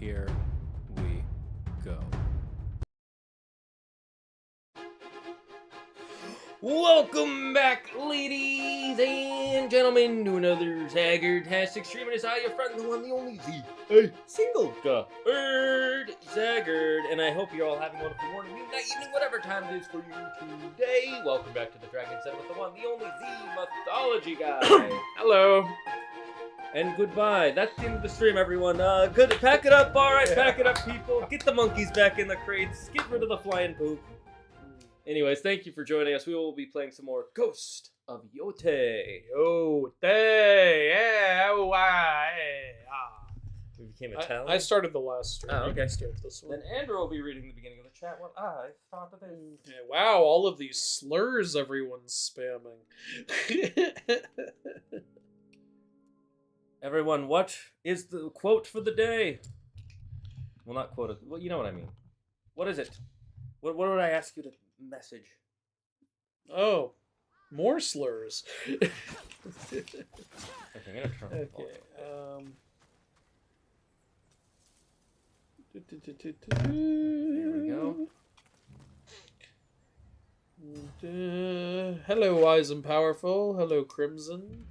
Here we go. Welcome back, ladies and gentlemen, to another Zaggertastic stream. And it's I, your friend, the one, the only, the single bird Zaggard. And I hope you're all having a wonderful morning, night, evening, whatever time it is for you today. Welcome back to the Dragon's Den with the one, the only, the Mythology Guy. Hello. And goodbye. That's the end of the stream, everyone. Good. Pack it up. All right, pack it up, people. Get the monkeys back in the crates. Get rid of the flying poop. Anyways, thank you for joining us. We will be playing some more Ghost of Yōtei. Yōtei. Yeah. Oh, ah. became Italian? I started the last stream. Oh, okay. Start this one. Then Andrew will be reading the beginning of the chat while I thought of it. Yeah, wow, all of these slurs everyone's spamming. Everyone, what is the quote for the day? Well, not quote. Well, you know what I mean. What is it? What would I ask you to message? Oh, more slurs. Okay, I'm gonna turn it off. There we go. Hello, Wise and Powerful. Hello, Crimson.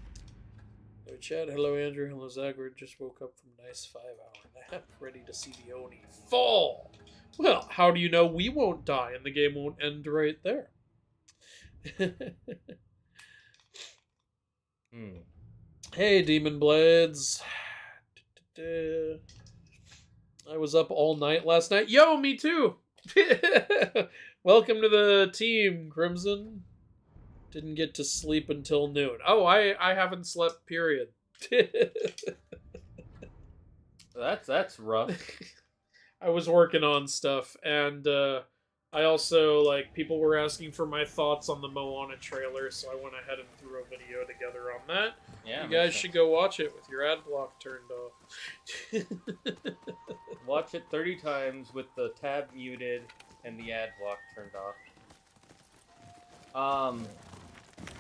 Hello, Chad. Hello, Andrew. Hello, Zagrid. Just woke up from a nice 5-hour nap, ready to see the Oni fall. Well, how do you know we won't die and the game won't end right there? Hey, Demon Blades. I was up all night last night. Yo, me too. Welcome to the team, Crimson. Didn't get to sleep until noon. Oh, I haven't slept, period. That's rough. I was working on stuff, and I also, like, people were asking for my thoughts on the Moana trailer, so I went ahead and threw a video together on that. Yeah, you guys should go watch it with your ad block turned off. Watch it 30 times with the tab muted and the ad block turned off.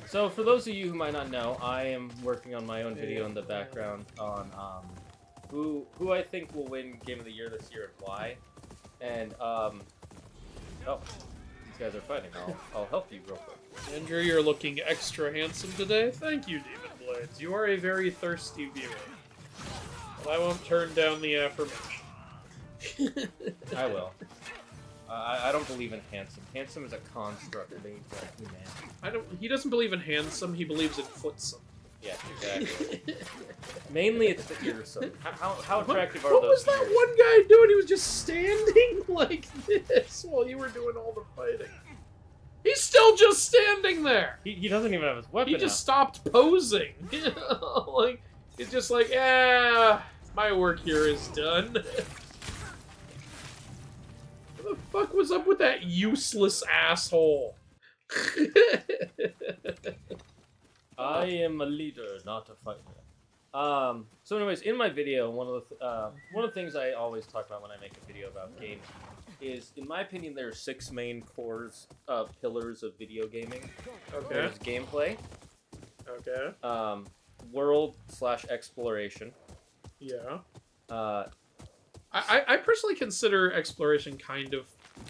So for those of you who might not know, I am working on my own video in the background on who I think will win Game of the Year this year and why. And oh, these guys are fighting. I'll help you real quick. Andrew, you're looking extra handsome today. Thank you, Demon Blades. You are a very thirsty viewer. But I won't turn down the affirmation. I will. I don't believe in handsome. Handsome is a construct made by humanity. He doesn't believe in handsome. He believes in footsome. Yeah, exactly. Mainly, it's the earsome. How attractive are what those? What was that ears? one guy doing? He was just standing like this while you were doing all the fighting. He's still just standing there. He doesn't even have his weapon. He just stopped posing. Like he's just like, yeah, my work here is done. What the fuck was up with that useless asshole? I am a leader, not a fighter. So anyways, in my video, one of the things I always talk about when I make a video about games is, in my opinion, there are 6 main pillars of video gaming. Okay. There's gameplay. Okay. World/exploration. Yeah. I I personally consider exploration kind of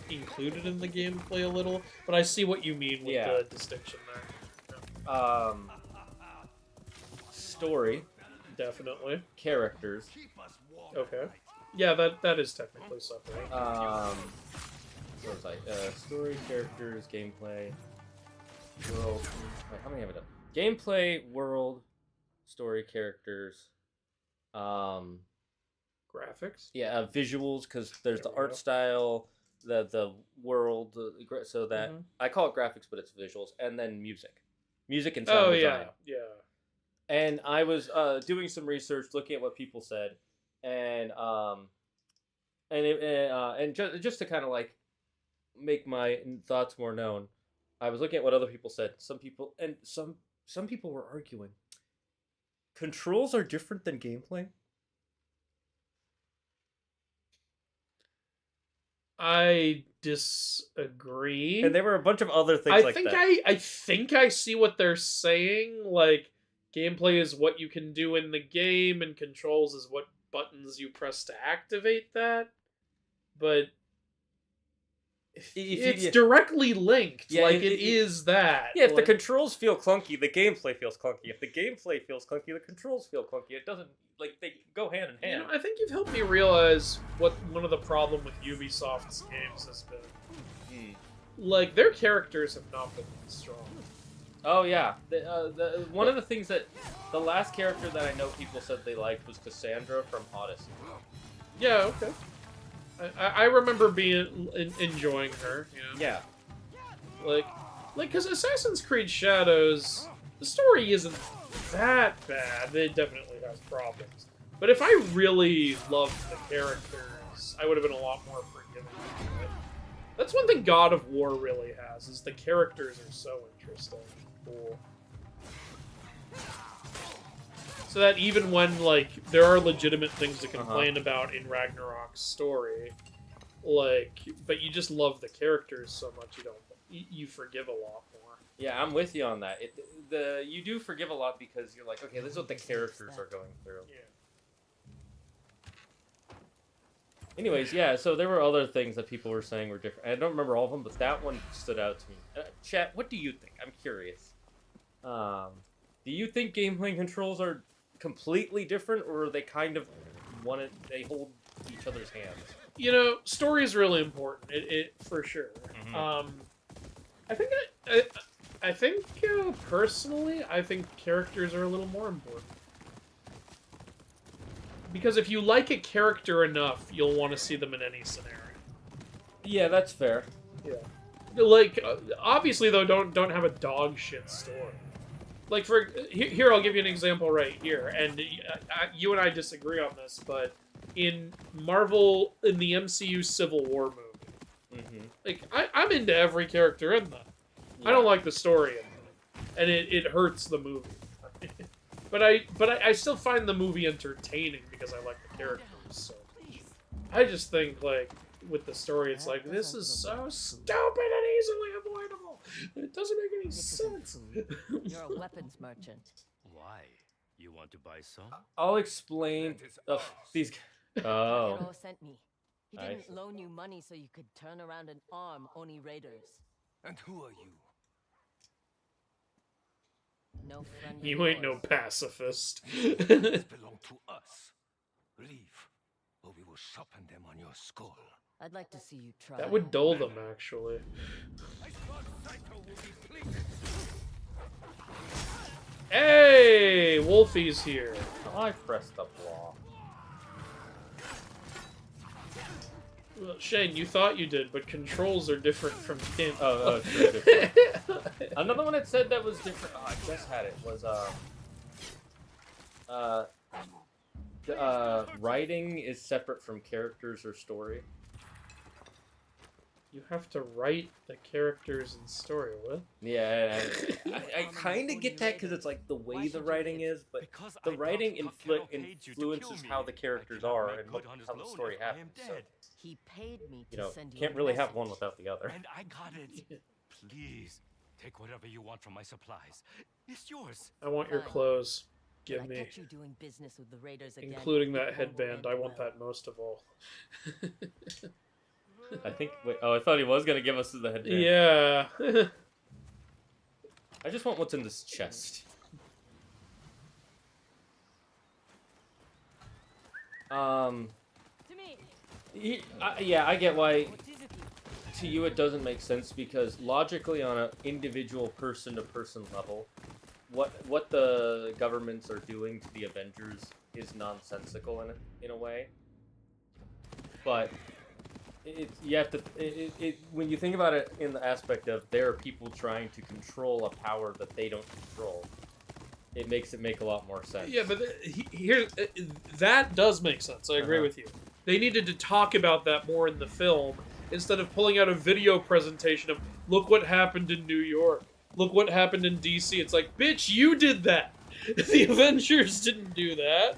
included in the gameplay a little, but I see what you mean with the distinction there. Yeah. Story. Definitely. Characters. Okay. Yeah, that is technically separate. What was I? Story, characters, gameplay, world. Wait, how many have I done? Gameplay, world, story, characters. Graphics. Yeah, visuals, because there's the art style, the world, so that I call it graphics, but it's visuals, and then music and sound design. Yeah. And I was doing some research, looking at what people said, and just to kind of like make my thoughts more known, I was looking at what other people said. Some people were arguing controls are different than gameplay. I disagree. And there were a bunch of other things I think I see what they're saying. Like, gameplay is what you can do in the game, and controls is what buttons you press to activate that. But it's directly linked. Yeah, it is that. Yeah, if the controls feel clunky, the gameplay feels clunky. If the gameplay feels clunky, the controls feel clunky. It doesn't, like, they go hand in hand. You know, I think you've helped me realize what one of the problem with Ubisoft's games has been. Like, their characters have not been strong. Oh yeah, one of the things that the last character that I know people said they liked was Cassandra from Odyssey. Yeah, okay. I remember enjoying her. Yeah. Like, because Assassin's Creed Shadows, the story isn't that bad. It definitely has problems, But if I really loved the characters, I would have been a lot more forgiving. That's one thing God of War really has, is the characters are so interesting and cool. So that even when, like, there are legitimate things to complain about in Ragnarok's story, like, but you just love the characters so much, you forgive a lot more. Yeah, I'm with you on that. You do forgive a lot because you're like, okay, this is what the characters are going through. Yeah. Anyways, yeah, so there were other things that people were saying were different. I don't remember all of them, but that one stood out to me. Chat, what do you think? I'm curious. Do you think gameplay controls are completely different, or are they kind of they hold each other's hands? You know, story is really important. It for sure. I think personally, I think characters are a little more important. Because if you like a character enough, you'll want to see them in any scenario. Yeah, that's fair. Yeah. Like, obviously, though, don't have a dog shit story. Like, here, I'll give you an example right here, and you and I disagree on this, but in Marvel, in the MCU Civil War movie, like, I'm into every character in that. Yeah. I don't like the story in that, and it hurts the movie. But I still find the movie entertaining because I like the characters. So I just think, like, with the story, it's like, this is so stupid and easily avoidable. It doesn't make any sense. You're a weapons merchant. Why? You want to buy some? I'll explain these. Oh. Hero sent me. He didn't loan you money so you could turn around and arm Oni raiders. And who are you? No friend. You ain't no pacifist. These belong to us. Leave, or we will sharpen them on your skull. I'd like to see you try. That would dull them, actually. Hey, Wolfie's here. I pressed the block. Well, Shane, you thought you did, but controls are different from him. Oh, true, different. Another one that said that was different. Oh, I just had it. Was writing is separate from characters or story. You have to write the characters and story, what? Yeah, I kind of get that because it's like the way the writing is, but the writing influences how the characters are and how the story happens. So, he paid me to send you can't really have one without the other. And I got it. Please, take whatever you want from my supplies. It's yours. I want your clothes. Give me. You doing business with the raiders again, including that headband. I want that most of all. I think. Wait, oh, I thought he was gonna give us the headband. Yeah. I just want what's in this chest. Yeah, I get why. To you, it doesn't make sense because logically, on an individual person-to-person level, what the governments are doing to the Avengers is nonsensical in a way. But you have to when you think about it in the aspect of there are people trying to control a power that they don't control, it makes it make a lot more sense. Yeah, but here that does make sense. I agree with you. They needed to talk about that more in the film instead of pulling out a video presentation of look what happened in New York, look what happened in DC. It's like, bitch, you did that. The Avengers didn't do that.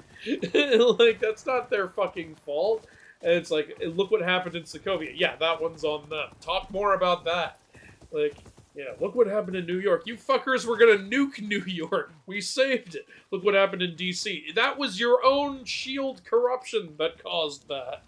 Like, that's not their fucking fault. And it's like, look what happened in Sokovia. Yeah, that one's on them. Talk more about that. Like, yeah, look what happened in New York. You fuckers were gonna nuke New York. We saved it. Look what happened in DC. That was your own SHIELD corruption that caused that.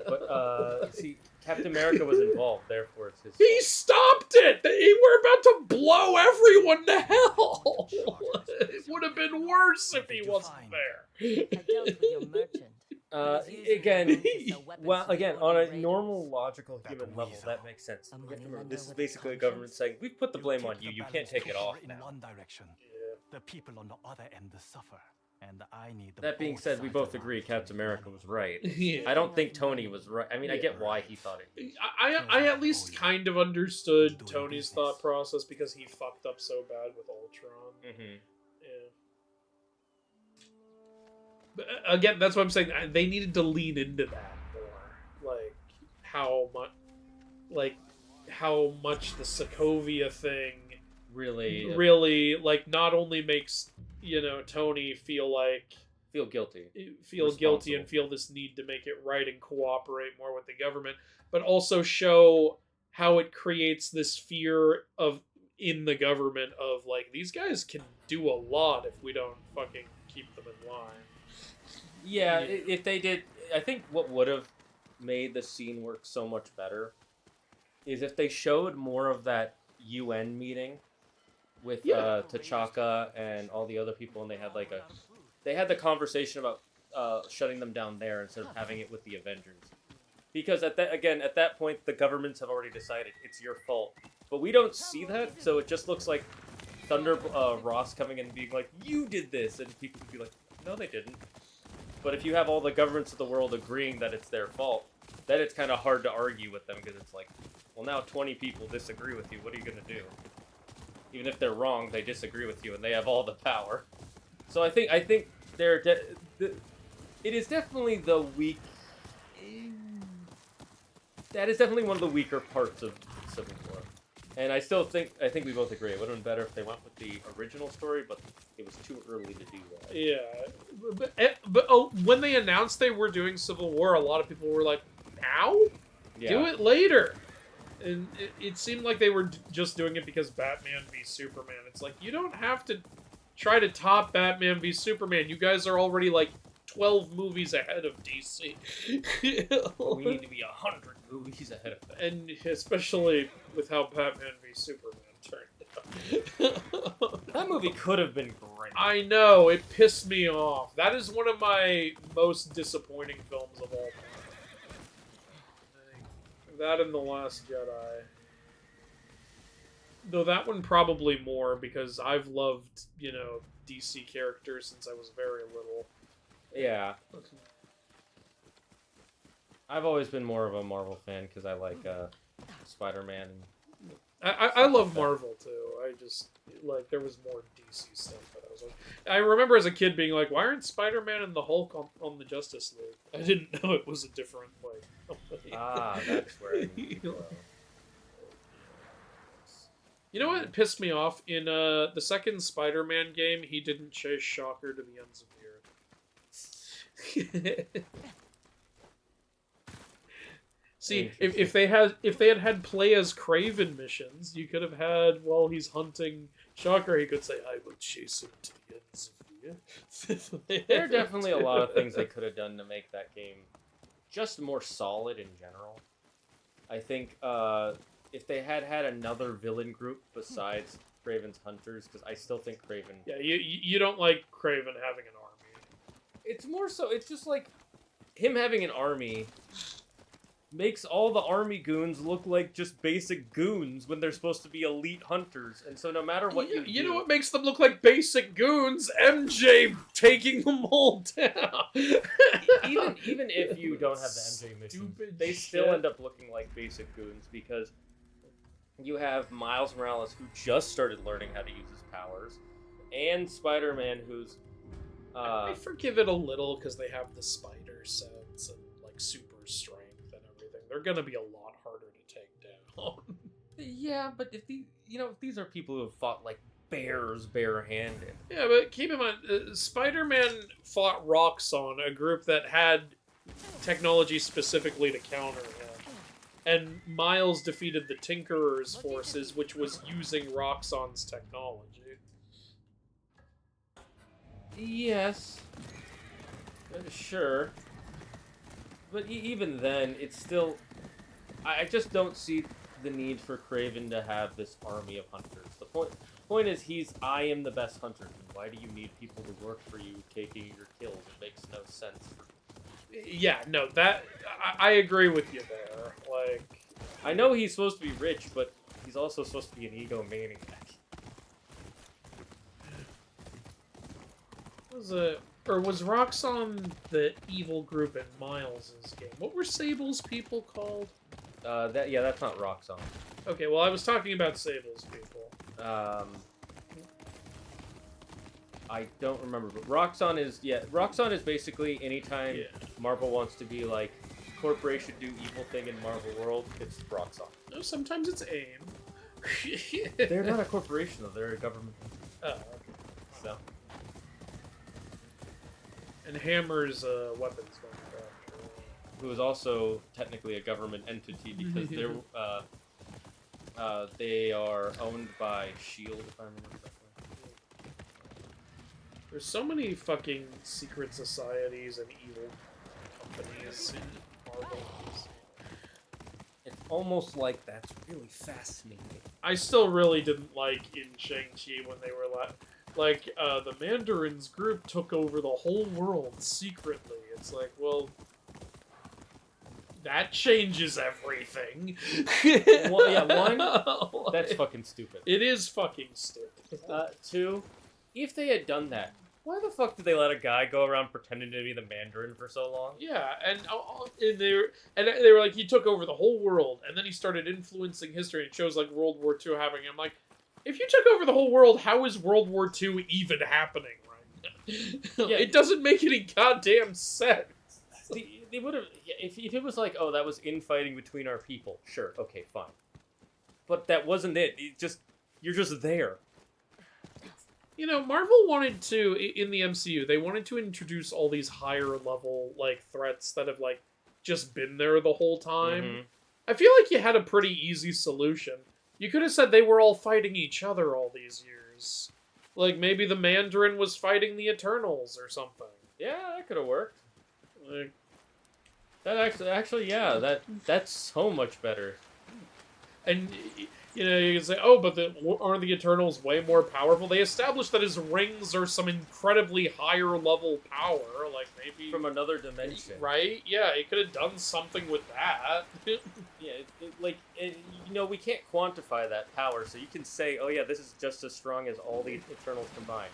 But, see, Captain America was involved, therefore it's his fault. He stopped it! We're about to blow everyone to hell! It would have been worse if he wasn't there. I dealt with your merchant. Again, well, again, on a normal, logical human level, that makes sense. You have to remember, this is basically a government saying, we've put the blame on you, you can't take it off now. One direction. The people on the other end suffer, and I need the that being said, we both agree Captain America was right. Yeah. I don't think Tony was right. I mean, I get why he thought it. I at least kind of understood Tony's thought process because he fucked up so bad with Ultron. Mm-hmm. Yeah. Again, that's what I'm saying. They needed to lean into that more. How much the Sokovia thing really like not only makes Tony feel guilty, and feel this need to make it right and cooperate more with the government, but also show how it creates this fear in the government of like these guys can do a lot if we don't fucking keep them in line. Yeah, if they did, I think what would have made the scene work so much better is if they showed more of that UN meeting with T'Chaka and all the other people, and they had the conversation about shutting them down there instead of having it with the Avengers. Because at that point, the governments have already decided it's your fault, but we don't see that, so it just looks like Ross coming in and being like, "You did this," and people would be like, "No, they didn't." But if you have all the governments of the world agreeing that it's their fault, then it's kind of hard to argue with them, because it's like, well, now 20 people disagree with you. What are you going to do? Even if they're wrong, they disagree with you, and they have all the power. So I think it is definitely the weak. That is definitely one of the weaker parts of Civil War. And I think we both agree it would have been better if they went with the original story, but it was too early to do that. Yeah, but when they announced they were doing Civil War, a lot of people were like, "Now? Yeah. Do it later." And it seemed like they were just doing it because Batman v Superman. It's like, you don't have to try to top Batman v Superman. You guys are already like 12 movies ahead of DC. We need to be 100 movies ahead of them. And especially with how Batman v Superman turned out. That movie could have been great. I know, it pissed me off. That is one of my most disappointing films of all time. That and The Last Jedi. Though that one probably more, because I've loved, DC characters since I was very little. Yeah. I've always been more of a Marvel fan, because I like Spider-Man. I love Marvel, too. I just, there was more DC stuff that I was like... I remember as a kid being like, why aren't Spider-Man and the Hulk on the Justice League? I didn't know it was a different, company. That's where I need to go. You know what pissed me off? In the second Spider-Man game, he didn't chase Shocker to the ends of the earth. See, if they had play as Kraven missions, you could have had, while he's hunting Shocker, he could say, "I will chase him to the ends of the earth." There are definitely a lot of things they could have done to make that game just more solid in general. I think if they had another villain group besides Kraven's hunters, because I still think Kraven... Yeah, you don't like Kraven having an army. It's more so, it's just like him having an army makes all the army goons look like just basic goons when they're supposed to be elite hunters. And so no matter what you do... You know what makes them look like basic goons? MJ taking them all down. even if you don't have the MJ missions, they still end up looking like basic goons, because you have Miles Morales, who just started learning how to use his powers, and Spider-Man, who's... I forgive it a little, because they have the spider sense and, super strength and everything. They're gonna be a lot harder to take down. Yeah, but if these are people who have fought, bears barehanded. Yeah, but keep in mind, Spider-Man fought Roxxon, a group that had technology specifically to counter him. And Miles defeated the Tinkerer's forces, which was using Roxxon's technology. Yes. Sure. But even then, it's still... I just don't see the need for Kraven to have this army of hunters. The point is, I am the best hunter. Why do you need people to work for you taking your kills? It makes no sense. Yeah, no, I agree with you there. I know he's supposed to be rich, but he's also supposed to be an egomaniac. Was Roxxon the evil group in Miles' game? What were Sable's people called? That's not Roxxon. Okay, well, I was talking about Sable's people. I don't remember, but Roxxon is basically anytime Marvel wants to be like, corporation do evil thing in Marvel world, it's Roxxon. No, sometimes it's AIM. They're not a corporation though, they're a government. Oh, okay. So. And Hammer's weapons manufacturer. Who is also technically a government entity because they are owned by S.H.I.E.L.D., if I remember correctly. There's so many fucking secret societies and evil companies in Marvel. It's almost like that's really fascinating. I still really didn't like in Shang-Chi when they were like the Mandarins group took over the whole world secretly. It's like, well, that changes everything. Well, yeah, one, that's fucking stupid. It is fucking stupid. Two, if they had done that, why the fuck did they let a guy go around pretending to be the Mandarin for so long? Yeah, and they were like, he took over the whole world, and then he started influencing history. And it shows like World War II happening. I'm like, if you took over the whole world, how is World War II even happening right now? Yeah. It doesn't make any goddamn sense. They would have, if it was like, oh, that was infighting between our people, sure, okay, fine. But that wasn't it. You're just there. You know, Marvel wanted to, in the MCU, they wanted to introduce all these higher level, like, threats that have, like, just been there the whole time. Mm-hmm. I feel like you had a pretty easy solution. You could have said they were all fighting each other all these years. Like, maybe the Mandarin was fighting the Eternals or something. Yeah, that could have worked. Like, That actually, yeah, that's so much better. and, you know, you can say, oh, but aren't the Eternals way more powerful? They established that his rings are some incredibly higher level power, like maybe... From another dimension. Right? Yeah, he could have done something with that. Yeah, you know, we can't quantify that power, so you can say, oh yeah, this is just as strong as all the Eternals combined.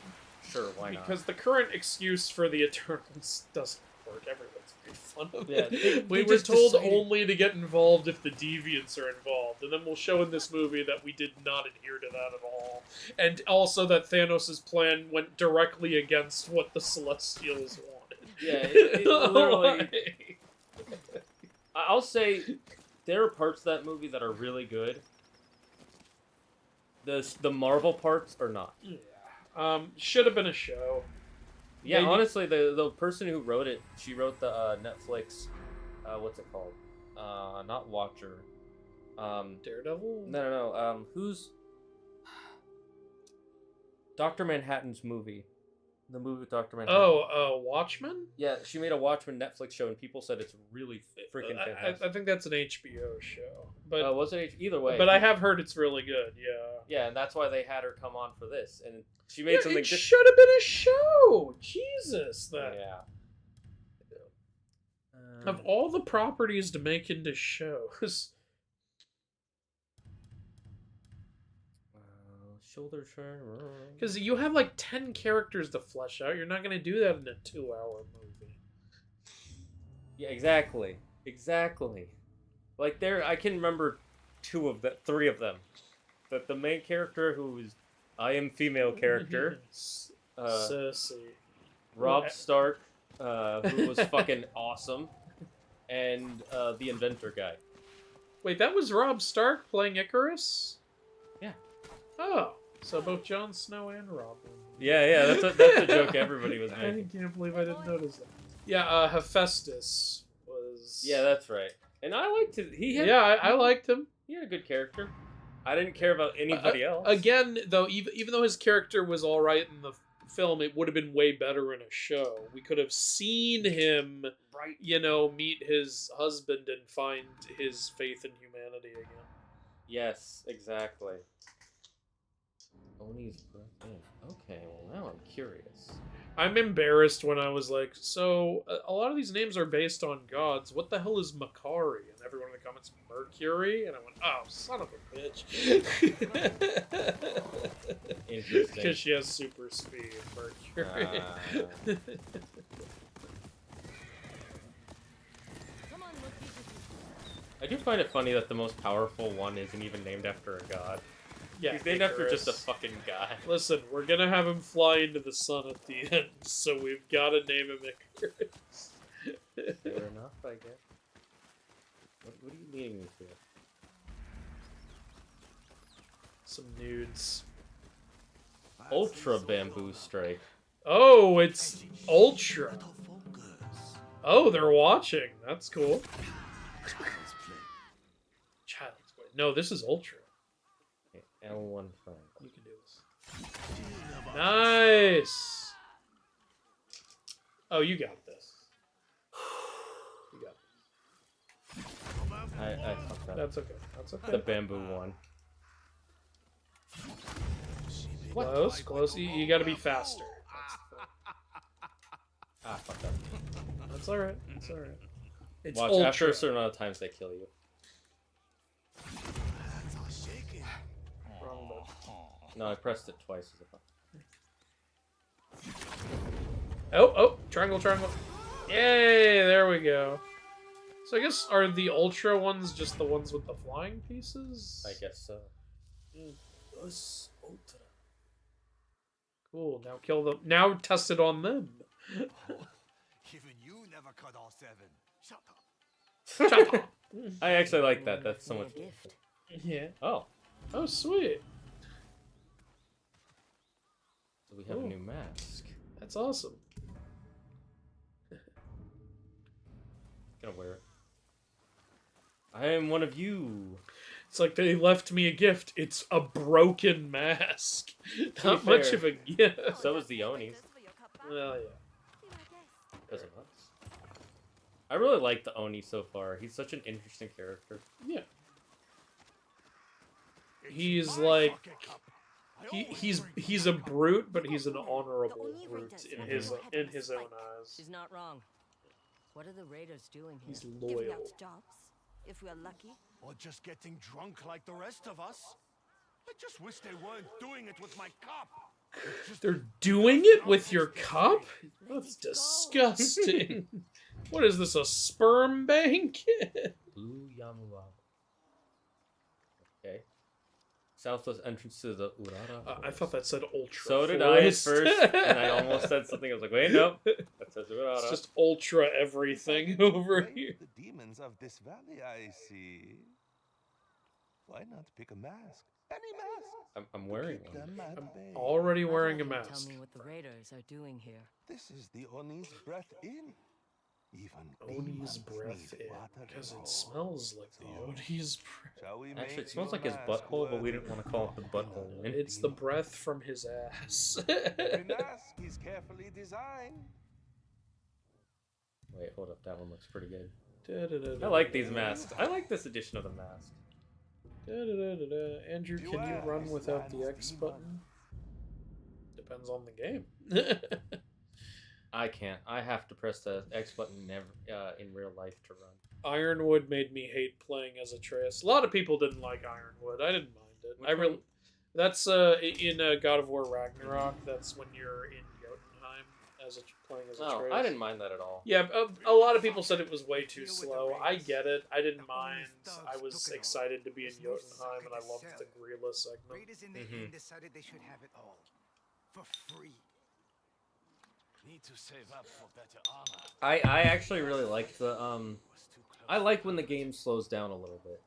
Sure, why not? Because the current excuse for the Eternals doesn't work. Everyone's made fun of Yeah, it. We they were just told decided- only to get involved if the Deviants are involved, and then we'll show in this movie that we did not adhere to that at all. And also that Thanos' plan went directly against what the Celestials wanted. Yeah, it literally... I'll say, there are parts of that movie that are really good. The Marvel parts are not. Yeah. Should have been a show. Yeah, Maybe- honestly, the person who wrote it, she wrote the Netflix, what's it called? Not Watcher. Daredevil? No. Who's Dr. Manhattan's movie? The movie with Dr. Manhattan. Oh, Watchmen? Yeah, she made a Watchmen Netflix show, and people said it's really freaking fantastic. I think that's an HBO show. But Was it either way? But I have heard it's really good, yeah. Yeah, and that's why they had her come on for this, and she made something. It should have been a show! Jesus, then. Yeah. Of all the properties to make into shows... Shoulder turn. Because you have like 10 characters to flesh out. You're not going to do that in a 2-hour movie. Yeah, exactly. Like I can remember 3 of them. But the main character, who is I am female character, Cersei. Rob Stark, who was fucking awesome, and the inventor guy. Wait, that was Rob Stark playing Icarus? Yeah. Oh, so both Jon Snow and Robin. Yeah, that's a joke everybody was I making. can't believe I didn't notice that. Yeah, Hephaestus was... Yeah, that's right. And I liked it. I liked him. He had a good character. I didn't care about anybody else. Again, though, even though his character was all right in the film, it would have been way better in a show. We could have seen him, meet his husband and find his faith in humanity again. Yes, exactly. Oni's breath in. Okay, well now I'm curious. I'm embarrassed when I was like, so a lot of these names are based on gods. What the hell is Makari? And everyone in the comments, Mercury? And I went, oh, son of a bitch. Interesting. Because she has super speed, Mercury. Come on, Wookie. I do find it funny that the most powerful one isn't even named after a god. Yeah, He's named after just a Icarus. fucking guy. Listen, we're gonna have him fly into the sun at the end, so we've got to name him Icarus. Fair enough, I guess. What are you leading me to? Some nudes. Ultra Bamboo Strike. Oh, it's Ultra. Oh, they're watching. That's cool. Child's Play. No, this is Ultra. Okay, L1 triangle. You can do this. Nice. Oh, you got this. You got this. I fucked up. That's okay. That's okay. The bamboo one. Close, close. You gotta be faster. Ah, fucked up. That's alright. That's alright. It's Watch, Ultra. after a certain amount of times they kill you. Wrong button. No, I pressed it twice as a button. Oh, triangle, triangle. Yay, there we go. So I guess, are the Ultra ones just the ones with the flying pieces? I guess so. Us Ultra. Cool, now kill them. Now test it on them. Even you never cut all 7. Shut up. Shut up. I actually like that. That's so Me a much. gift. Yeah. Oh, Oh, sweet. so we have Ooh. a new mask. That's awesome. Gonna wear it. I am one of you. It's like they left me a gift. It's a broken mask. be Not much fair. of a gift. So is the Onis. Well, yeah. Because of us. I really like the Oni so far. He's such an interesting character. Yeah. He's like he's a brute, but he's an honorable brute in his own eyes. She's not wrong. What are the raiders doing here? He's Giving loyal. out jobs, if we're lucky. Or just getting drunk like the rest of us. I just wish they weren't doing it with my cup. They're doing it with your cup? That's disgusting. What is this, a sperm bank? Blue Yamuwa. Okay. Southwest entrance to the Urara. I thought that said ultra. So did I at forest. first, and I almost said something. I was like, wait, no. That says Urara. It's just ultra everything over here. The demons of this valley, I see. Why not pick a mask? Any mask. I'm wearing Keep one. them at I'm bay. already I'd wearing a like you to mask. Tell me what the raiders are doing here. This is the Oni's breath in. Even Oni's demons breath need in, water because to it grow. smells like the Oni's breath. Shall we Actually, make it smells your like his mask butthole, but we worthy didn't want to call it the butthole. of Right? It's the breath from his ass. Every mask is carefully designed. Wait, hold up. That one looks pretty good. Da-da-da-da. I like these masks. I like this edition of the mask. Da-da-da-da-da. Andrew, can you run without the X button? Depends on the game. I can't. I have to press the X button in real life to run. Ironwood made me hate playing as Atreus. A lot of people didn't like Ironwood. I didn't mind it. Which I really. one? That's in God of War Ragnarok. That's when you're in Jotunheim as playing as Atreus. Oh, I didn't mind that at all. Yeah, a lot of people said it was way too slow. I get it. I didn't mind. I was excited to be in Jotunheim, and I loved the Grilla segment. Raiders in the Mhm. end decided they should have it all. For free. Need to save up for better armor. I actually really like the Was too close. I like when the game slows down a little bit.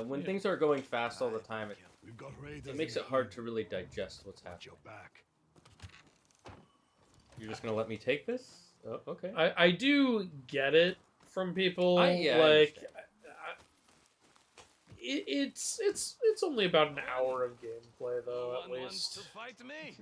When Yeah. things are going fast all the time, We've got raiders. it makes it hard to really digest what's Watch happening. your back. You're just gonna let me take this? Oh, okay. I do get it from people. Yeah, I like, understand. it's only about an hour of gameplay though, No at one wants least. to fight me.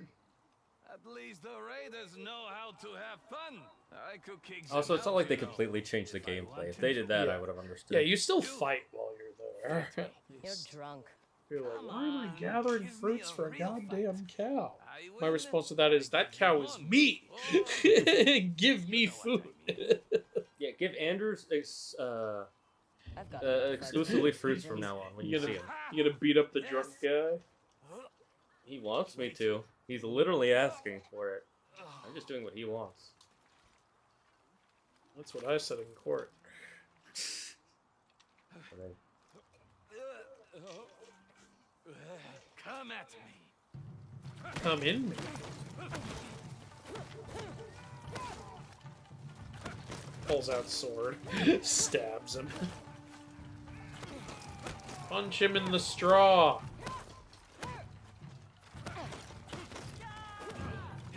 At least the raiders know how to have fun. I could kick them Also, it's not out, like they you know. completely changed the If I gameplay. wanted If they did that, Yeah. I would have understood. Yeah, you still fight while you're there. You're drunk. You're like, Come why am I on, gathering give me fruits a for a real goddamn cow? I My win. response to that is, that cow is me. Oh, Give me you know what I food. Yeah, give Anders I've got exclusively fruits from now on when you You see gonna, him. you gonna beat up the drunk guy? He wants me to. He's literally asking for it. I'm just doing what he wants. That's what I said in court. But Come at me. Come in me. Pulls out sword. Stabs him. Punch him in the straw.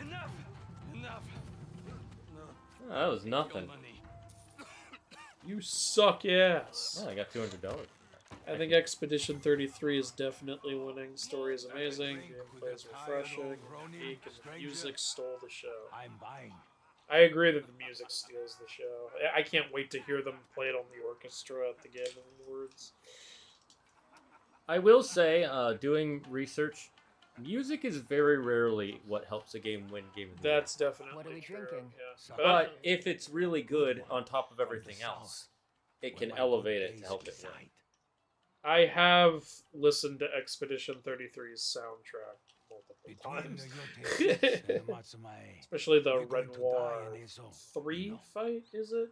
Enough. Enough. Oh, that was nothing. Money. You suck ass. Oh, I got $200. I think Expedition 33 is definitely winning. Story is amazing, gameplay is refreshing, unique, and the music stole the show. I'm buying. I agree that the music steals the show. I can't wait to hear them play it on the orchestra at the Game Awards. I will say, doing research, music is very rarely what helps a game win Game of the Year. That's definitely What are we true. drinking? Yeah. But if it's really good on top of everything else, it can elevate it to help it win. I have listened to Expedition 33's soundtrack multiple Between times. the Yōtei and the Matsumae, Especially the you're going to Renoir die in his own, 3 you know? fight, is it?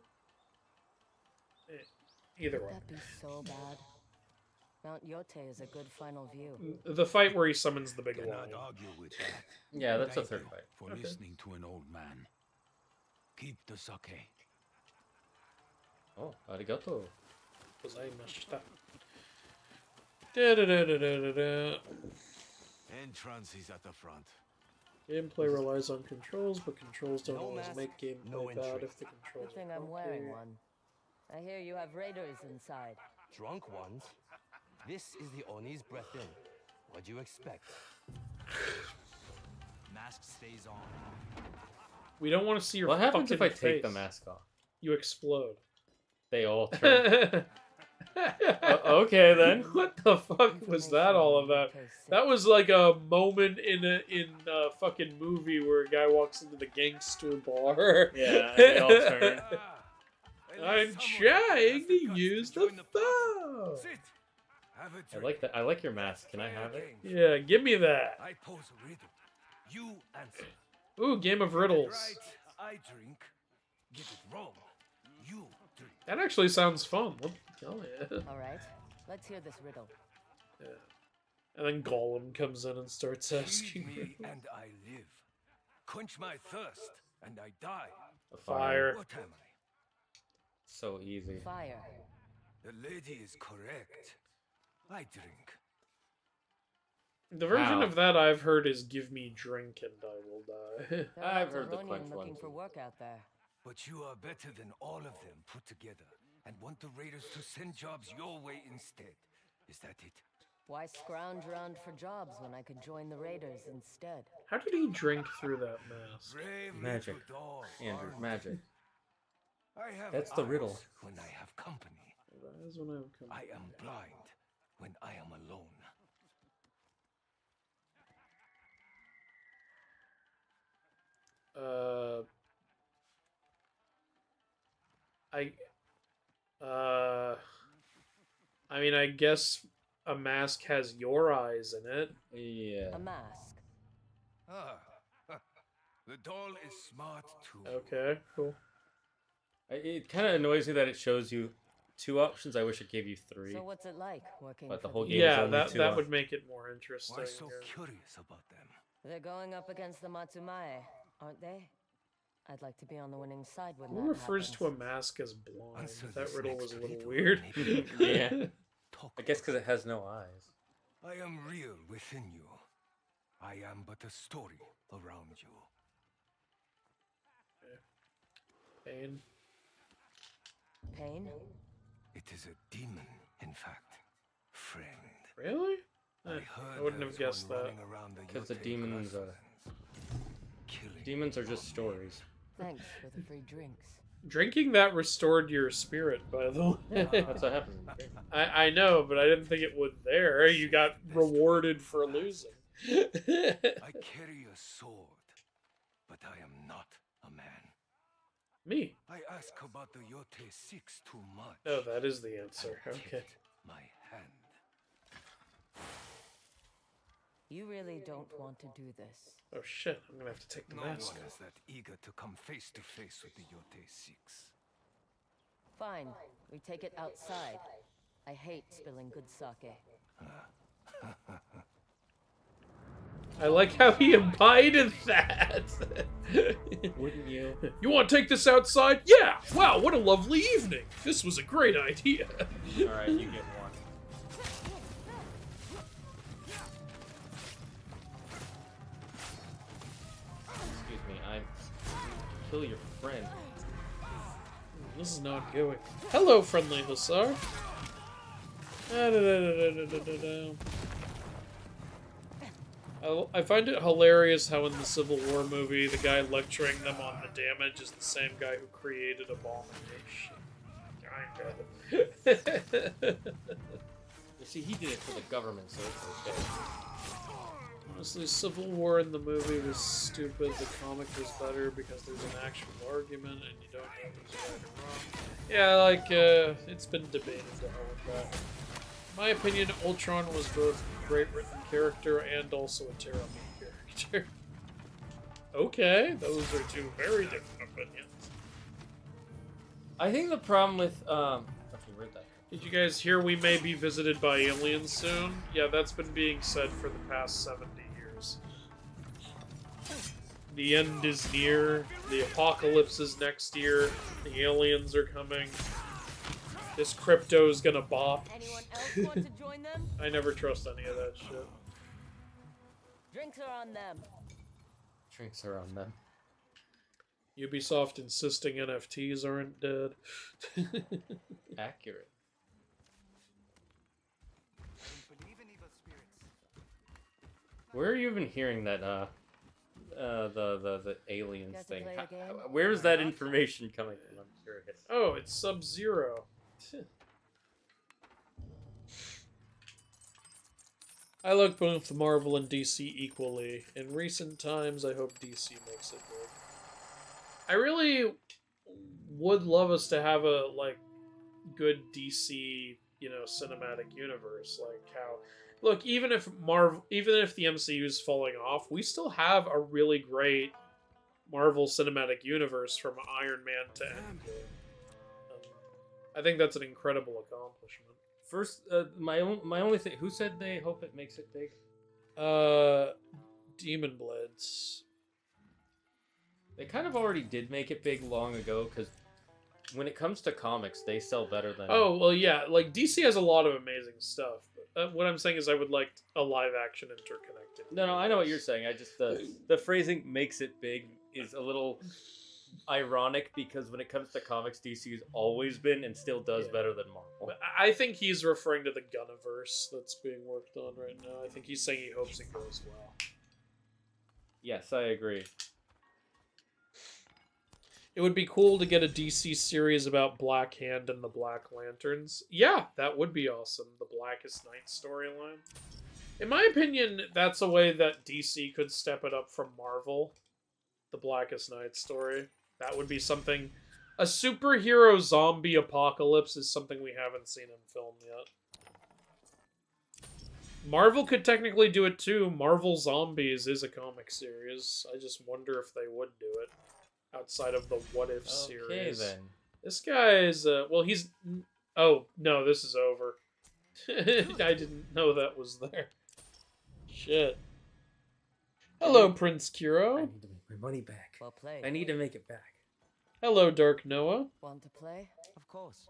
Either Would way. that be so bad? Mount Yōtei is a good final view. The fight where he summons the big Cannot lion. argue with that. Yeah, that's the Thank third you fight. for listening to an old man. Keep the sake. Oh, arigato. Gozaimashita. Da-da-da-da-da-da. Entrance is at the front. Gameplay relies on controls, but controls don't No always mask, make gameplay no bad entry. if the controls Good thing are I'm wearing okay. one. I hear you have raiders inside. Drunk ones? This is the Oni's breath in. What'd you expect? Mask stays on. We don't want to see your What happens if I fucking take the face. mask off? You explode. They all turn. Okay then. What the fuck was that all about? That was like a moment in a fucking movie where a guy walks into the gangster bar. Yeah, and they all turn. I'm trying to use the phone. Sit. Have a I drink. like that. I like your mask. Can I have it? Yeah, give me that. I pose a riddle. You answer. Ooh, game of Get it riddles. right, I drink. Get it wrong. You drink. That actually sounds fun. What the hell, yeah. All right, let's hear this riddle. Yeah. And then Gollum comes in and starts Feed asking. me and I live. Quench my thirst and I die. A Fire. What am I? So easy. Fire. The lady is correct. I drink. The version Wow. of that I've heard is "Give me drink and I will die." There are I've lots of heard the Ronin quench looking one, for too. work out there. But you are better than all of them put together and want the raiders to send jobs your way instead. Is that it? Why scrounge around for jobs when I could join the raiders instead? How did he drink through that mask? Brave Magic. little dog, Andrew, aren't magic. you? I have That's the eyes riddle. when I have company. That is when I've come. I am blind when I am alone. I mean, I guess a mask has your eyes in it. Yeah. A mask. Ah, the doll is smart too. Okay, cool. It kind of annoys me that it shows you 2 options. I wish it gave you 3. So what's it like working But the for whole the game is Yeah, only that 2 that would options. make it more interesting. Why so yeah. curious about them? They're going up against the Matsumae, aren't they? I'd like to be on the winning side when Who that refers to a happens. mask as blind? Answer That this riddle next was a little riddle, weird. maybe. Yeah. Talk I guess because it has no eyes. I am real within you. I am but a story around you. Pain. Pain? It is a demon, in fact. Friend. Really? I Eh, heard I wouldn't there have is guessed one that. running around 'Cause the Yōtei demons, grasslands, killing Demons are just stories. Thanks for the free drinks. Drinking that restored your spirit, by the way. That's what happens. in the game. I know, but I didn't think it would there. You got rewarded for losing. I carry a sword, but I am not a man. Me. I ask about the Yōtei 6 too much. Oh, that is the answer. and Okay. tipped my hand. You really don't want to do this. Oh shit, I'm gonna have to take the No mask one off. is that eager to come face to face with the Yōtei 6. Fine, we take it outside. I hate spilling good sake. I like how he abided that. Wouldn't you? You want to take this outside? Yeah! Wow, what a lovely evening. This was a great idea. Alright, you get one. Excuse me, I'm... Kill your friend. This is not going. Hello, friendly hussar. I find it hilarious how in the Civil War movie, the guy lecturing them on the damage is the same guy who created Abomination. You see, he did it for the government, so it's okay. Honestly, Civil War in the movie was stupid. The comic was better because there's an actual argument and you don't know who's right or wrong. Yeah, like, it's been debated the whole time. In my opinion, Ultron was both a great written character and also a terrible character. Okay, those are two very different opinions. I think the problem with, okay, where'd that go? Did you guys hear we may be visited by aliens soon? Yeah, that's been being said for the past 70 years. The end is near, the apocalypse is next year, the aliens are coming. This crypto's gonna bop. Anyone else want to join them? I never trust any of that shit. Drinks are on them. Drinks are on them. Ubisoft insisting NFTs aren't dead. Accurate. Don't believe in evil spirits. Where are you even hearing that, the aliens Got to thing? play a game? Where's that information coming from? I'm curious. Oh, it's Sub-Zero. I like both Marvel and DC equally. In recent times, I hope DC makes it big. I really would love us to have a, like, good DC, you know, cinematic universe. Like how... Look, even if the MCU is falling off, we still have a really great Marvel Cinematic Universe from Iron Man to Endgame. I think that's an incredible accomplishment. First, my only thing. Who said they hope it makes it big? Demon Blades. They kind of already did make it big long ago, because when it comes to comics, they sell better than... Oh, well, yeah, like, DC has a lot of amazing stuff. But, what I'm saying is I would like a live-action interconnected. No, I know what you're saying. I just, the phrasing makes it big is a little ironic, because when it comes to comics, DC has always been and still does better than Marvel. But I think he's referring to the Gunniverse that's being worked on right now. I think he's saying he hopes it goes well. Yes, I agree. It would be cool to get a DC series about Black Hand and the Black Lanterns. Yeah, that would be awesome. The Blackest Night storyline. In my opinion, that's a way that DC could step it up from Marvel. The Blackest Night story. That would be something... A superhero zombie apocalypse is something we haven't seen in film yet. Marvel could technically do it too. Marvel Zombies is a comic series. I just wonder if they would do it. Outside of the What If series. Okay, then. This guy is, well, he's... Oh, no, this is over. I didn't know that was there. Shit. Hello, Prince I Kiro. need to make my money back. Well played. I need to make it back. Hello, Dark Noah. Want to play? Of course.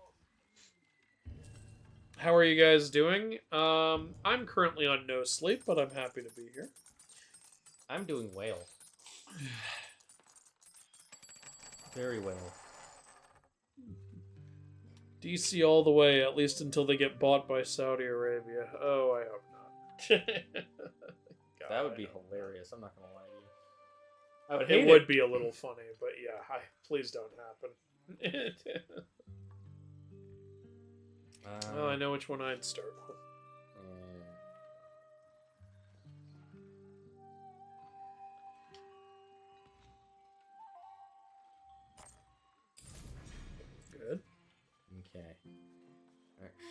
How are you guys doing? I'm currently on no sleep, but I'm happy to be here. I'm doing well. Very well. DC all the way, at least until they get bought by Saudi Arabia. Oh, I hope not. God, That would be hilarious. I'm not gonna lie to you. I would It hate would be a little funny, but yeah, please don't happen. Well, I know which one I'd start with. Good. Okay. Let's see.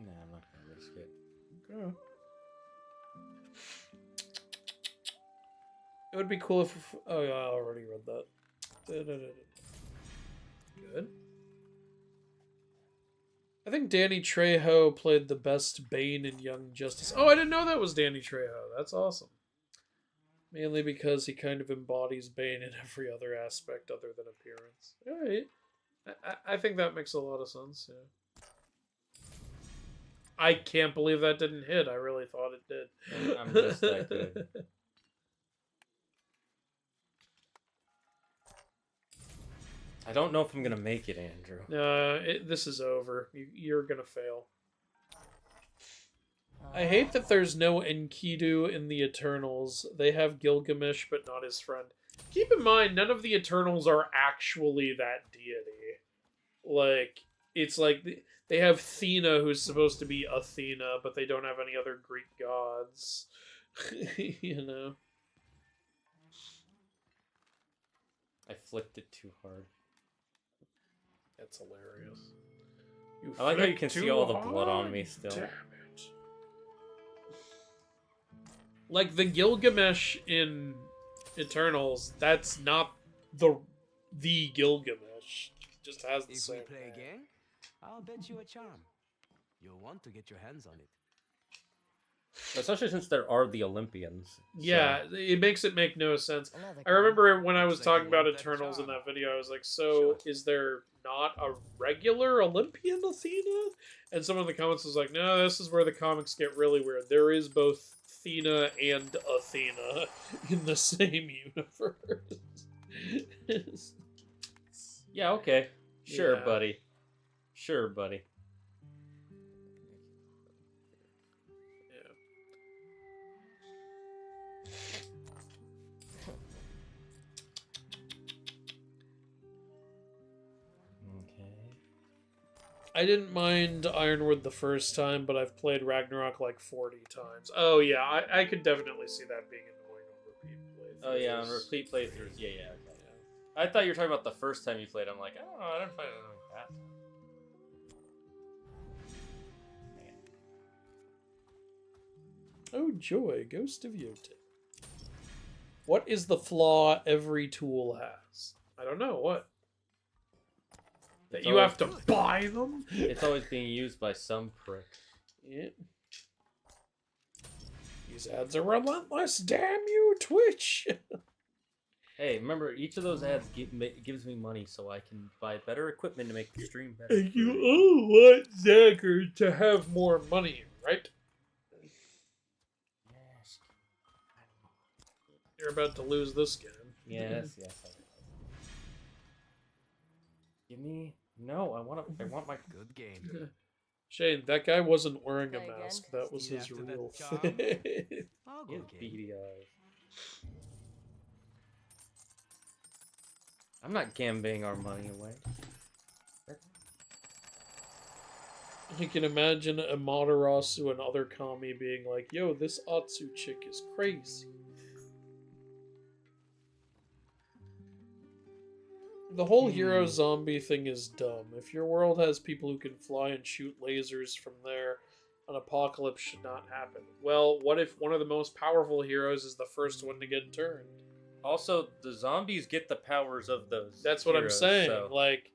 No, I'm not gonna risk it. Okay. It would be cool if... Oh, yeah, I already read that. Good. I think Danny Trejo played the best Bane in Young Justice. Oh, I didn't know that was Danny Trejo. That's awesome. Mainly because he kind of embodies Bane in every other aspect other than appearance. Alright. I think that makes a lot of sense, yeah. I can't believe that didn't hit. I really thought it did. I'm just that good. I don't know if I'm gonna make it, Andrew. This is over. You're gonna fail. I hate that there's no Enkidu in the Eternals. They have Gilgamesh, but not his friend. Keep in mind, none of the Eternals are actually that deity. Like, it's like they have Thena, who's supposed to be Athena, but they don't have any other Greek gods. You know? I flicked it too hard. That's hilarious. I like how you can see all the blood on me still. Damn it. Like, the Gilgamesh in Eternals, that's not the Gilgamesh. It just has the If same we play name. again, I'll bet you a charm. You'll want to get your hands on it. Especially since there are the Olympians. Yeah, it makes it make no sense. Another I remember when I was Looks like talking you about want that Eternals in charm. that video, I was like, so is there not a regular Olympian Athena? And someone in the comments was like, no, this is where the comics get really weird. There is both Athena and Athena in the same universe. Yeah, okay. Sure, Yeah. buddy. Sure, buddy. I didn't mind Ironwood the first time, but I've played Ragnarok like 40 times. Oh yeah, I could definitely see that being annoying on repeat playthroughs. Oh yeah, on repeat playthroughs. Yeah, okay. I thought you were talking about the first time you played. I'm like, oh, I didn't find it like that. Oh joy, Ghost of Yōtei. What is the flaw every tool has? I don't know, what? That It's you always- have to buy them? It's always being used by some prick. Yeah. These ads are relentless, damn you, Twitch! Hey, remember, each of those ads gives me money so I can buy better equipment to make the stream better. And you all want Zagger to have more money, right? Yes. You're about to lose this game. Yes. Give me... No, I want my... Good game. Shane, that guy wasn't wearing a Play again? mask. That was Steal his after that real charm? face. I'll He go has game. beady eyes. I'm not gambling our money away. You can imagine Amaterasu and other kami being like, yo, this Atsu chick is crazy. The whole hero zombie thing is dumb. If your world has people who can fly and shoot lasers from there, an apocalypse should not happen. Well, what if one of the most powerful heroes is the first one to get turned? Also, the zombies get the powers of those. That's what I'm heroes, saying. so- Like,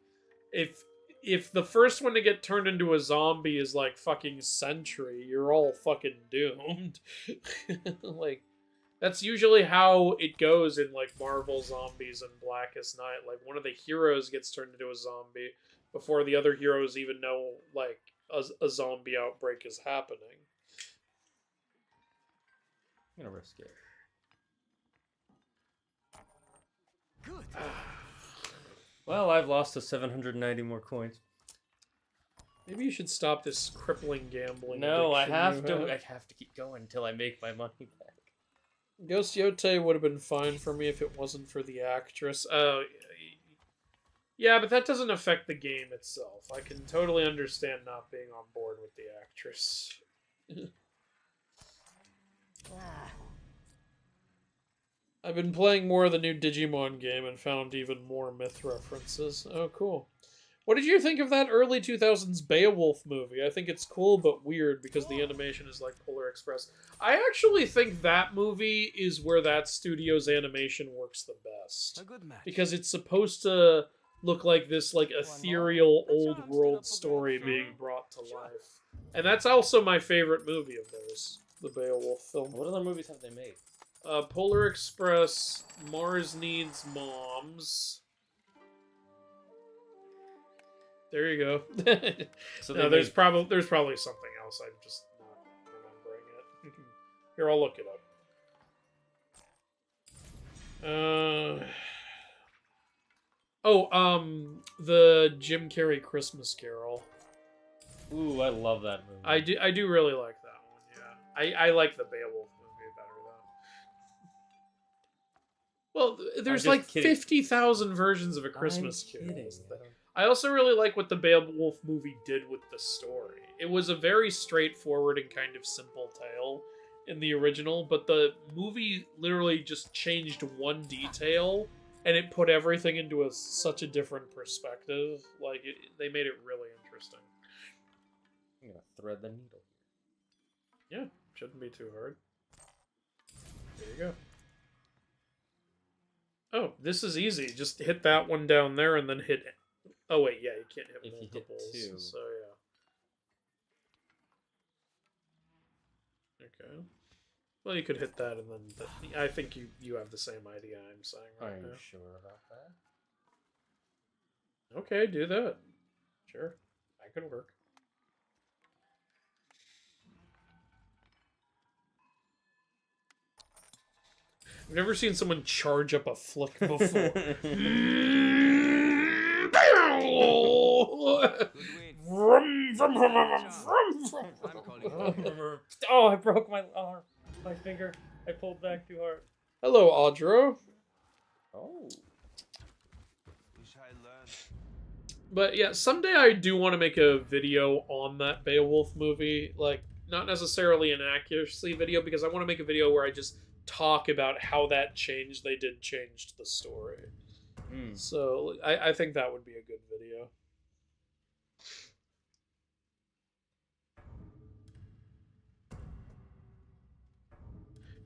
if the first one to get turned into a zombie is like fucking Sentry, you're all fucking doomed. Like, that's usually how it goes in like Marvel Zombies and Blackest Night. Like, one of the heroes gets turned into a zombie before the other heroes even know like a zombie outbreak is happening. I'm gonna risk it. Good. Well, I've lost to 790 more coins. Maybe you should stop this crippling gambling. No, I addiction have you to. I have to keep going until I make my money back. Ghost Yōtei would have been fine for me if it wasn't for the actress. Oh, yeah, but that doesn't affect the game itself. I can totally understand not being on board with the actress. Ah, I've been playing more of the new Digimon game and found even more myth references. Oh, cool. What did you think of that early 2000s Beowulf movie? I think it's cool but weird because the animation is like Polar Express. I actually think that movie is where that studio's animation works the best. A good match. Because it's supposed to look like this like ethereal old world story being brought brought to life. And that's also my favorite movie of theirs, the Beowulf film. What other movies have they made? Polar Express, Mars Needs Moms. There you go. So No, there's probably something else. I'm just not remembering it. Here, I'll look it up. The Jim Carrey Christmas Carol. Ooh, I love that movie. I do really like that one. Yeah, I like the Beowulf movie better though. Well, there's just like kidding. 50,000 versions of A Christmas I'm Carol. kidding. I also really like what the Beowulf movie did with the story. It was a very straightforward and kind of simple tale in the original, but the movie literally just changed one detail and it put everything into such a different perspective. Like, they made it really interesting. I'm gonna thread the needle. Yeah, shouldn't be too hard. There you go. Oh, this is easy. Just hit that one down there and then hit... Oh, wait, yeah, you can't hit If you hit multiples. two. So, yeah. Okay. Well, you could hit that and then... I think you have the same idea I'm saying Are right you now. sure about that? Okay, do that. Sure. That could work. I've never seen someone charge up a flick before. Good win. I'm calling. Oh, I broke my arm. My finger. I pulled back too hard. Hello, Audro. Oh. Wish I learned. But yeah, someday I do want to make a video on that Beowulf movie. Like, not necessarily an accuracy video, because I want to make a video where I just talk about how that change they did changed the story. So I think that would be a good video.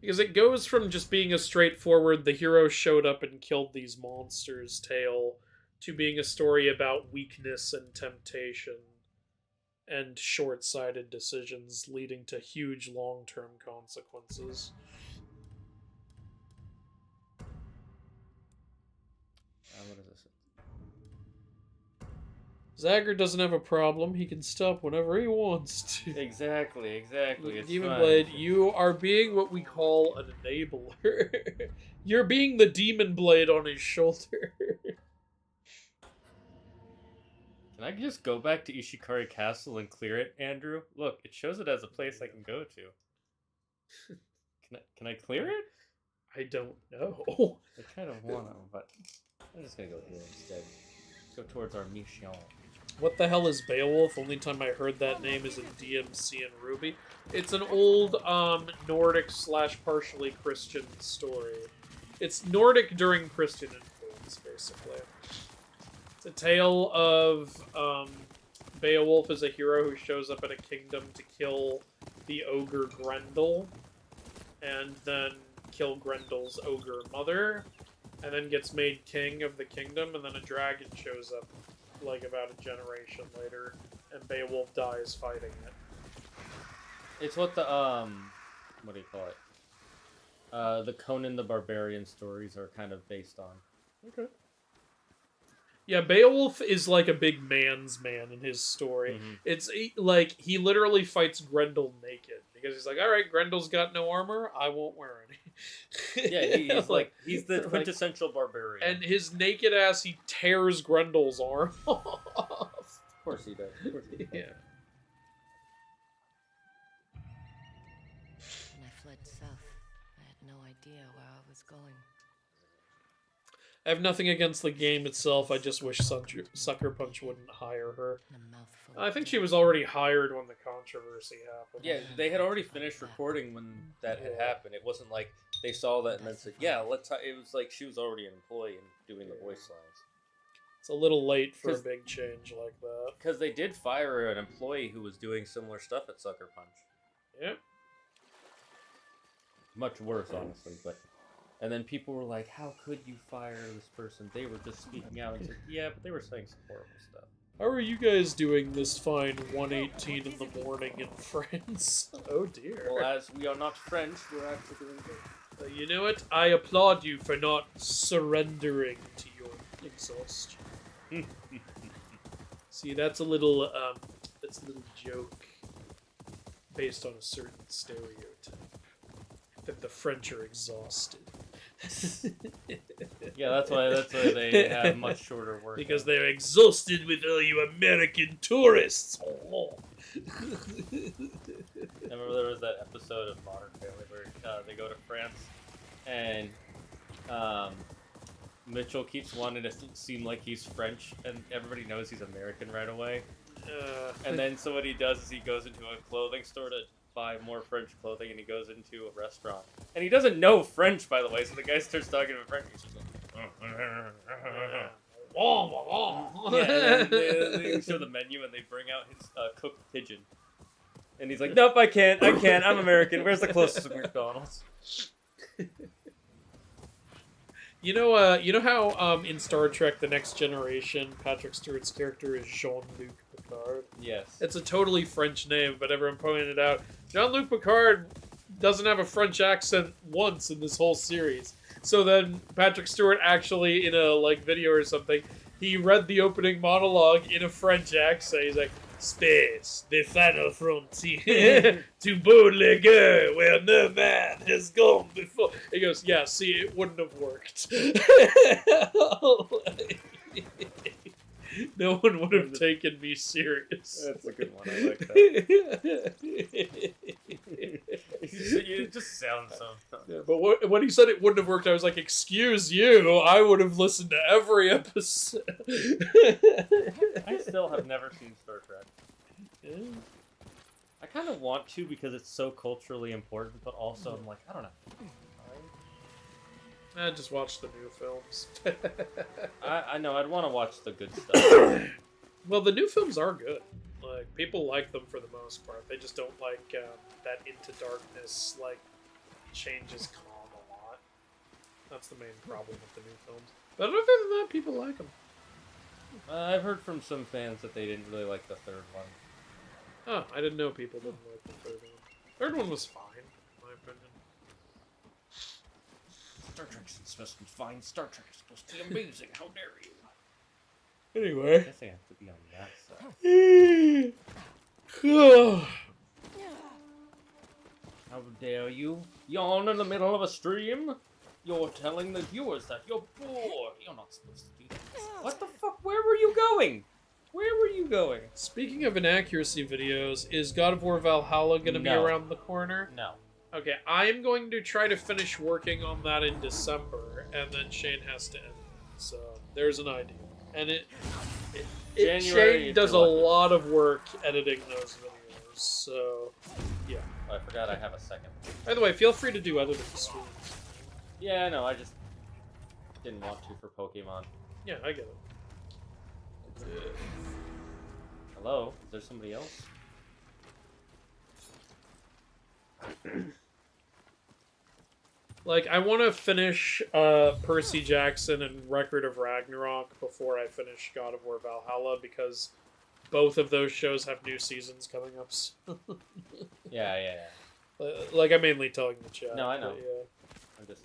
Because it goes from just being a straightforward, the hero showed up and killed these monsters tale, to being a story about weakness and temptation, and short-sighted decisions leading to huge long-term consequences. What is this? Zagger doesn't have a problem. He can stop whenever he wants to. Exactly. It's Demon fine. Blade, you are being what we call an enabler. You're being the Demon Blade on his shoulder. Can I just go back to Ishikari Castle and clear it, Andrew? Look, it shows it as a place I can go to. Can I clear it? I don't know. I kind of want to, but I'm just gonna go here instead. Go towards our mission. What the hell is Beowulf? Only time I heard that name is in DMC and Ruby. It's an old Nordic / partially Christian story. It's Nordic during Christian influence, basically. It's a tale of Beowulf as a hero who shows up in a kingdom to kill the ogre Grendel, and then kill Grendel's ogre mother, and then gets made king of the kingdom, and then a dragon shows up like about a generation later, and Beowulf dies fighting it. It's what the what do you call it? The Conan the Barbarian stories are kind of based on. Okay. Yeah, Beowulf is like a big man's man in his story. Mhm. It's like he literally fights Grendel naked because he's like, "All right, Grendel's got no armor. I won't wear any." Yeah, he's the quintessential barbarian. And his naked ass, he tears Grendel's arm off. Of course he does. Yeah. When I fled south, I had no idea where I was going. I have nothing against the game itself. I just wish Sucker Punch wouldn't hire her. And a mouthful I of think she death. was already hired when the controversy happened. Yeah, they had already finished recording when that had happened. It wasn't like they saw that and then said, "Yeah, let's." It was like she was already an employee and doing the voice lines. It's a little late for a 'Cause- big change like that. Because they did fire an employee who was doing similar stuff at Sucker Punch. Yeah. Much worse, honestly, but. And then people were like, "How could you fire this person? They were just speaking out." And said, "Yeah, but they were saying some horrible stuff." How are you guys doing this fine 1:18 in the morning in France? Oh dear. Well, as we are not French, we're actually doing good. You know what? I applaud you for not surrendering to your exhaustion. See, that's a little joke based on a certain stereotype that the French are exhausted. Yeah, that's why they have much shorter work. Because they're exhausted with all you American tourists. Oh. I remember there was that episode of Modern Family where they go to France, and Mitchell keeps wanting to seem like he's French, and everybody knows he's American right away. And then so what he does is he goes into a clothing store to buy more French clothing, and he goes into a restaurant. And he doesn't know French, by the way, so the guy starts talking in French. He's just like, yeah, and they show the menu, and they bring out his cooked pigeon. And he's like, nope, I can't, I'm American. Where's the closest McDonald's? You know how in Star Trek: The Next Generation, Patrick Stewart's character is Jean-Luc Picard? Yes. It's a totally French name, but everyone pointed out Jean-Luc Picard doesn't have a French accent once in this whole series. So then Patrick Stewart actually, in a video or something, he read the opening monologue in a French accent. He's like, "Space, the final frontier, to Baudelaire, where no man has gone before." He goes, "Yeah, see, it wouldn't have worked." No one would have taken me serious. That's a good one. I like that. It just sounds so. Yeah, but when he said it wouldn't have worked, I was like, "Excuse you, I would have listened to every episode." I still have never seen Star Trek. I kind of want to because it's so culturally important, but also I'm like, I don't know. I just watch the new films. I know, I'd want to watch the good stuff. Well, the new films are good. Like, people like them for the most part. They just don't like that Into Darkness, changes calm a lot. That's the main problem with the new films. But other than that, people like them. I've heard from some fans that they didn't really like the third one. Oh, I didn't know people didn't like the third one. Third one was fine, in my opinion. Star Trek's supposed to be fine. Star Trek is supposed to be amazing. How dare you? Anyway. I guess I have to be on that side. How dare you? Yawn in the middle of a stream? You're telling the viewers that you're bored. You're not supposed to do that. What the fuck? Where were you going? Where were you going? Speaking of inaccuracy videos, is God of War Valhalla going to be around the corner? No. Okay, I'm going to try to finish working on that in December, and then Shane has to end it. So, there's an idea. And Shane does a lot of work editing those videos, so, yeah. Oh, I forgot I have a second. By the way, feel free to do other than streams. Yeah, no, I just didn't want to for Pokemon. Yeah, I get it. Hello? Is there somebody else? I want to finish Percy Jackson and Record of Ragnarok before I finish God of War Valhalla, because both of those shows have new seasons coming up soon. Yeah. I'm mainly telling the chat. No, I know. Yeah. I'm just...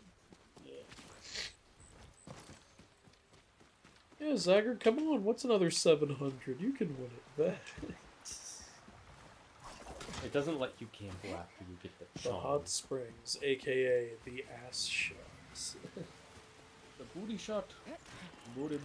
Yeah, Zagger, come on. What's another 700? You can win it back. It doesn't let you gamble after you get the The charm. hot springs, aka the ass shots. The booty shot. Booty.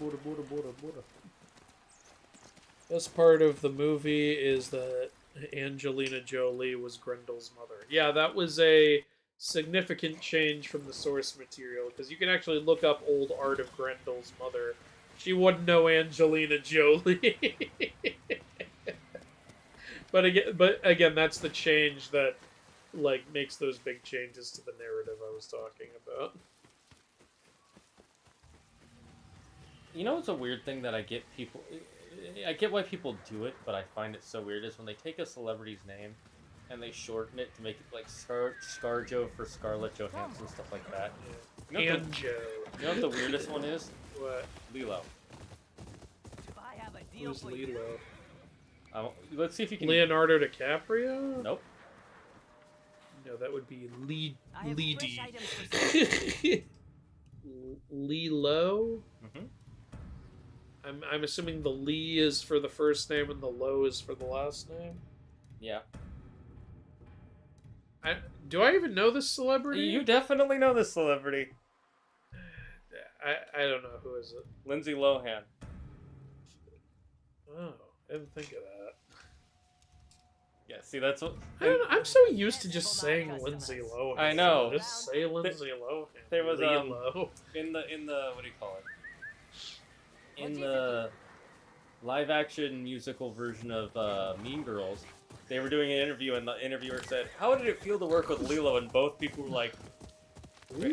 Best part of the movie is that Angelina Jolie was Grendel's mother. Yeah, that was a significant change from the source material, because you can actually look up old art of Grendel's mother. She wouldn't know Angelina Jolie. But again, that's the change that makes those big changes to the narrative I was talking about. You know, it's a weird thing that I get why people do it, but I find it so weird is when they take a celebrity's name and they shorten it to make it like ScarJo for Scarlett Johansson, stuff like that. Yeah. You know Anjo. you know what the weirdest one is? What? Lilo. Who's Lilo? Let's see if you can. Leonardo DiCaprio? Nope. No, that would be I have fresh Leedy. items for sale. Lilo? Mhm. I'm assuming the Lee is for the first name and the Lo is for the last name. Yeah. Do I even know this celebrity? You definitely know this celebrity. I don't know, who is it? Lindsay Lohan. Oh, I didn't think of that. Yeah, see, that's what. I'm so used to just saying Lindsay Lohan. I know. Just say Lindsay Lohan. There was Lilo. in the what do you call it? In the live action musical version of Mean Girls, they were doing an interview, and the interviewer said, "How did it feel to work with Lilo?" And both people were like,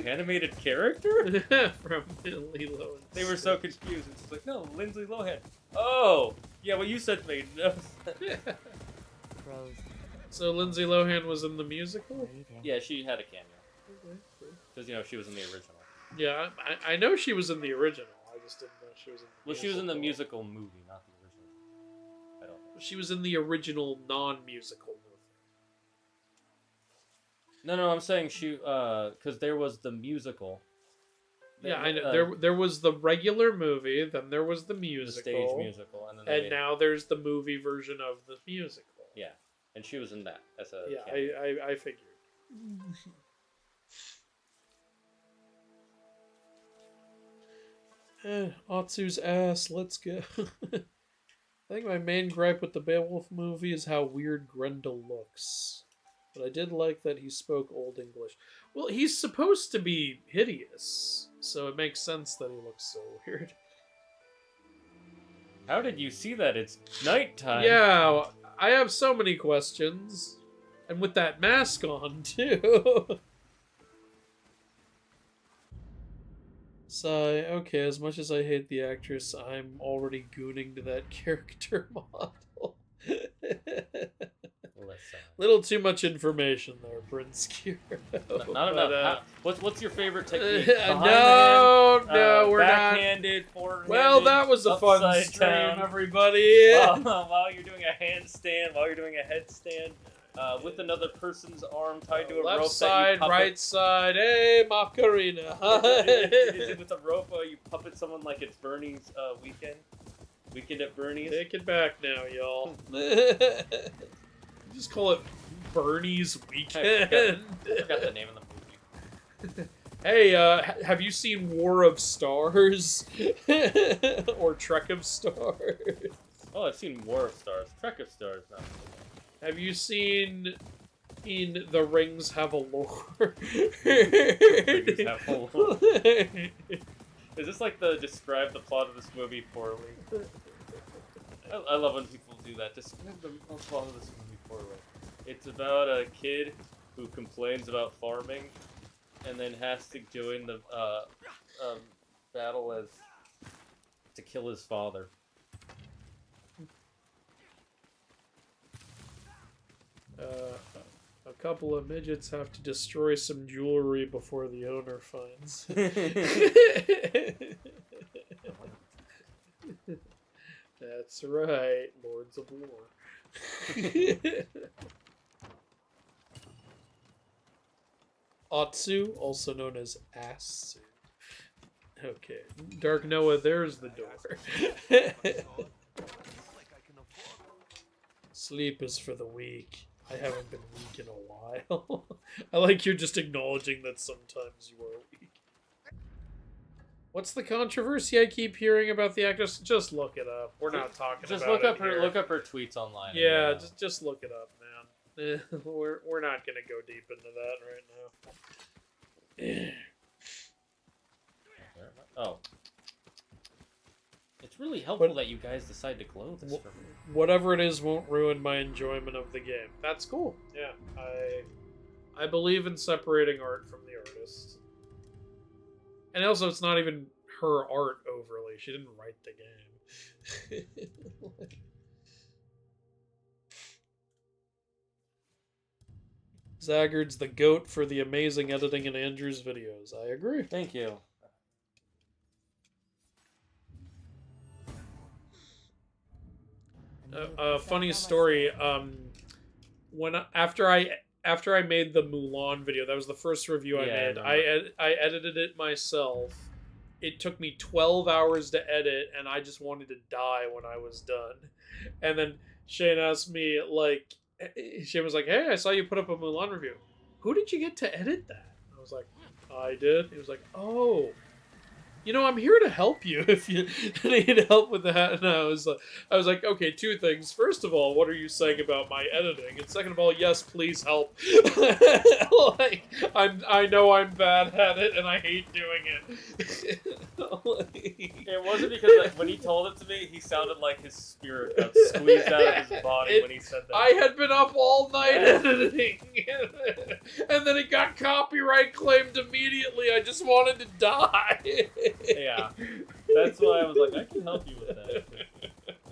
"Animated character?" From Lilo. And They were so confused. It's like, no, Lindsay Lohan. Oh, yeah, what you said made no sense. Pros. So Lindsay Lohan was in the musical? Yeah, she had a cameo Okay. because she was in the original. Yeah, I know she was in the original. I just didn't know she was in the Well, she was in the musical movie, not the original. I don't know. She was in the original non-musical movie. No, I'm saying she, because there was the musical. Yeah, I know. There was the regular movie, then there was the the musical. stage musical, and then they And made- now there's the movie version of the musical. yeah, and she was in that as a Yeah, cameo. I figured. Otsu's ass, let's go. I think my main gripe with the Beowulf movie is how weird Grendel looks. But I did like that he spoke Old English. Well, he's supposed to be hideous, so it makes sense that he looks so weird. How did you see that? It's nighttime. Yeah, I have so many questions. And with that mask on, too. Sigh, okay, as much as I hate the actress, I'm already gooning to that character model. Listen. Little too much information there, Prince Kiro. Not enough. What's your favorite technique? No, we're not. Backhanded, forehanded. Well, that was a fun upside stream, down. everybody. While you're doing a handstand, while you're doing a headstand, with another person's arm tied to a Left rope. side, that you right side. Hey, Macarena. Is it with a rope? You puppet someone like it's Bernie's weekend. Weekend at Bernie's. Take it back now, y'all. Just call it Bernie's Weekend. I forgot the name of the movie. Hey, have you seen War of Stars? Or Trek of Stars? Oh, I've seen War of Stars. Trek of Stars. No. Have you seen In The Rings Have a Lore? Rings Have a Lore. Is this like describe the plot of this movie poorly? I love when people do that. Describe the plot of this movie poorly. It's about a kid who complains about farming, and then has to join the battle to kill his father. A couple of midgets have to destroy some jewelry before the owner finds. That's right, Lords of War. Otsu, also known as Asu. Okay, Dark Noah, there's the door. Sleep is for the weak. I haven't been weak in a while. I like you're just acknowledging that sometimes you are weak. What's the controversy I keep hearing about the actress? Just look it up. We're not talking Just about look up it her here. look up her tweets online. Yeah, just look it up, man. We're not gonna go deep into that right now. Oh. It's really helpful that you guys decide to glow this for me. Whatever it is won't ruin my enjoyment of the game. That's cool. Yeah, I believe in separating art from the artist. And also, it's not even her art overly. She didn't write the game. Zaggard's the GOAT for the amazing editing in Andrew's videos. I agree. Thank you. Funny story. After I made the Mulan video, that was the first review I made. I edited it myself. It took me 12 hours to edit, and I just wanted to die when I was done. And then Shane asked me, like, Shane was like, "Hey, I saw you put up a Mulan review. Who did you get to edit that?" I was like, "I did." He was like, "Oh, you know, I'm here to help you if you need help with that." And I was like, okay, two things. First of all, what are you saying about my editing? And second of all, yes, please help. Like, I know I'm bad at it and I hate doing it. It wasn't because like, when he told it to me, he sounded like his spirit got squeezed out of his body when he said that. I had been up all night editing, and then it got copyright claimed immediately. I just wanted to die. Yeah, that's why I was like, I can help you with that.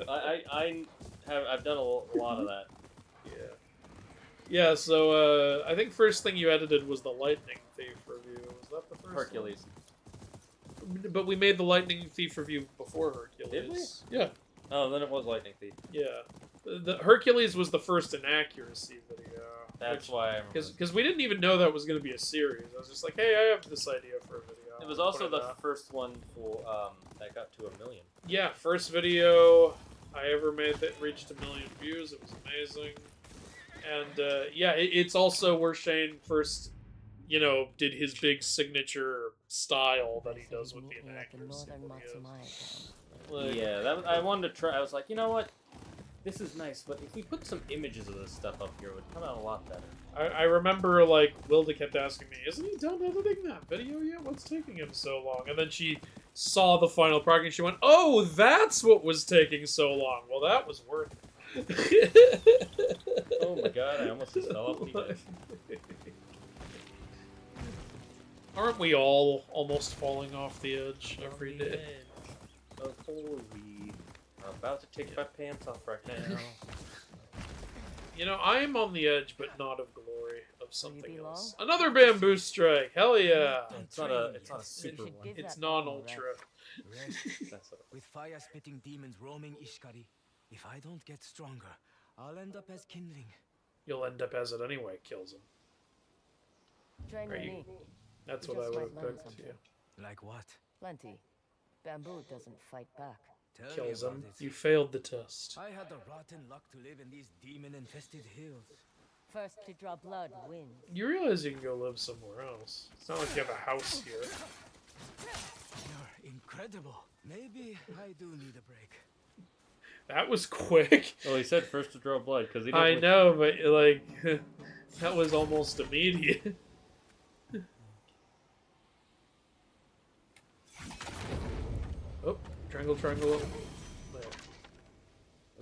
I've done a lot of that. Yeah. So I think first thing you edited was the Lightning Thief review. Was that the first Hercules. one? But we made the Lightning Thief review before Hercules. Did we? Yeah. Oh, then it was Lightning Thief. Yeah. The Hercules was the first inaccuracy video. That's why I remember. Because we didn't even know that was going to be a series. I was just like, hey, I have this idea for a video. It was also the first one for that got to 1 million. Yeah, first video I ever made that reached 1 million views. It was amazing. And yeah, it's also where Shane first, you know, did his big signature style that he does with the inaccuracy videos. Like, Yeah, I wanted to try. I was like, you know what? This is nice, but if we put some images of this stuff up here, it would come out a lot better. I remember, like, Wilda kept asking me, isn't he done editing that video yet? What's taking him so long? And then she saw the final product and she went, oh, that's what was taking so long. Well, that was worth it. Oh my god, I almost just fell off the edge. Aren't we all almost falling off the edge every day? Before we are about to take my pants off right now. You know, I am on the edge, but not of glory, of something else. Another bamboo strike! Hell yeah! It's not a super one. It's non-ultra. Rest. With fire-spitting demons roaming Ishkari, if I don't get stronger, I'll end up as kindling. You'll end up as it anyway, kills him. Train Right. with me. That's You what I just would might have learn picked, something. yeah. Like what? Plenty. Bamboo doesn't fight back. Tell Kills me him. about it. You failed the test. I had the rotten luck to live in these demon-infested hills. First to draw blood wins. You realize you can go live somewhere else. It's not like you have a house here. You're incredible. Maybe I do need a break. That was quick. Well, he said first to draw blood because he. I know, but like, that was almost immediate. Oh, triangle, triangle. There.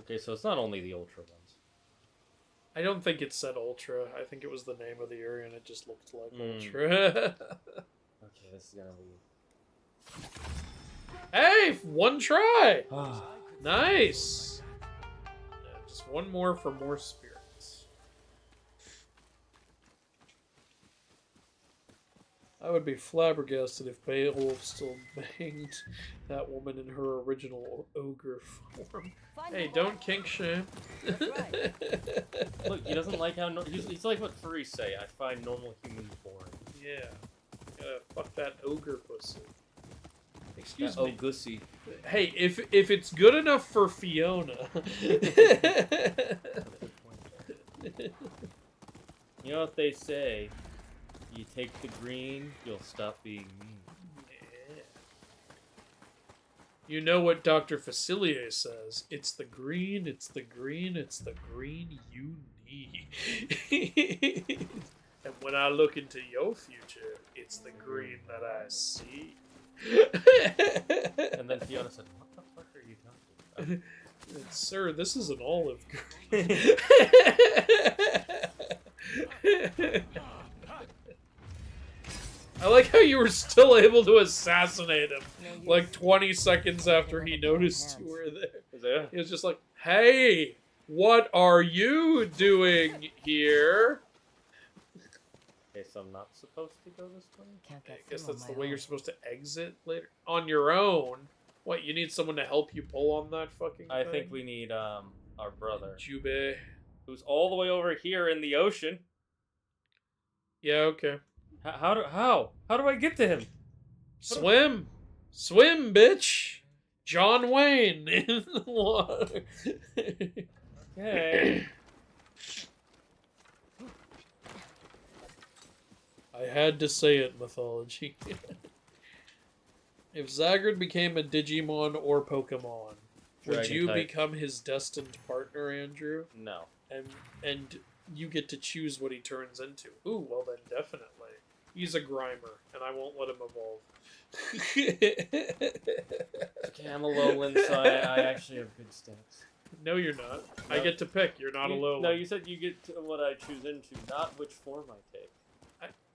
Okay, so it's not only the ultra ones. I don't think it said Ultra. I think it was the name of the area and it just looked like Ultra. Okay, this is gonna be. Hey, one try! Nice! Yeah, just one more for more spirits. I would be flabbergasted if Beowulf still banged that woman in her original ogre form. Hey, don't kink shame. Look, he doesn't like how he's like what furries say. I find normal humans boring. Yeah. Gotta fuck that ogre pussy. Excuse me. Oh, gussy. Hey, if it's good enough for Fiona. You know what they say? You take the green, you'll stop being mean. Yeah. You know what Dr. Facilier says. It's the green, it's the green, it's the green you need. And when I look into your future, it's the green that I see. And then Fiona said, what the fuck are you talking about? Sir, this is an olive green. I like how you were still able to assassinate him like 20 seconds after he noticed you were there. He was just like, hey, what are you doing here? Okay, so I'm not supposed to go this way? I guess that's the way you're supposed to exit later. On your own? What, you need someone to help you pull on that fucking thing? I think we need, our brother, Jubei. who's all the way over here in the ocean. Yeah, okay. How do I get to him? Swim! Swim, bitch! John Wayne in the water. Okay. I had to say it, Mythology. If Zagrid became a Digimon or Pokemon, would Dragon you type. become his destined partner, Andrew? No. And you get to choose what he turns into. Ooh, well then definitely. He's a Grimer, and I won't let him evolve. Okay, I'm a lowland, so I actually have good stats. No, you're not. I No. get to pick. You're not a lowland. No, you said you get to what I choose into, not which form I take.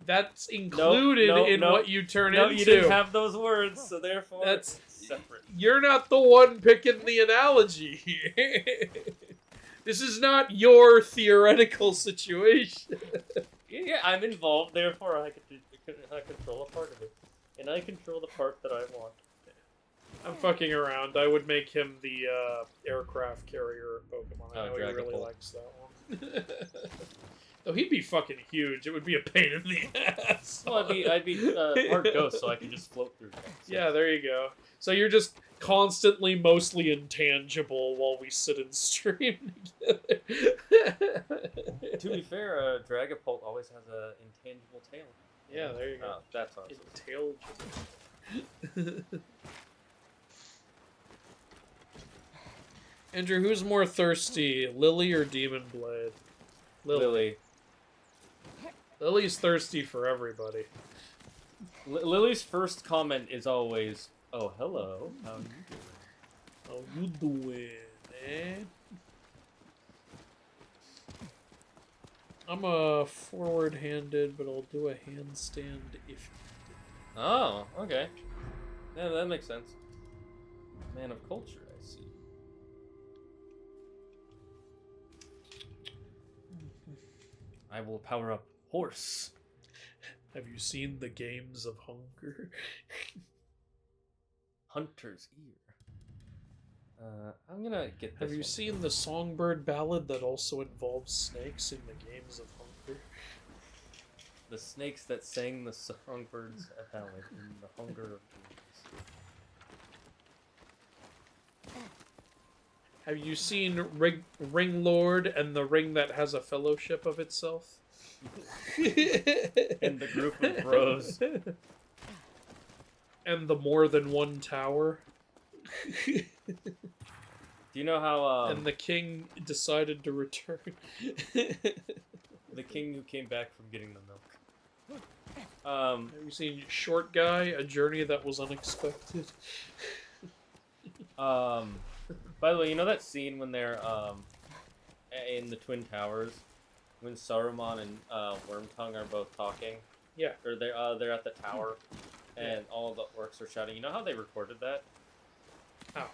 That's included in no. what you turn No, into. you didn't have those words, so therefore That's it's separate. You're not the one picking the analogy here. This is not your theoretical situation. Yeah, I'm involved, therefore I control a part of it. And I control the part that I want. I'm fucking around. I would make him the aircraft carrier Pokemon. I know he really Dragapult. likes that one. Though he'd be fucking huge. It would be a pain in the ass. Well, I'd be part ghost, so I can just float through things. Yeah, there you go. So you're just constantly mostly intangible while we sit and stream together. To be fair, Dragapult always has an intangible tail. Yeah, there you go. That's awesome. Intangible. Andrew, who's more thirsty, Lily or Demon Blade? Lily. Lily's thirsty for everybody. Lily's first comment is always, "Oh, hello. How you doing?" How you doing, eh? I'm a forward-handed, but I'll do a handstand if. Oh, okay. Yeah, that makes sense. Man of culture, I see. I will power up horse. Have you seen the Games of Hunger? Hunter's ear. I'm gonna get this. Have you one. seen the Songbird ballad that also involves snakes in the Games of Hunger? The snakes that sang the songbirds ballad in the Hunger of Dreams. Have you seen Ring Lord and the ring that has a fellowship of itself? And the group of bros. And the more than one tower? Do you know how And the king decided to return. the king who came back from getting the milk? Have you seen Short Guy, A Journey That Was Unexpected? By the way, you know that scene when they're in the Twin Towers, when Saruman and Wormtongue are both talking? Yeah. Or they're at the tower, and all the orcs are shouting. You know how they recorded that? How?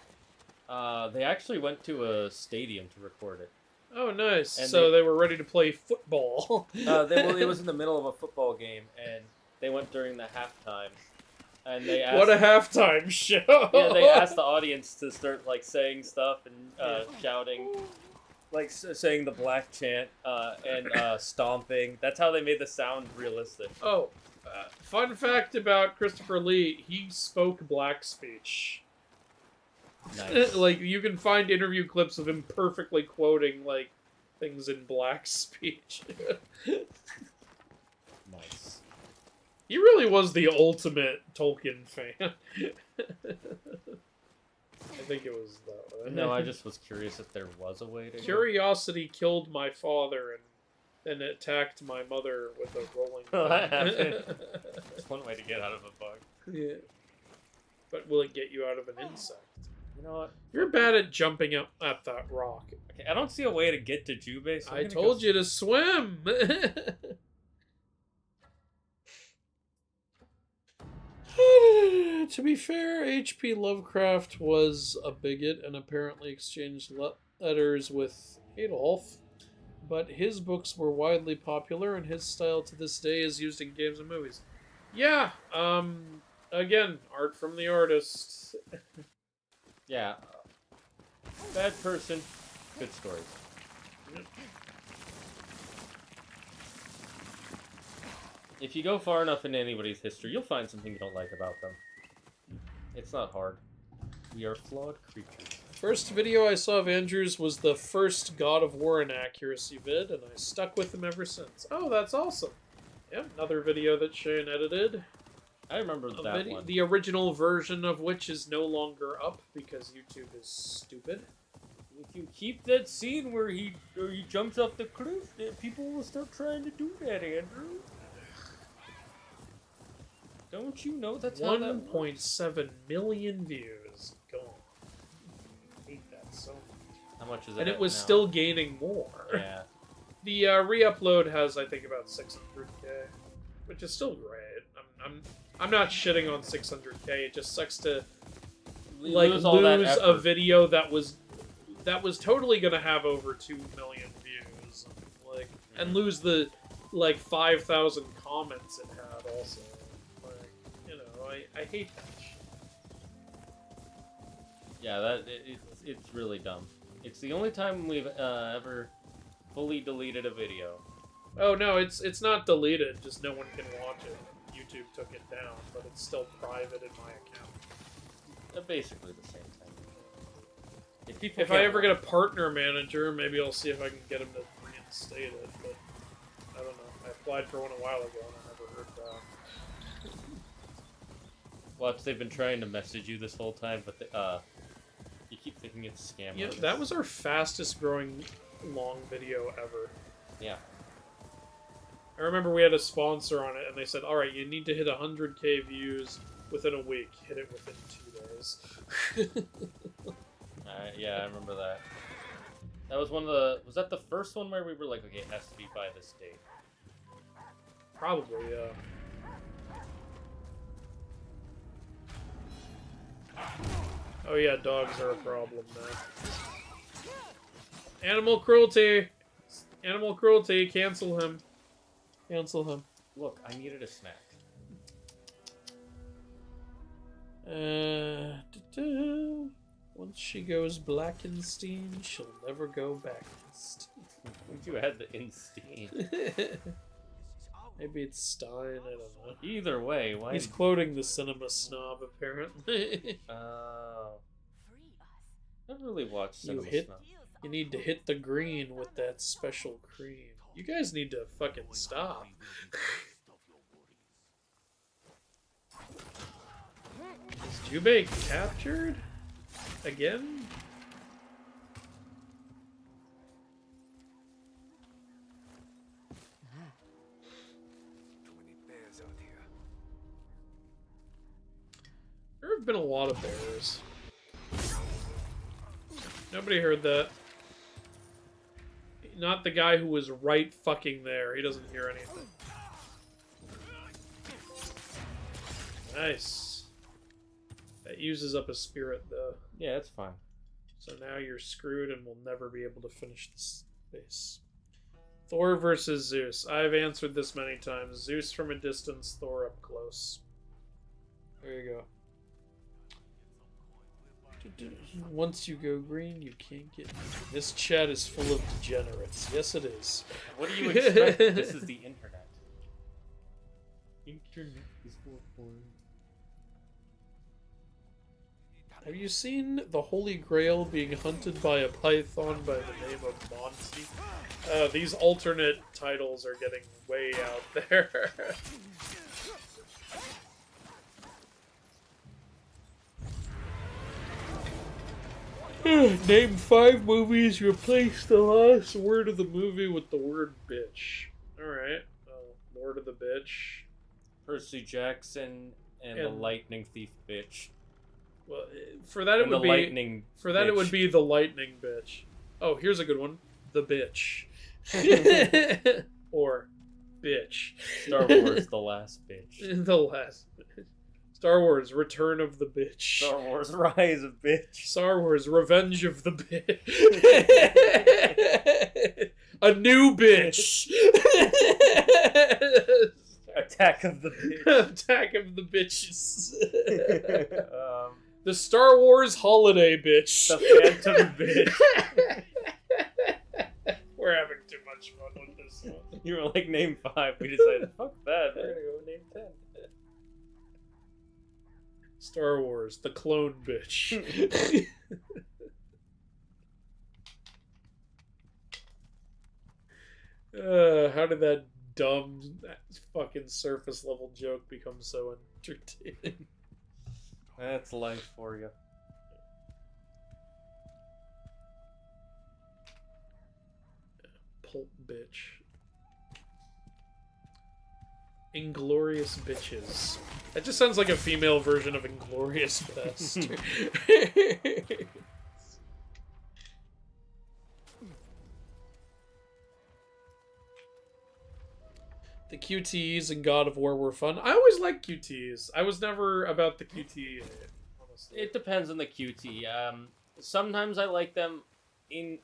They actually went to a stadium to record it. Oh, nice. And so they were ready to play football. It was in the middle of a football game, and they went during the halftime. And they asked, What a halftime show! Yeah, they asked the audience to start like saying stuff and shouting, like saying the black chant and stomping. That's how they made the sound realistic. Oh, fun fact about Christopher Lee: he spoke black speech. Nice. Like you can find interview clips of him perfectly quoting like things in black speech. Nice. He really was the ultimate Tolkien fan. I think it was that way. No, I just was curious if there was a way to. Curiosity killed my father and then attacked my mother with a rolling. That happened. That's one way to get out of a bug. Yeah. But will it get you out of an insect? You know what? You're bad at jumping up at that rock. Okay, I don't see a way to get to Jubei. So I told you to swim. To be fair, H.P. Lovecraft was a bigot and apparently exchanged letters with Adolf, but his books were widely popular and his style to this day is used in games and movies. Yeah, again, art from the artist. Yeah. Bad person. Good stories. If you go far enough into anybody's history, you'll find something you don't like about them. It's not hard. We are flawed creatures. First video I saw of Andrew's was the first God of War inaccuracy vid, and I stuck with him ever since. Oh, that's awesome. Yep, another video that Shane edited. I remember that one. The original version of which is no longer up because YouTube is stupid. If you keep that scene where he jumps off the cliff, people will start trying to do that, Andrew. Don't you know that's how that works? 1.7 million views. Gone. I hate that so much. How much is it? And it was now? still gaining more. Yeah. The re-upload has, I think, about 600k, which is still great. I'm not shitting on 600k. It just sucks to like lose a video that was totally gonna have over 2 million views, like, and lose the like 5,000 comments it had also. Like, you know, I hate that shit. Yeah, it's really dumb. It's the only time we've ever fully deleted a video. Oh no, it's not deleted. Just no one can watch it. YouTube took it down, but it's still private in my account. They're basically the same thing. If I ever get a partner manager, maybe I'll see if I can get him to reinstate it. But I don't know. I applied for one a while ago and I never heard back. Watch, they've been trying to message you this whole time, but you keep thinking it's scam. Yeah, that was our fastest growing long video ever. Yeah. I remember we had a sponsor on it, and they said, "All right, you need to hit 100k views within a week. Hit it within 2 days." Yeah, I remember that. That was one of the. Was that the first one where we were like, okay, it has to be by this date? Probably, yeah. Oh yeah, dogs are a problem now. Animal cruelty! Animal cruelty, cancel him. Cancel him. Look, I needed a snack. Once she goes Blackenstein, she'll never go back. Would you add the Instein? Maybe it's Stein, I don't know. Either way, why? He's quoting the cinema snob, apparently. Oh. Never really watched cinema snob. You need to hit the green with that special cream. You guys need to fucking stop. Is Jubei captured? Again? Too many bears out here. There have been a lot of bears. Nobody heard that. Not the guy who was right fucking there. He doesn't hear anything. Nice. That uses up a spirit, though. Yeah, that's fine. So now you're screwed and will never be able to finish this base. Thor versus Zeus. I've answered this many times. Zeus from a distance, Thor up close. There you go. Once you go green, you can't get me. This chat is full of degenerates. Yes, it is. What do you expect? This is the internet. Internet is for porn. Have you seen the Holy Grail being hunted by a python by the name of Monty? These alternate titles are getting way out there. Name 5 movies, replace the last word of the movie with the word bitch. Alright. Lord of the Bitch. Percy Jackson and the Lightning Thief bitch. Well, for that it would be lightning for that bitch. It would be the Lightning Bitch. Oh, here's a good one. The Bitch. Or Bitch. Star Wars: The Last Bitch. The Last Bitch. Star Wars: Return of the Bitch. Star Wars: Rise of Bitch. Star Wars: Revenge of the Bitch. A new bitch. Attack of the Bitch. Attack of the Bitches. The Star Wars Holiday Bitch. The Phantom Bitch. much fun with this one. You were like, name 5. We decided, fuck that. We're Man. gonna go name 10. Star Wars, the clone bitch. How did that dumb fucking surface level joke become so entertaining? That's life for you. Pulp bitch. Inglorious bitches. That just sounds like a female version of Inglorious Best. The QTEs in God of War were fun. I always liked QTEs. I was never about the QTE, honestly. It depends on the QT. Sometimes I like them. In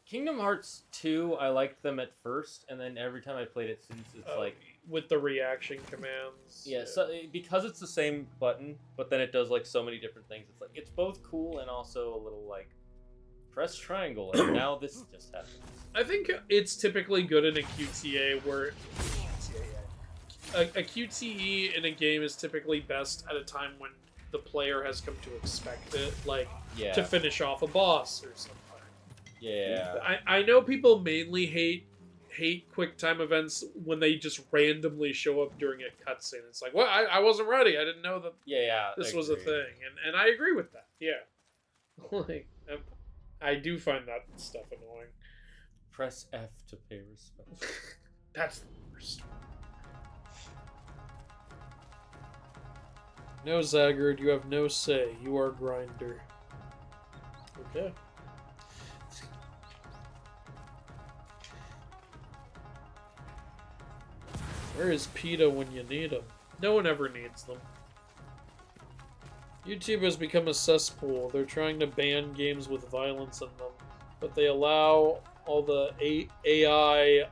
Kingdom Hearts 2, I liked them at first, and then every time I played it since, it's like... With the reaction commands. Yeah, so because it's the same button, but then it does like so many different things. It's like, it's both cool and also a little like, press triangle, and now this just happens. I think it's typically good in a QTA where... A QTE in a game is typically best at a time when the player has come to expect it, like to finish off a boss or something. Yeah. I know people mainly hate quick time events when they just randomly show up during a cutscene. It's like, well, I wasn't ready. I didn't know that this was a thing, and I agree with that. Yeah, like I do find that stuff annoying. Press F to pay respect. That's the worst. No, Zaggard, you have no say. You are Grinder. Okay. Where is PETA when you need them? No one ever needs them. YouTube has become a cesspool. They're trying to ban games with violence in them, but they allow all the AI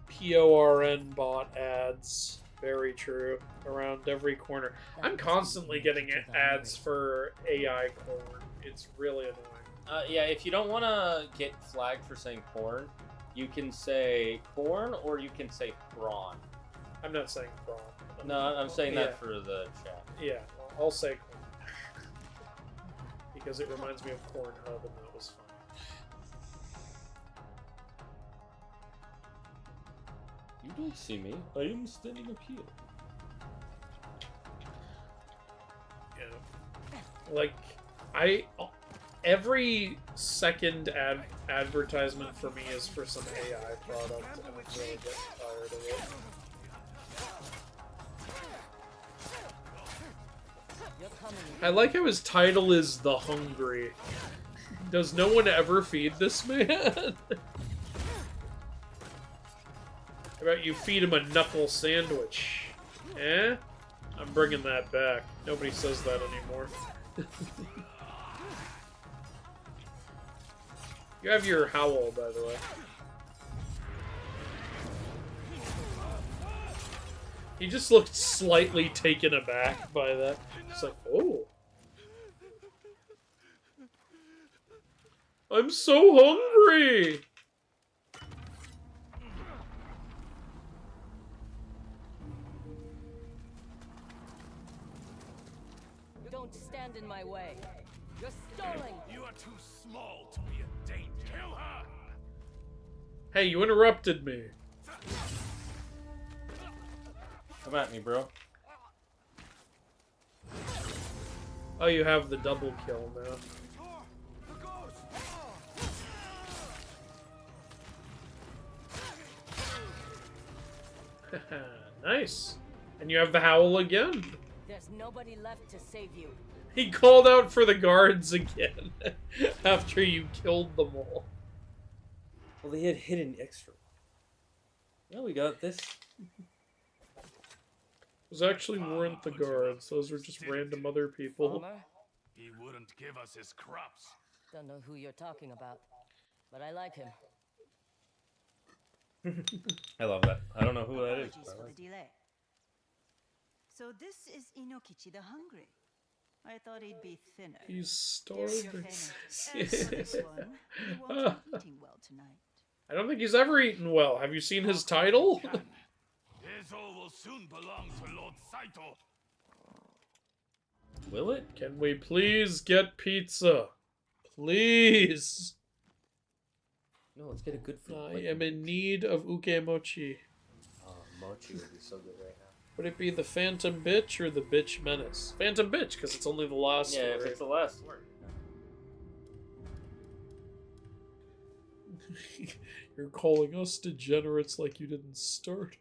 PORN bot ads. Very true. Around every corner. I'm constantly getting ads for AI porn. It's really annoying. Yeah, if you don't want to get flagged for saying porn, you can say corn or you can say prawn. I'm not saying prawn. No, I'm saying that for the chat. Yeah, I'll say corn. Because it reminds me of Pornhub, and that was fun. You don't see me. I am standing up here. Yeah. Like, every second advertisement for me is for some AI product, and I'm really getting tired of it. I like how his title is The Hungry. Does no one ever feed this man? How about you feed him a knuckle sandwich? Eh? I'm bringing that back. Nobody says that anymore. You have your howl, by the way. He just looked slightly taken aback by that. It's like, oh. I'm so hungry! Don't stand in my way. You're stalling. You are too small to be a danger. Kill her! Hey, you interrupted me. Come at me, bro. Oh, you have the double kill now. Nice. And you have the howl again. There's nobody left to save you. He called out for the guards again after you killed them all. Well, they had hidden extra. Well, we got this. Those actually weren't the guards. Those were just random other people. Farmer? He wouldn't give us his crops. Don't know who you're talking about, but I like him. I love that. I don't know who that is. Apologies for the delay. So this is Inokichi the Hungry. I thought he'd be thinner. He's Here's your starving. payment. And for this one, you won't be eating well tonight. I don't think he's ever eaten well. Have you seen his title? Ezo will soon belong to Lord Saito. Will it? Can we please get pizza? Please. No, let's get a good food. I am in need of uke mochi. Oh, mochi would be so good right now. Would it be the Phantom Bitch or the Bitch Menace? Phantom Bitch, because it's only the last Yeah, word. if it's the last word. You're calling us degenerates like you didn't start.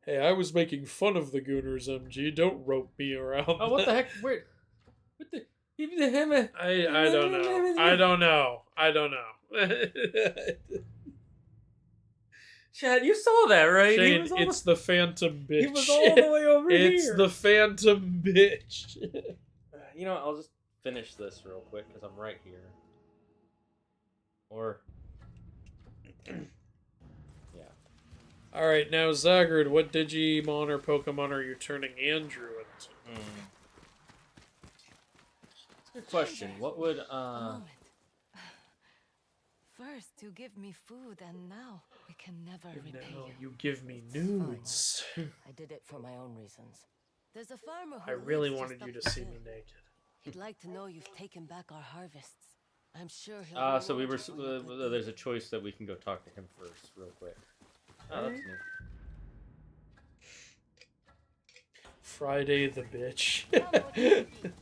Hey, I was making fun of the Gooners, MG. Don't rope me around. Oh, what the heck? Wait. What the? Even the hammer. I don't know. I don't know. I don't know. Chad, you saw that, right? Shane, it's the Phantom Bitch. He was all the way over here. It's the Phantom Bitch. You know, I'll just finish this real quick because I'm right here. Or, yeah. All right, now Zagrid, what Digimon or Pokemon are you turning Andrew into? Good question. What would Moment. First, you give me food, and now we can never repay Now you. you give me nudes. I did it for my own reasons. There's a farmer who I really lives wanted just you up to the see hill. me naked. He'd like to know you've taken back our harvests. I'm sure he'll. so we reward were. you for your good There's a deed. choice that we can go talk to him first, real quick. Oh, that's neat. Friday the Bitch. Tell me what you need.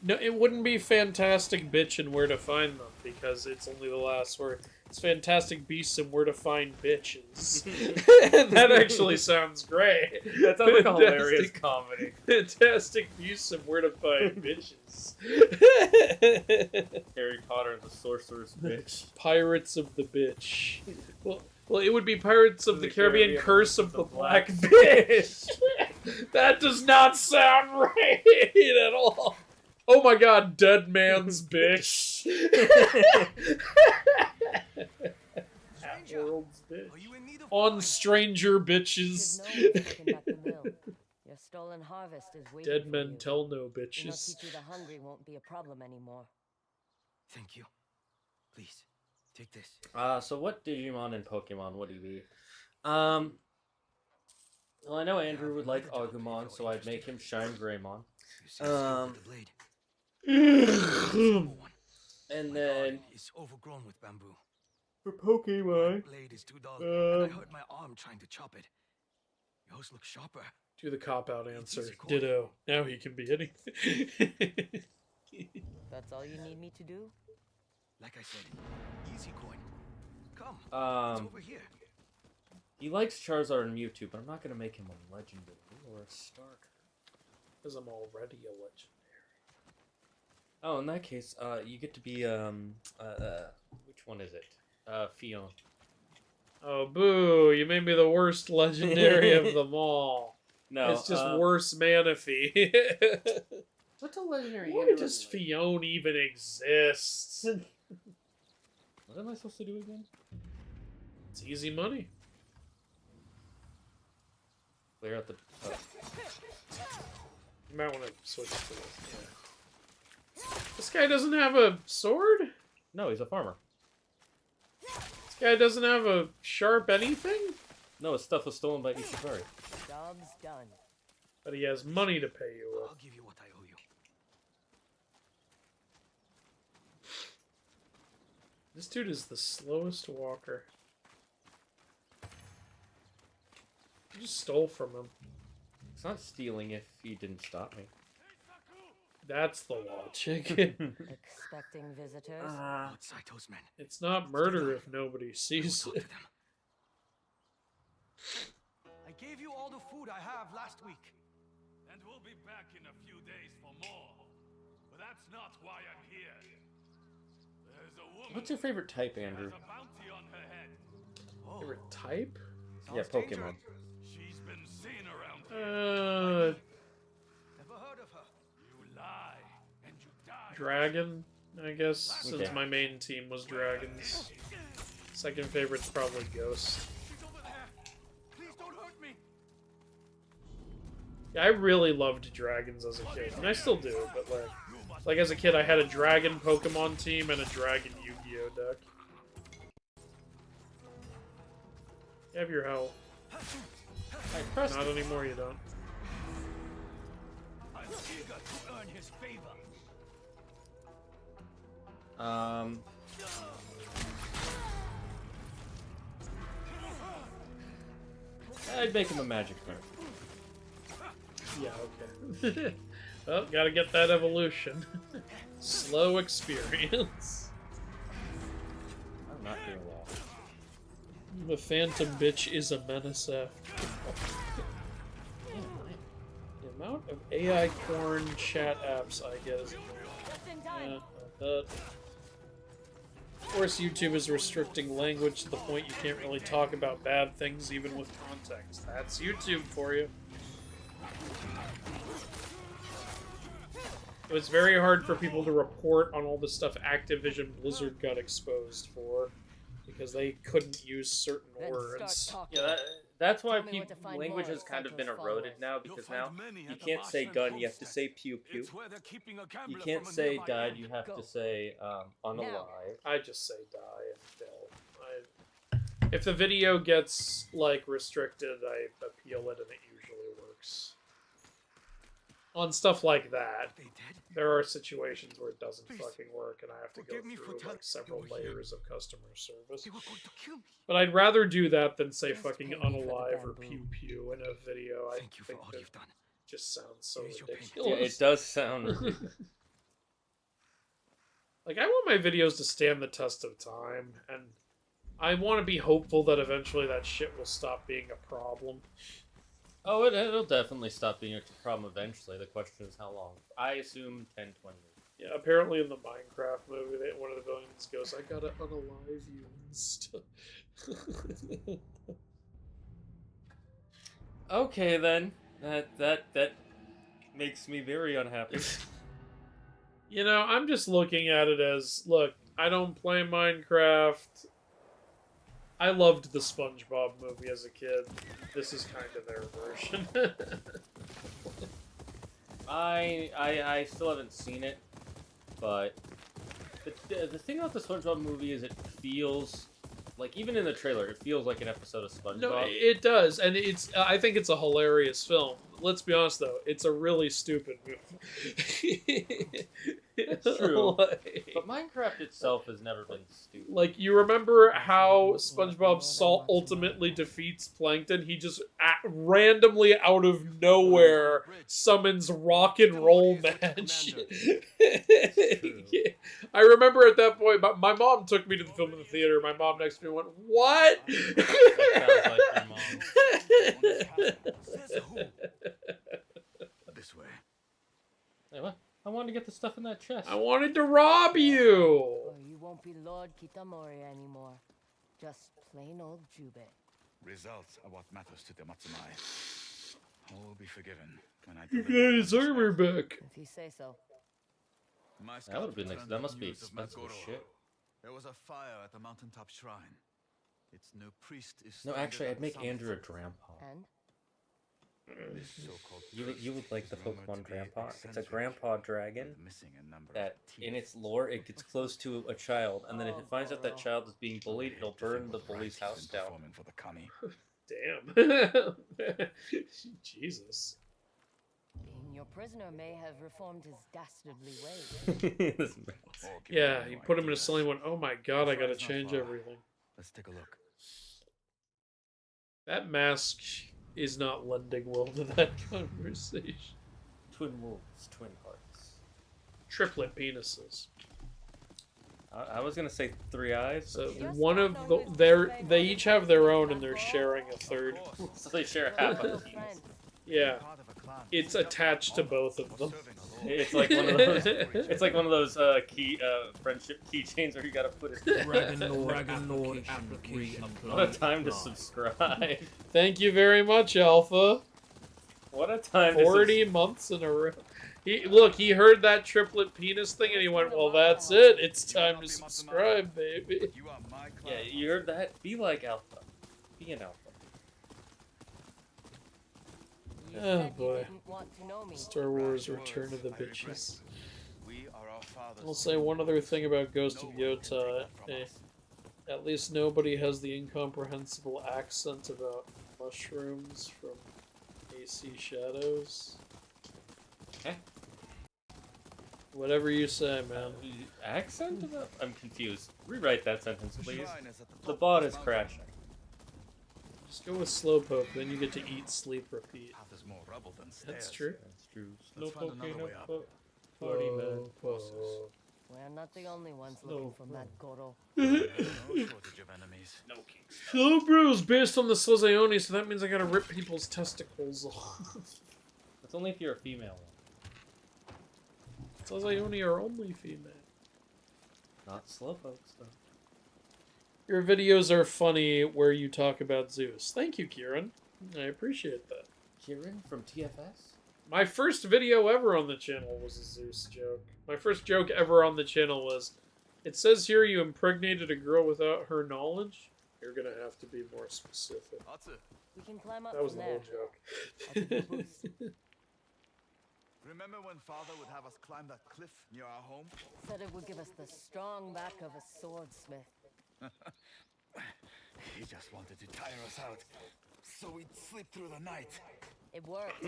No, it wouldn't be Fantastic Bitch and Where to Find Them, because it's only the last word. It's Fantastic Beasts and Where to Find Bitches. That actually sounds great. That sounds like a hilarious comedy. Fantastic Beasts and Where to Find Bitches. Harry Potter and the Sorcerer's Bitch. Pirates of the Bitch. Well, it would be Pirates of the Caribbean Curse of the Black Bitch. That does not sound right at all. Oh my god, Dead Man's Bitch. World's Bitch. Are you in need of On wine? Stranger Should Bitches. know you've taken back the mill. Your stolen harvest is waiting Dead for men you. tell no Inokichi bitches. the Hungry won't be a problem anymore. Thank you. Please, take this. So what Digimon and Pokemon would he be? Well, I know Andrew would like Agumon, so I'd make him Shine Greymon. You see a skill with the blade. Hmm. And My then arm is overgrown with bamboo. for My Pokemon, blade is too dull, and I Um. hurt my arm trying to chop it. Yours looks sharper. Do the cop-out answer. easy, Coin. Ditto. Now he can be anything. That's all you need me to do? Like I said, easy coin. Come, it's over here. he likes Charizard and Mewtwo, but I'm not gonna make him a legendary or a starter. Because I'm already a legend. Oh, in that case, you get to be which one is it? Fion. Oh, boo! You made me the worst legendary of them all. No, It's just worse Manaphy. What's a legendary? Why does Fion even exist? What am I supposed to do again? It's easy money. Clear out the. You might want to switch to this. Yeah. This guy doesn't have a sword? No, he's a farmer. This guy doesn't have a sharp anything? No, his stuff was stolen by Ishikari. Job's done. But he has money to pay you I'll with. give you what I owe you. This dude is the slowest walker. You just stole from him. It's not stealing if he didn't stop me. That's the logic. Expecting visitors? Lord Saito's men. It's not murder if nobody sees Talk it. to them. I gave you all the food I have last week. And we'll be back in a few days for more. But that's not why I'm here. There's a woman What's your favorite type, who Andrew? has a bounty on her head. Favorite type? Yeah, Sounds Pokemon. dangerous. She's been seen around here. Never heard of her. You lie, and you die. Dragon? I guess since Okay. my main team was dragons. Second favorite's probably Ghost. She's over there. Please don't hurt me. Yeah, I really loved dragons as a kid, and I still do, but like as a kid I had a dragon Pokemon team and a dragon Yu-Gi-Oh deck. You have your health. I pressed Not anymore, you don't. I'm eager to earn his favor. I'd make him a magic turn. Yeah, okay. Well, gotta get that evolution. Slow experience. I'm not doing well. The Phantom Bitch is a menace after all. The amount of AI corn chat apps I get is yeah, that. Of course, YouTube is restricting language to the point you can't really talk about bad things even with context. That's YouTube for you. It was very hard for people to report on all the stuff Activision Blizzard got exposed for because they couldn't use certain words. Yeah, that's why Tell me what to find language more has kind of Santos been eroded followers. now, You'll because find now many you at the can't say Marsland gun, you have to homestead. say pew pew. It's where they're keeping a You gambler can't from a say nearby died, island. you have Go. to say unalive. I just say die and kill. If the video gets like restricted, I appeal it and it usually works. On stuff like that, They dead? there are situations where it doesn't Please, fucking work and I have to go forgive me for through telling like several you were here. layers of customer service. They were going to kill me. But I'd rather do that than say Just fucking pay me for the unalive or bamboo. pew pew in a video. Thank you for think all that you've done. just sounds so Here's your payment. Yeah, ridiculous. it does sound ridiculous. Like, I want my videos to stand the test of time, and I want to be hopeful that eventually that shit will stop being a problem. Oh, it'll definitely stop being a problem eventually. The question is how long. I assume 10, 20 years. Yeah, apparently in the Minecraft movie, one of the villains goes, "I gotta unalive you and stuff." Okay then, that makes me very unhappy. You know, I'm just looking at it as, look, I don't play Minecraft. I loved the SpongeBob movie as a kid. This is kind of their version. I still haven't seen it, but the thing about the SpongeBob movie is it feels like, even in the trailer, it feels like an episode of SpongeBob. No, it does, and I think it's a hilarious film. Let's be honest, though, it's a really stupid movie. It's true. Like, But Minecraft itself has never been stupid. like, you remember how SpongeBob ultimately defeats Plankton? He just randomly out of nowhere summons Rock and Roll Match. I remember at that point, my mom took me to the film in the theater. My mom next to me went, "What?" That sounds like your mom. Says who? This way. Hey, what? I wanted to get the stuff in that chest. I wanted to rob you. Or you won't be Lord Kitamori anymore. Just plain old Jubei. Results are what matters to the Matsumai. I will be forgiven when I You deliver got his my armor spirit. back. If you say so. My That would have been scouts that must returned be news of expensive as Magoro. shit. There was a fire at the mountaintop shrine. Its new priest is No, stranded actually, on I'd make summit. Andrew a grandpa. And? This so-called You priest would like the is rumored Pokemon to be grandpa. It's a eccentric, grandpa dragon with missing a number of that, in teeth. its lore, it gets close to a child, and then if it finds out that child is being bullied, it'll burn the bully's house down. Performing for the kami. Damn. Jesus. Being your prisoner may have reformed his dastardly ways. This man. Or give Yeah, me he no put him in a ideas. cell and went, "Oh my god, I gotta It's not change far. everything." Let's take a look. That mask is not lending well to that conversation. Twin wolves, twin hearts. Triplet penises. I was gonna say 3 eyes. So Just one don't of know the who's they the each have their own and they're sharing a third. So they share Your half of little the penis. friend. Yeah, Part of a clan. it's attached to both of them. Serving a lord. It's like one of those. It's like one of those friendship keychains where you gotta put it. Dragon Lord application. What a time to subscribe! Thank you very much, Alpha. What a time! 40 months in a row. He heard that triplet penis thing and he went, well, that's it. It's time to subscribe, baby. You are my clan. Yeah, you heard that? Be like Alpha. Be an Alpha. You Oh, said you boy. didn't want to know me. Star Wars Return of the Bitches. We are our father's. I'll say one other thing about Ghost of Yōtei. At least nobody has the incomprehensible accent about mushrooms from AC Shadows. Eh? Whatever you say, man. Accent? I'm confused. Rewrite that sentence, The please. shrine is at the The top bot of is mountain. crashing. Just go with Slowpoke, then you get to eat, sleep, repeat. Path is more rubble than stairs. That's true. That's true. Let's find another way up. Party man. Slowpoke. We're not the only ones looking for Matt Goro. No shortage of enemies. No kings. Slowbro is based on the Slowzioni, so that means I gotta rip people's testicles off. That's only if you're a female one. Slowzioni are only female. Not slowpokes, though. Your videos are funny where you talk about Zeus. Thank you, Kieran. I appreciate that. Kieran from TFS? My first video ever on the channel was a Zeus joke. My first joke ever on the channel was, it says here you impregnated a girl without her knowledge. You're gonna have to be more specific. Otta, We can climb up That was from the there. whole I'll give you a joke. boost. remember when father would have us climb that cliff near our home? Said it would give us the strong back of a swordsmith. He just wanted to tire us out, so we'd sleep through the night. It worked.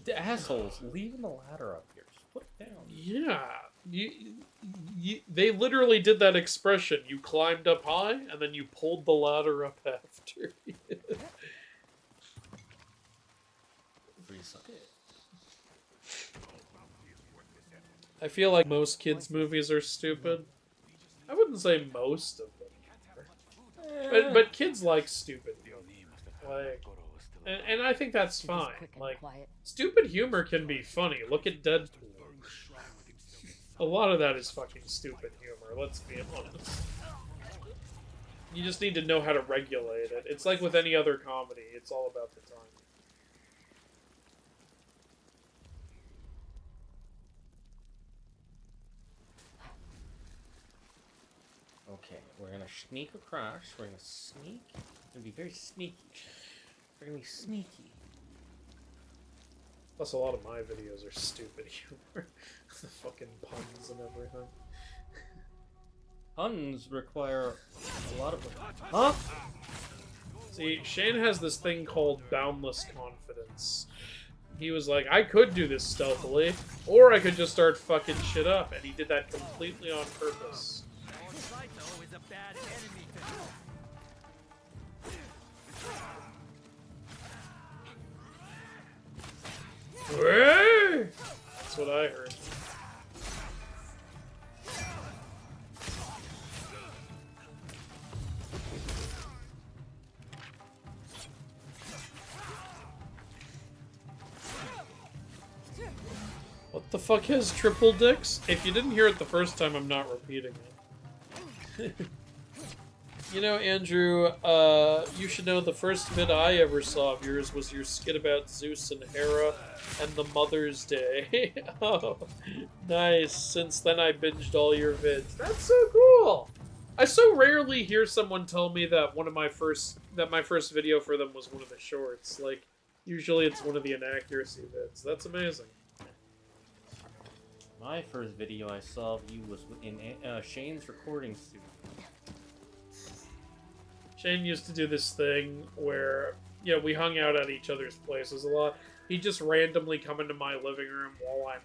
The assholes leaving the ladder up here. Just put it down. Yeah, they literally did that expression. You climbed up high, and then you pulled the ladder up after. Free suck it. I feel like most kids' movies are stupid. I wouldn't say most of them are. But kids like stupid humor. Like, and I think that's She was fine. quick and Like, quiet. stupid humor can be funny. Look at Deadpool. A lot of that is fucking stupid humor, let's be honest. You just need to know how to regulate it. It's like with any other comedy, it's all about the timing. Okay, we're gonna sneak across. We're gonna sneak. We're gonna be very sneaky. We're gonna be sneaky. Plus, a lot of my videos are stupid humor. The fucking puns and everything. Puns require a lot of. Huh? See, Shane has this thing called boundless confidence. He was like, I could do this stealthily, or I could just start fucking shit up, and he did that completely on purpose. That's what I heard. What the fuck has triple dicks? If you didn't hear it the first time, I'm not repeating it. You know, Andrew, you should know the first vid I ever saw of yours was your skit about Zeus and Hera and the Mother's Day. Oh, nice. Since then, I binged all your vids. That's so cool. I so rarely hear someone tell me that my first video for them was one of the shorts. Like, usually it's one of the inaccuracy vids. That's amazing. My first video I saw of you was in Shane's recording studio. Shane used to do this thing where, you know, we hung out at each other's places a lot. He'd just randomly come into my living room while I'm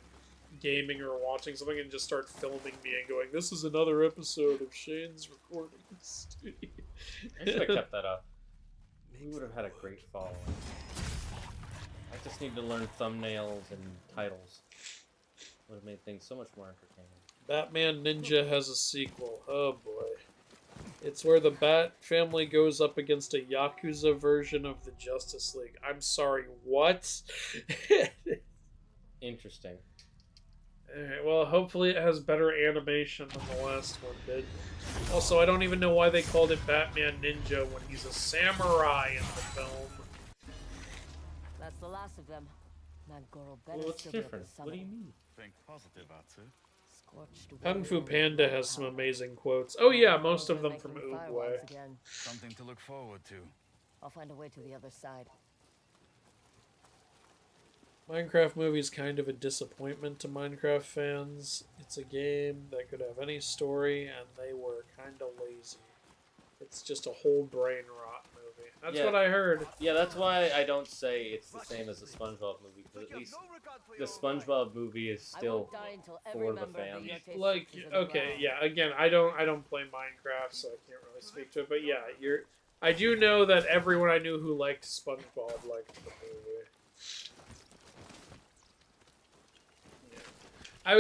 gaming or watching something and just start filming me and going, this is another episode of Shane's recording studio. I should have kept that up. We would have had a great following. I just need to learn thumbnails and titles. Would have made things so much more entertaining. Batman Ninja has a sequel. Oh boy. It's where the Bat family goes up against a Yakuza version of the Justice League. I'm sorry, what? Interesting. Alright, well, hopefully it has better animation than the last one did. Also, I don't even know why they called it Batman Ninja when he's a samurai in the film. That's the last of them. Nagoro Well, better what's still be at the different? What do you summit. mean? Think positive, Atsu. Scorched Kung wood Fu and Panda no has some power. amazing quotes. Oh yeah, Now most of we're them from making Uruguay. firewalls again. Something to look forward to. I'll find a way to the other side. Minecraft movie is kind of a disappointment to Minecraft fans. It's a game that could have any story, and they were kind of lazy. It's just a whole brain rot movie. That's Yeah. what I heard. Yeah, that's why I don't say it's the same as the SpongeBob movie, because at least the SpongeBob movie is I still won't die until for every the member of fans. the Yōtei Like, six is in the okay, ground. yeah. Again, I don't play Minecraft, so I can't really speak to it. But yeah, I do know that everyone I knew who liked SpongeBob liked the movie. I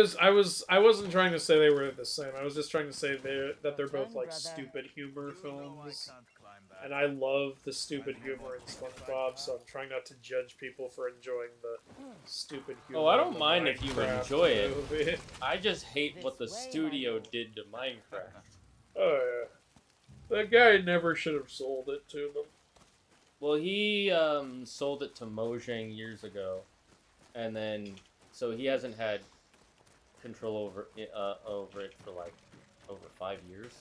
wasn't trying to say they were the same. I was just trying to say that they're both like stupid humor films. And I love the stupid humor in SpongeBob, so I'm trying not to judge people for enjoying the stupid humor. Oh, I in don't the mind if you Minecraft enjoy it. movie. I just hate what the studio did to Minecraft. Oh yeah, that guy never should have sold it to them. Well, he sold it to Mojang years ago, and then so he hasn't had control over it for like over 5 years.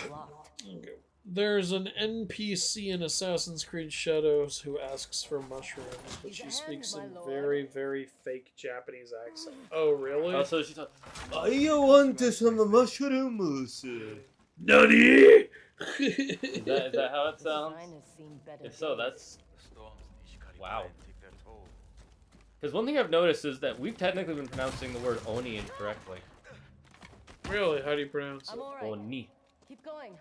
Locked. There's an NPC in Assassin's Creed Shadows who asks for mushrooms, but He's she a speaks hand, in my lord. very, very fake Japanese accent. Oh, really? Oh, so she's like, I want some mushrooms. Nani? Is that how it sounds? Sign has seen better If so, days. that's wow. Because one thing I've noticed is that we've technically been pronouncing the word oni incorrectly. Really? How do you pronounce I'm it? alright. Oni. Keep going.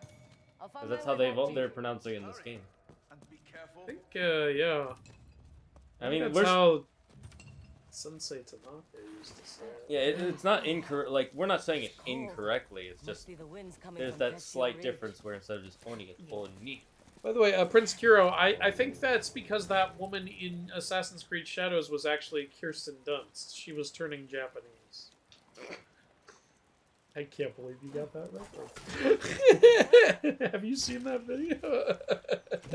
I'll find Because that's my how way back to they're you. pronouncing it in this game. And be careful. I think, yeah. I mean, that's we're how Sensei Tanaka used to say it. yeah, it's not incorrect. Like we're not saying it Cold. incorrectly. It's Must just be the winds coming there's from that Tetsuya slight Ridge. difference where instead of just oni, it's oni. By the way, Prince Kuro, I think that's because that woman in Assassin's Creed Shadows was actually Kirsten Dunst. She was turning Japanese. I can't believe you got that reference. Have you seen that video?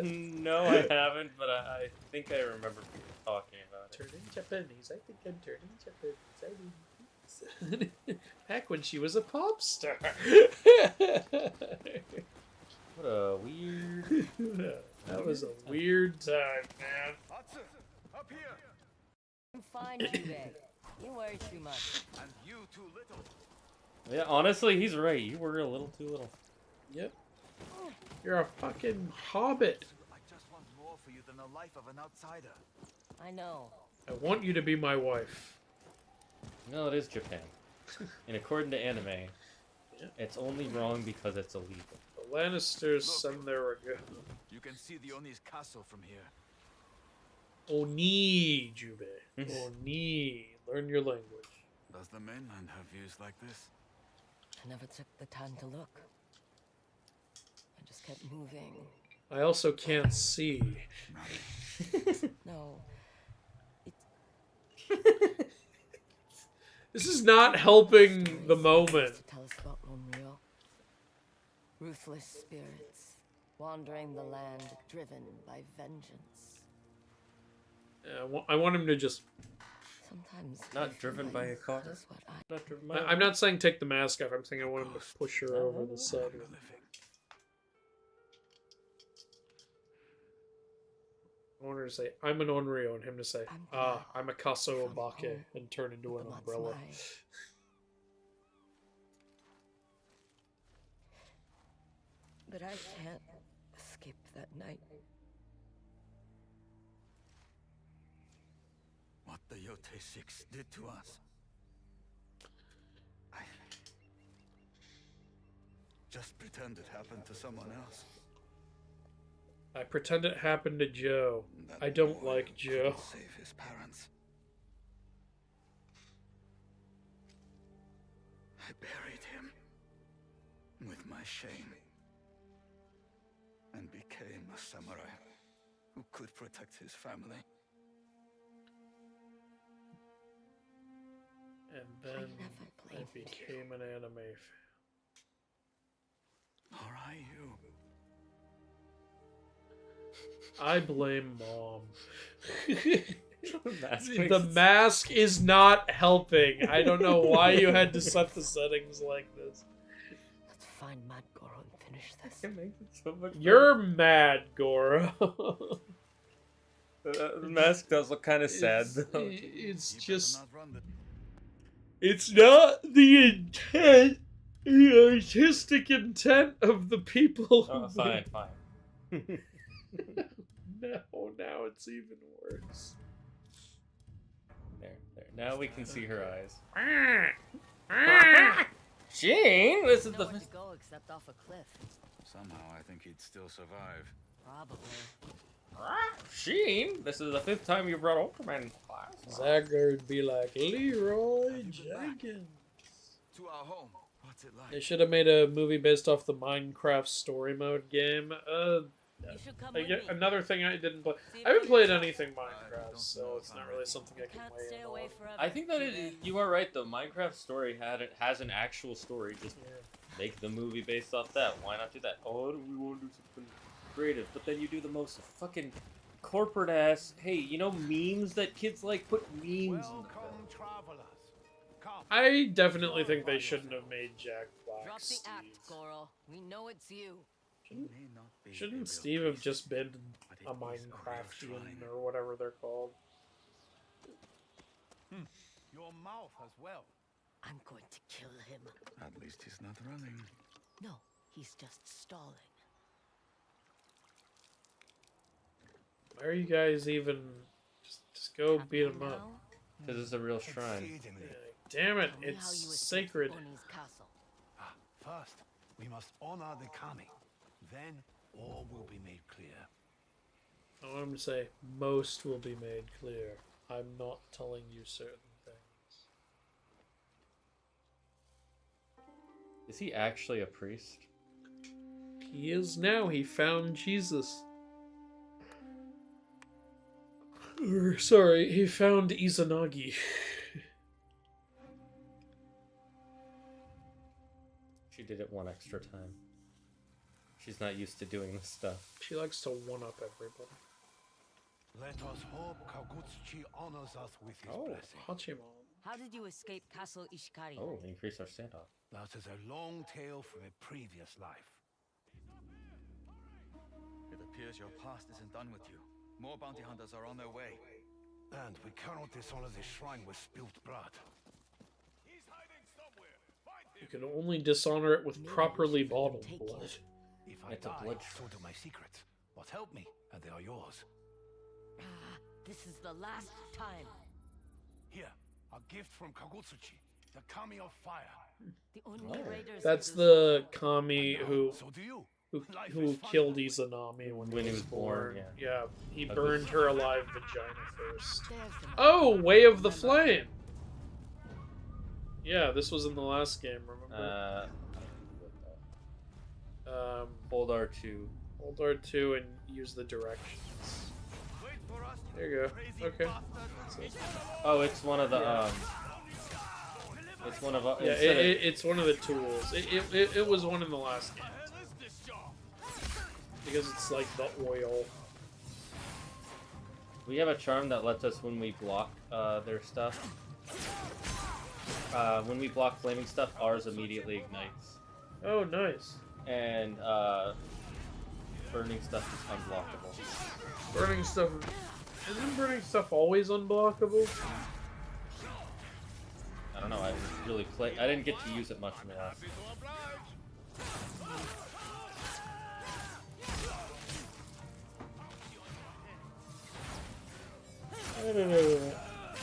No, I haven't, but I think I remember people talking about it. Turning Japanese. I think I'm turning Japanese. Back when she was a pop star. What a weird. That was a weird time, man. Atsu, up here. I'm fine, Jube. You worry too much. And you too little. Yeah, honestly, he's right. You were a little too little. Yep. You're a fucking hobbit. I just want more for you than the life of an outsider. I know. I want you to be my wife. No, it is Japan. And according to anime, it's only wrong because it's illegal. The Lannisters send their regard. You can see the Oni's castle from here. Oni, Jube. Oni. Learn your language. Does the mainland have views like this? I never took the time to look. I just kept moving. I also can't see. No. This is not helping the moment. To tell us about Ronryo. Ruthless spirits, wandering the land, driven by vengeance. I want him to just... Sometimes Not I feel driven like by a car? that is what I... Not driven by I'm not saying take the mask off. I'm saying I want him to push her over the side. I want her to say, I'm an Onryo, and him to say, I'm a Kaso Obake, and turn into an umbrella. But I can't escape that night. What the Yōtei 6 did to us. I just pretend it happened to someone else. I pretend it happened to Joe. That I don't boy like Joe. couldn't save his parents. I buried him with my shame and became a samurai who could protect his family. And then never I blamed became an anime fan. Or are you? I blame Mom. Mask The mask is not helping. I don't know why you had to set the settings like this. Let's find Mad Goro and finish this. It makes it so much You're mad, Goro. The mask does look kind of sad, though. It's You just... better not run the- It's not the intent, the artistic intent of the people. Oh, fine. No, now it's even worse. There. Now we can see her eyes. Ah! Sheen, this is the. Nowhere to go except off a cliff. Somehow I think he'd still survive. Probably. Sheen, this is the 5th time you brought Ultraman in class. Zagger would be like, Leroy Jenkins. To our home. What's it like? They should have made a movie based off the Minecraft story mode game. You should come with me. Another thing I didn't play. See I haven't for played yourself. anything Minecraft, so it's not really something I can Can't weigh stay in away on. forever. I think that Julian. you are right, though. Minecraft story has an actual story. Just make the movie based off that. Why not do that? Oh, we want to do something creative, but then you do the most fucking corporate ass. Hey, you know memes that kids like? Put memes in the film. I definitely think they shouldn't have made Jack Black Drop the Steve. act, Goro. We know it's you. He may not be a Shouldn't real Steve have priest, just been but it a is real Minecraftian shrine. or whatever they're called? Your mouth as well. I'm going to kill him. At least he's not running. No, he's just stalling. Why are you guys even... Just go beat him up. Now, Because it's a real shrine. Damn it, tell me how it's you escaped sacred. Oni's castle. First, we must honor the kami. Then, all will be made clear. I want him to say, most will be made clear. I'm not telling you certain things. Is he actually a priest? He is now. He found Jesus. Or, sorry, he found Izanagi. She did it one extra time. She's not used to doing this stuff. She likes to one-up everybody. Let us hope Kagutsuchi honors us with his Oh, blessing. Hachimon. How did you escape Castle Ishikari? Oh, increase our standoff. That is a long tale from a previous life. It appears your past isn't done with you. More bounty hunters are on their way. And we cannot dishonor the shrine with spilled blood. You can only dishonor it with Maybe we properly should let him bottled take blood. it. If I It's a die, blood so do my secrets. But help me, and they are yours. Ah, this is the last time. Here, a gift from Kagutsuchi, the kami of fire. The Oni Oh. raiders. That's will the kami who So do you. who, Life who is fun killed that way. Izanami When he was born, yeah. Yeah, he Ugly. burned her alive vagina first. There's the Oh, Way of the Flame! Yeah, this was in the last game, remember? Hold R2. Hold R2 and use the directions. There you go. Okay. Oh, it's one of the It's one of Yeah, instead of- it's one of the tools. It was one in the last game. Because it's like the oil. We have a charm that lets us, when we block their stuff, when we block flaming stuff, ours immediately ignites. Oh, nice. And burning stuff is unblockable. Burning stuff... Isn't burning stuff always unblockable? I don't know, I didn't get to use it much in the last.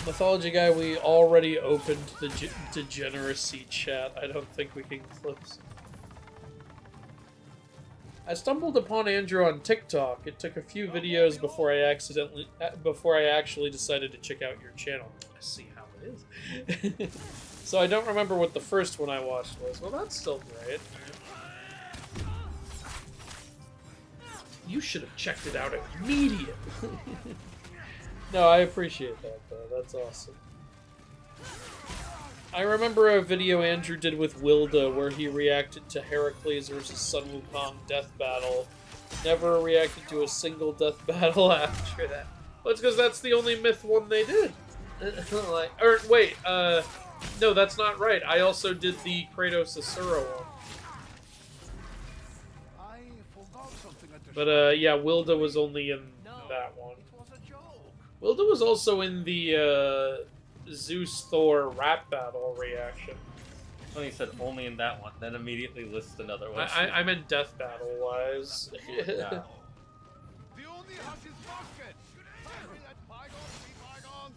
Mythology Guy, we already opened the degeneracy chat. I don't think we can close. I stumbled upon Andrew on TikTok. It took a few videos before I actually decided to check out your channel. I see how it is. So I don't remember what the first one I watched was. Well, that's still great. You should have checked it out immediately. No, I appreciate that, though. That's awesome. I remember a video Andrew did with Wilda where he reacted to Heracles versus Sun Wukong death battle Never reacted to a single death battle after that. Well, it's because that's the only myth one they did. Like, or wait, no, that's not right. I also did the Kratos Asura one. I forgot something at the But yeah, Wilda was only in that one. It was a joke. Wilda was also in the Zeus Thor rap battle reaction. When he said only in that one, then immediately lists another one. I meant death battle wise. Yeah. The only has his musket. Let bygones be bygones.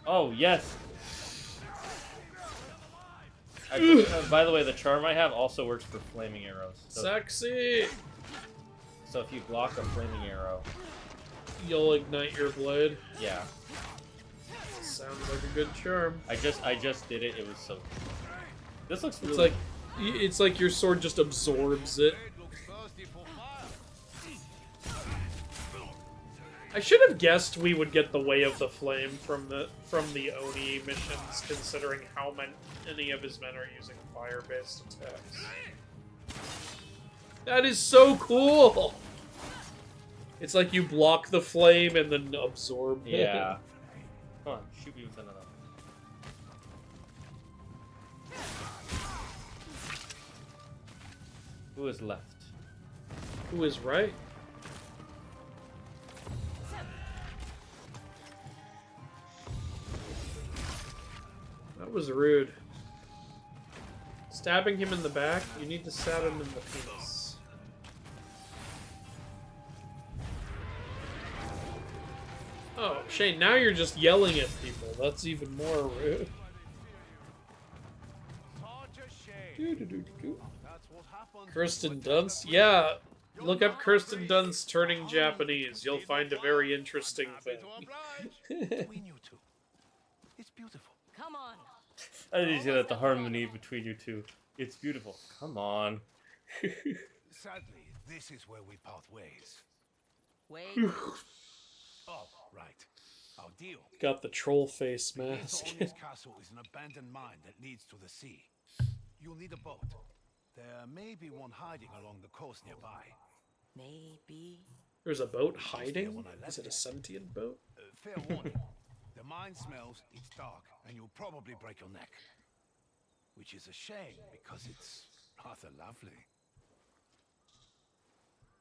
Oh, yes. By the way, the charm I have also works for flaming arrows. So, Sexy! so if you block a flaming arrow, You'll ignite your blade. yeah. Sounds like a good charm. I just did it. It was so. This looks It's really. it's like your sword just absorbs it. Blade looks thirsty for fire. I should have guessed we would get the Way of the Flame from the Oni missions, considering how many of his men are using fire-based attacks. That is so cool! It's like you block the flame and then absorb it. Yeah. Come on, shoot me with another. Who is left? Who is right? That was rude. Stabbing him in the back, you need to stab him in the penis. Oh, Shane, now you're just yelling at people. That's even more rude. Such a shame. That's what happened. Kirsten Dunst? Yeah, look up Kirsten Dunst turning Japanese. You'll find a very interesting Happy thing. to oblige. Between you two. It's beautiful. Come on. I need to get at the harmony between you two. It's beautiful. Come on. Sadly, this is where we part ways. Wait. Oh, right. Our deal. Got the troll face The mask. Oni's castle is an abandoned mine that leads to the sea. You'll need a boat. There may be one hiding along the coast nearby. Maybe. There's a boat hiding? Is it a sentient boat? Fair warning. The mine smells, it's dark, and you'll probably break your neck. Which is a shame, because it's rather lovely.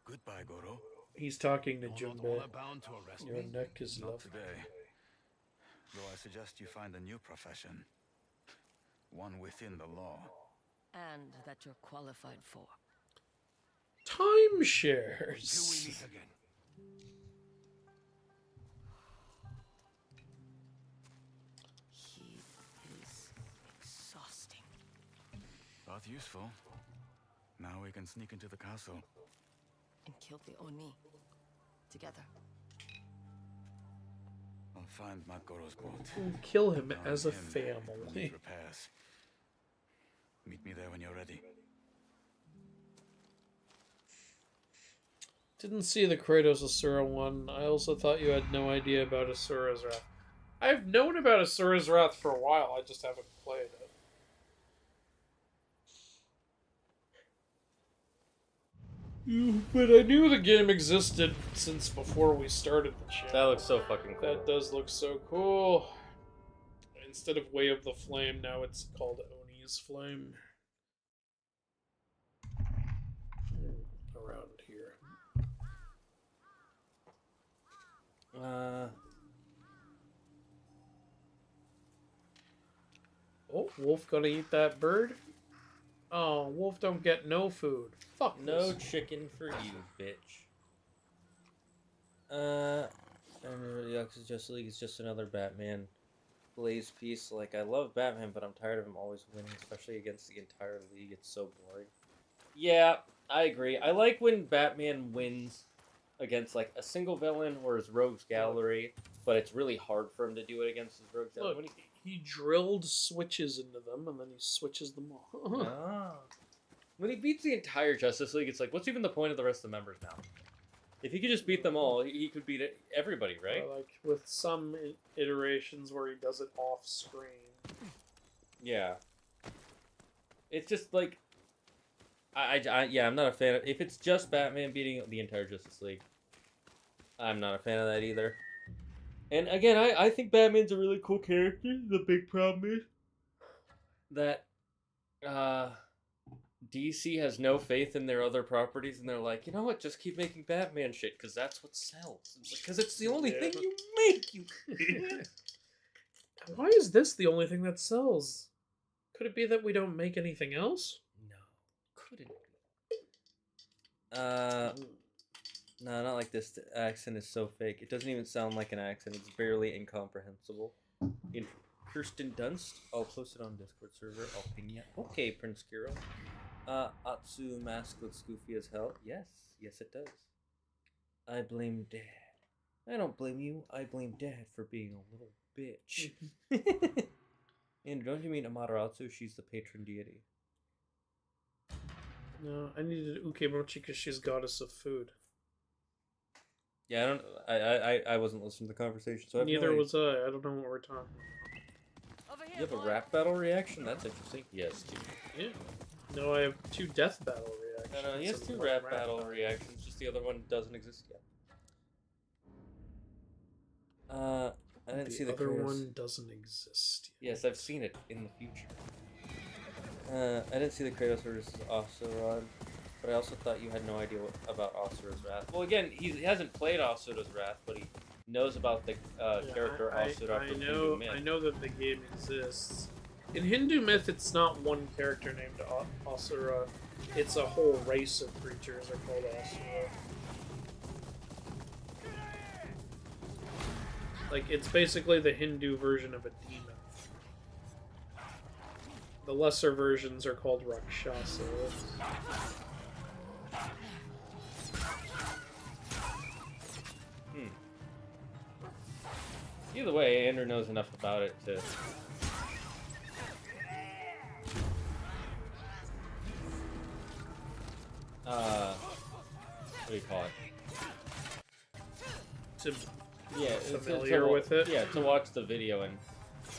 Goodbye, Goro. He's talking to You're not Junbei. honor bound to arrest Your me. neck is Not lovely. today. Though I suggest you find a new profession. One within the law. And that you're qualified for. Till we Timeshares. meet again. He is exhausting. But useful. Now we can sneak into the castle. And kill the Oni. Together. I'll find Goro's boat. We'll kill him Arm as a him and family. leave repairs. Meet me there when you're ready. Didn't see the Kratos Asura one. I also thought you had no idea about Asura's Wrath. I've known about Asura's Wrath for a while, I just haven't played it. But I knew the game existed since before we started the channel. That looks so fucking cool. That does look so cool. Instead of Way of the Flame, now it's called Oni's Flame. Around here. Oh, Wolf gonna eat that bird? Oh, Wolf don't get no food. Fuck No this. chicken for you, bitch. Justice League is just another Batman Blaze piece. Like, I love Batman, but I'm tired of him always winning, especially against the entire league. It's so boring. Yeah, I agree. I like when Batman wins against, like, a single villain or his Rogues Gallery, but it's really hard for him to do it against his Rogues Gallery. Look, he drilled switches into them, and then he switches them all. When he beats the entire Justice League, it's like, what's even the point of the rest of the members now? If he could just beat them all, he could beat everybody, right? Like, with some iterations where he does it off-screen. Yeah. It's just like, Yeah, I'm not a fan of. If it's just Batman beating the entire Justice League, I'm not a fan of that either. And again, I think Batman's a really cool character. The big problem is that DC has no faith in their other properties, and they're like, you know what? Just keep making Batman shit because that's what sells. Because it's the only thing you make. You. Why is this the only thing that sells? Could it be that we don't make anything else? No, couldn't be. No, not like this. The accent is so fake. It doesn't even sound like an accent. It's barely incomprehensible. In Kirsten Dunst. I'll post it on Discord server. I'll ping ya. Okay, Prince Kiro. Atsu mask looks goofy as hell. Yes, yes it does. I blame Dad. I don't blame you. I blame Dad for being a little bitch. And don't you mean Amaterasu? She's the patron deity. No, I needed Ukemochi because she's goddess of food. Yeah, I wasn't listening to the conversation, so I have no Neither idea. was I. I don't know what we're talking Over You here, have a boy. rap battle reaction? That's interesting. Yes, dude. about. Yeah. No, I have 2 death battle reactions. No, he has and 2 one rap battle reactions, just the other one doesn't exist yet. I didn't see the other Kratos. one doesn't exist yet. Yes, I've seen it in the future. I didn't see the Kratos versus Asura, but I also thought you had no idea about Asura's Wrath. Well, again, he hasn't played Asura's Wrath, but he knows about the character Asura from Hindu myth. I know that the game exists. In Hindu myth, it's not one character named Asura. It's a whole race of creatures are called Asura. Like, it's basically the Hindu version of a demon. The lesser versions are called Rakshasa. Either way, Andrew knows enough about it to... what do you call it? To Yeah, familiar with it. Yeah, to watch the video and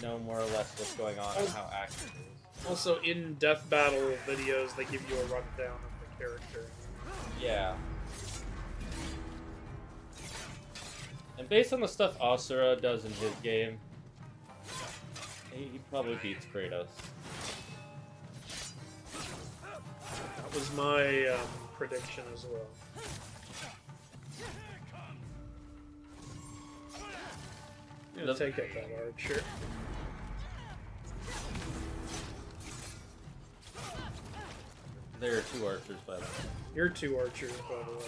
know more or less what's going on and how active it is. Also, in death battle videos, they give you a rundown of the character. Yeah. And based on the stuff Asura does in his game, he probably beats Kratos. That was my prediction as well. I'm gonna take up that archer. There are 2 archers, by the way. You're 2 archers, by the way.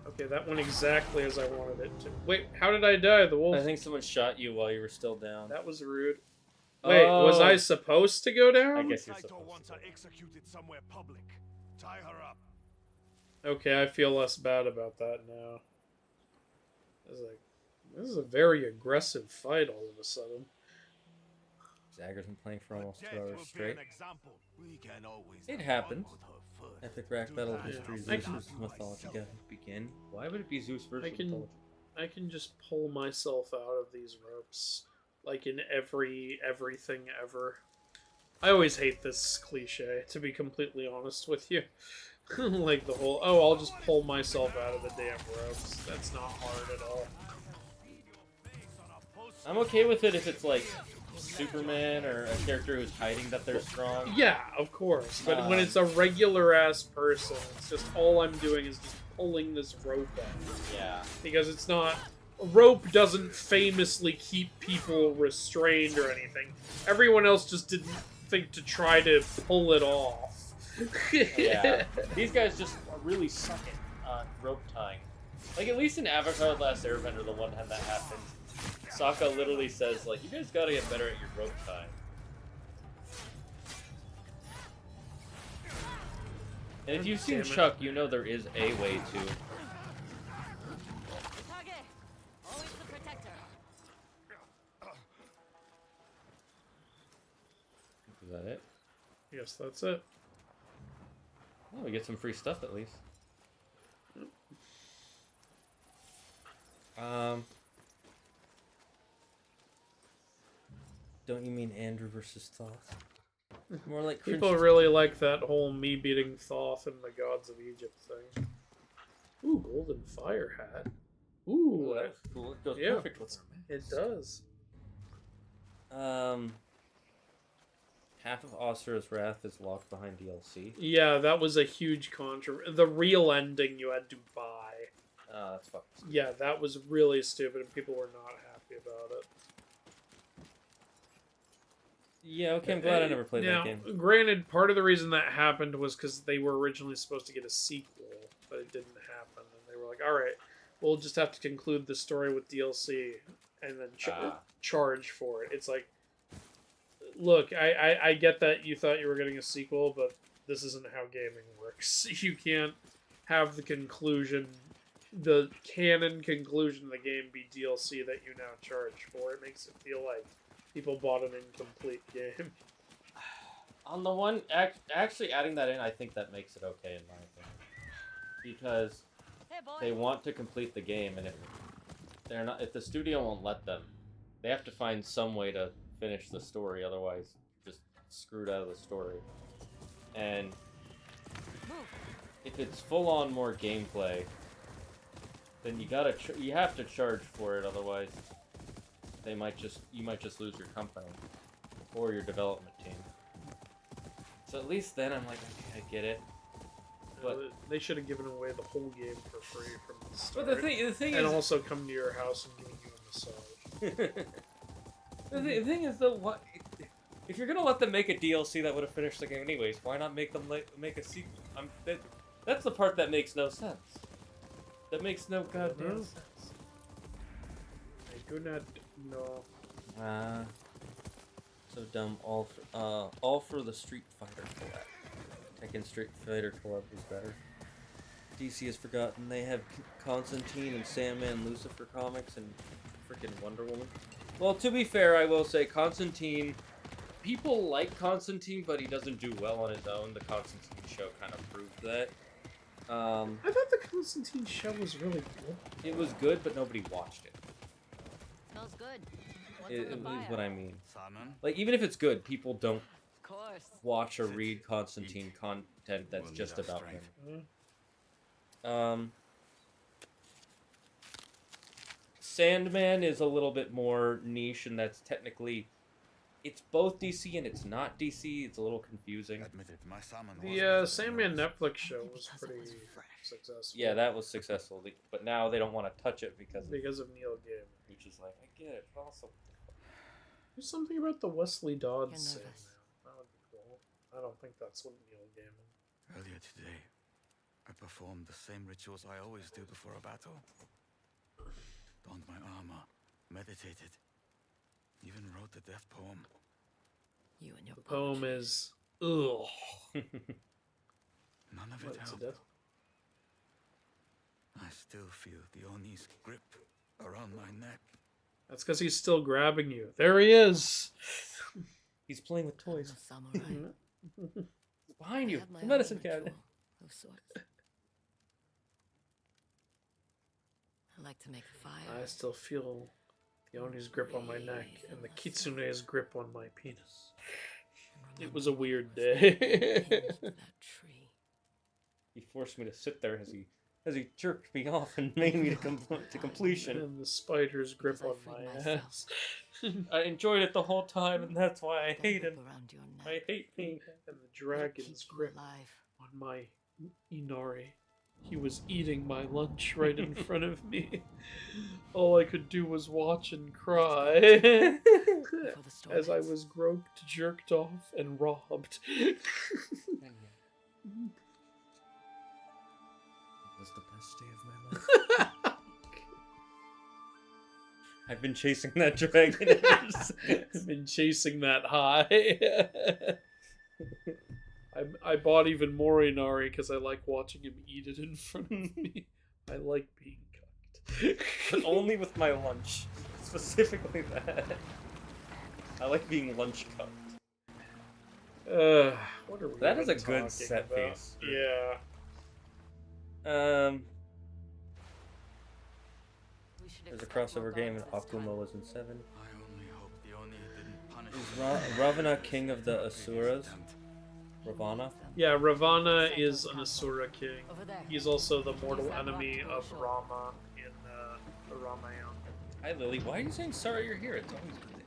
Okay, that went exactly as I wanted it to. Wait, how did I die? The wolf? I think someone shot you while you were still down. That was rude. Wait, was I supposed to go down? I guess you're Saito supposed wants to. her executed somewhere public. Tie her up. Okay, I feel less bad about that now. I was like, this is a very aggressive fight all of a sudden. Zagger's been playing for almost 2 Death hours will be straight. an example. We can always It have happens. fun with her first. Epic rap battle of history, I Zeus can- versus Mythology Guy begin. Why would it be Zeus versus I can- Mythology? I can just pull myself out of these ropes, like in everything ever. I always hate this cliche, to be completely honest with you. Like the whole, oh, I'll just pull myself out of the damn ropes. That's not hard at all. I'm okay with it if it's like Superman or a character who's hiding that they're strong. Yeah, of course. But when it's a regular-ass person, it's just all I'm doing is just pulling this rope out. Yeah. Because it's not... Rope doesn't famously keep people restrained or anything. Everyone else just didn't think to try to pull it off. Yeah. These guys just really suck at rope tying. Like, at least in Avatar The Last Airbender, the one time that happens, Sokka literally says, like, you guys gotta get better at your rope tying. And if you've seen Damn it. Chuck, you know there is a way to. Target. Always the protector. Is that it? Yes, that's it. Oh, we get some free stuff at least. Don't you mean Andrew versus Thoth? More like People cringe- really like that whole me beating Thoth and the gods of Egypt thing. Ooh, golden fire hat. Ooh, Ooh, that was cool. It goes yeah. perfect with our it does. Half of Osir's Wrath is locked behind DLC. Yeah, that was a huge controversy. The real ending you had to buy. That's fucking stupid. Yeah, that was really stupid, and people were not happy about it. Yeah, okay, I'm glad I never played now, that game. Granted, part of the reason that happened was because they were originally supposed to get a sequel, but it didn't happen, and they were like, "All right, we'll just have to conclude the story with DLC and then charge for it." It's like, look, I get that you thought you were getting a sequel, but this isn't how gaming works. You can't have the conclusion, the canon conclusion of the game be DLC that you now charge for. It makes it feel like people bought an incomplete game. On the one, actually adding that in, I think that makes it okay in my opinion, because they want to complete the game, and if the studio won't let them, they have to find some way to finish the story. Otherwise, just screwed out of the story. And if it's full on more gameplay, then you have to charge for it. Otherwise, you might just lose your company or your development team. So at least then I'm like, okay, I get it. But They should have given away the whole game for free from the start. But the thing and is, also come to your house and give you a massage. the thing is though, what if you're gonna let them make a DLC that would have finished the game anyways? Why not make them make a sequel? That's the part that makes no sense. That makes no goddamn sense. I do not know. So dumb. All for the Street Fighter collab. Tekken Street Fighter collab is better. DC has forgotten they have Constantine and Sandman, Lucifer comics, and freaking Wonder Woman. Well, to be fair, I will say Constantine. People like Constantine, but he doesn't do well on his own. The Constantine show kind of proved that. I thought the Constantine show was really good. It was good, but nobody watched it. Smells good. What's It in the is fire? what I mean. Salmon? Like, even if it's good, people don't Of course. watch or read Constantine content that's We'll just need our about him. strength. Sandman is a little bit more niche, and that's technically, it's both DC and it's not DC. It's a little confusing. Admit it, my salmon was The better than Sandman yours. Netflix show was Because it pretty was fresh. successful. Yeah, that was successful, but now they don't want to touch it because Because of Neil Gaiman. which is like, I get it, but also, There's something about the Wesley Dodds You're Sandman. nervous. That would be cool. I don't think that's what Neil Gaiman. Earlier today, I performed the same rituals I always do before a battle. Donned my armor, meditated, even wrote the death poem. You and your The poem is ugh. None of it What's helped. it death? I still feel the Oni's grip around my neck. That's because he's still grabbing you. There he is. he's playing with I'm toys. a samurai. Behind I you, have my the own medicine ritual cabinet. of sorts. I like to make a fire. I still feel the Oni's grip on my neck and the Kitsune's grip on my penis. It was a weird day. Hinged to that tree. He forced me to sit there as he jerked me off and made me to completion. And the spider's grip Because I on freed my myself. ass. I enjoyed it the whole time, and that's why I Don't hate whip him. around your neck. I hate being. And the It dragon's keeps you grip alive. on my Inari. He was eating my lunch right in front of me. All I could do was watch and cry Before the storm as I hits. was groped, jerked off, and robbed. It was the best day of my life. I've been chasing that dragon ever since. I've been chasing that high. I bought even more Inari because I like watching him eat it in front of me. I like being cucked. But only with my lunch. Specifically that. I like being lunch cucked. What are we That is even a good talking set about? piece. Yeah. We should There's a expect more crossover game and guards this time. Akuma was in 7. I only hope the Oni didn't punish Ravana king of the Asuras? Ravana? Yeah, Ravana is an Asura king. Over there. He's also the mortal enemy of Rama in the Ramayana. Hi Lily, why are you saying sorry you're here? It's always good.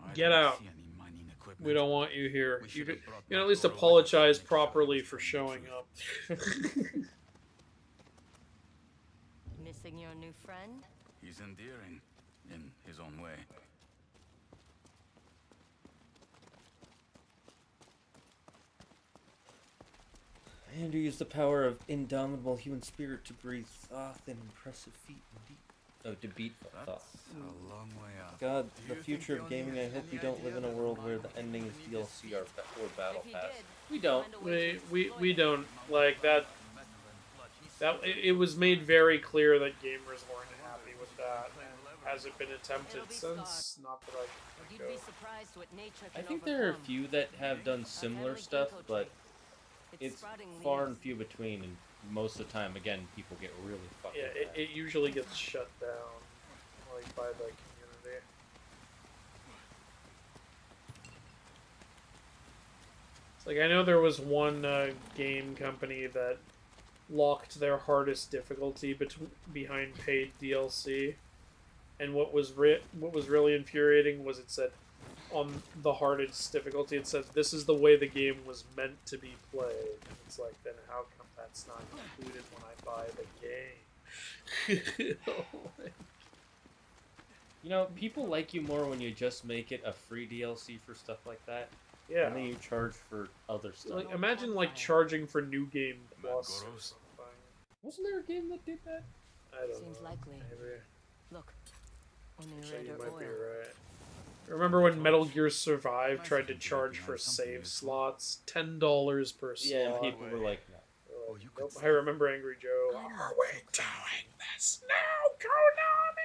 I Get don't out. see any mining equipment. We don't want you here. We You should can, have brought you can at back least Goro apologize Weatherman. properly for showing up. Missing your new friend? He's endearing, in his own way. And you use the power of indomitable human spirit to breathe thought and impressive feat indeed. Oh, to beat thought. That's a long way out. God, Do the you future think of the gaming, only I hope we any don't live in a idea world that where the the endings Marvel DLC are or battle If he pass. did, We don't. find a way to We exploit don't like that. It was made very clear that gamers weren't happy with that. And has it been attempted since? Not that I can You'd think be of. surprised what nature I can think there are a overcome. few that have done similar stuff, but it's sprouting far leaves. and few between, and most of the time, again, people get really fucked Yeah, with that. it usually gets shut down, like by the community. It's like I know there was one game company that locked their hardest difficulty behind paid DLC, and what was really infuriating was it said on the hardest difficulty it said this is the way the game was meant to be played. And it's like, then how come that's not included when I buy the game? You know, people like you more when you just make it a free DLC for stuff like that. Yeah. And then you charge for other stuff. Like, imagine like charging for New Game Plus or Goros. something. Wasn't there a game that did that? I don't Seems know. likely. Maybe. Look, only Actually, red you or might be oil. right. Remember when Metal Gear Survive tried to charge for save slots? $10 per slot. Yeah, and people were like, no. They're like, Oh, you could nope. I remember Angry Joe. Are we doing this now, Konami?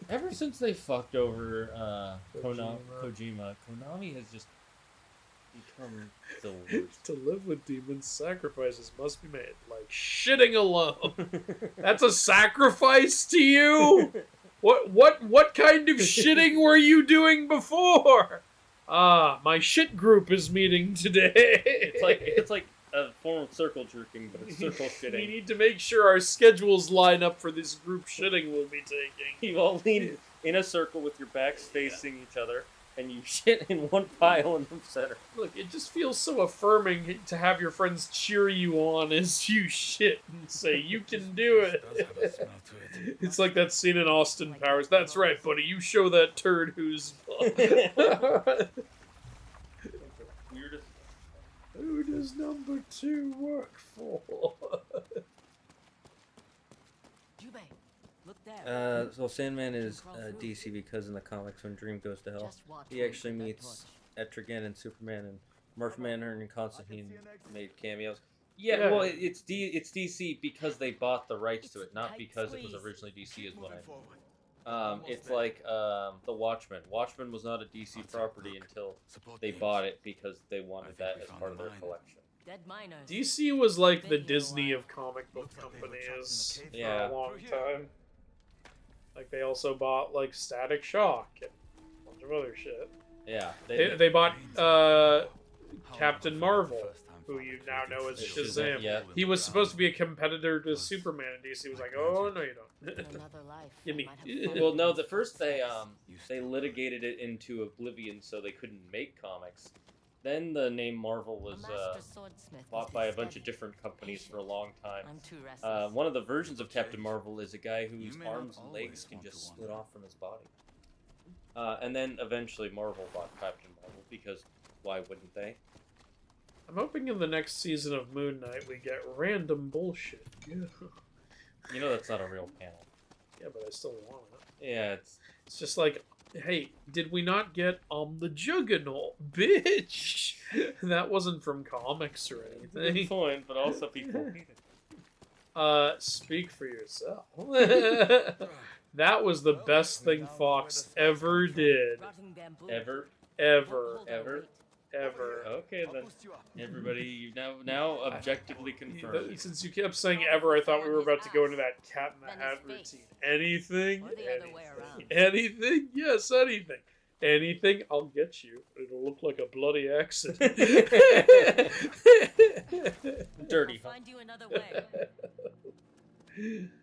Ever since they fucked over Kojima, Konami has just become the worst. To live with demons, sacrifices must be made. Like shitting alone. That's a sacrifice to you? What kind of shitting were you doing before? Ah, my shit group is meeting today. It's like a form of circle jerking, but it's circle We shitting. need to make sure our schedules line up for this group shitting we'll be taking. You all lean in a circle with your backs facing each other, and you shit in one pile in the center. Look, it just feels so affirming to have your friends cheer you on as you shit and say, you can do Does have a it. smell to it. It's like that scene in Austin Powers. That's right, buddy. You show that turd who's... Weirdest. Who does number 2 work for? Jubei, look there. So Sandman is DC because in the comics when Dream goes to hell, Just watch he when actually you get that meets torch. Etrigan and Superman, and Mark Manhunter and Constantine made cameos. Yeah, Yeah. well, it's DC because they bought the rights to it, not because it was originally DC as well. It's like The Watchmen. Watchmen was not a DC property until they bought it because they wanted that as part of their collection. Dead miners. DC was like the Disney of comic book companies for Yeah. a long time. Like, they also bought, like, Static Shock and a bunch of other shit. Yeah, They bought Captain Marvel, who you now know as Shazam. Yeah. He was supposed to be a competitor to Superman, and DC was like, oh, no, you In don't. another life, You I mean- might have Well, found no, the the first they space. litigated it into oblivion so they couldn't make comics. Then the name Marvel was A master swordsmith bought must by be a bunch of steady, different companies for a long time. I'm too restless. One of the versions of Captain Marvel is a guy whose You may not arms and legs always can want just to split wander. off from his body. And then eventually Marvel bought Captain Marvel because why wouldn't they? I'm hoping in the next season of Moon Knight we get random bullshit. Yeah, You know that's not a real panel. but I still want it. Yeah, It's just like, hey, did we not get the Juggernaut, bitch? That wasn't from comics or it's a good anything. point, but also people hate it. Speak for yourself. That was the best thing Fox ever did. Rotting bamboo. Ever? Ever. Hold on, Ever? wait. Ever. Okay then. Everybody, you now objectively confirmed. Since you kept saying ever, I thought we were about to go into that Cat in the Hat routine. Anything? Or the other way around. Anything? Yes, anything. Anything, I'll get you. It'll look like a bloody accident. Dirty. I'll find you another way.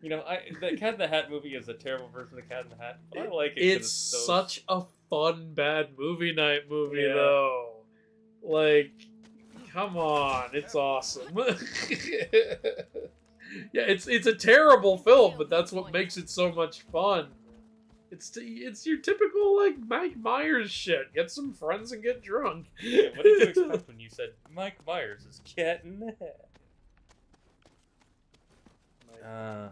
You know, the Cat in the Hat movie is a terrible version of Cat in the Hat, but I like it. 'cause It's so... such a fun bad movie night movie, Yeah. though. Like, come on, it's awesome. Yeah, it's a terrible film, but that's what makes it so much fun. It's your typical like Mike Myers shit. Get some friends and get drunk. Yeah, what did you expect when you said Mike Myers is Cat in the Hat? Am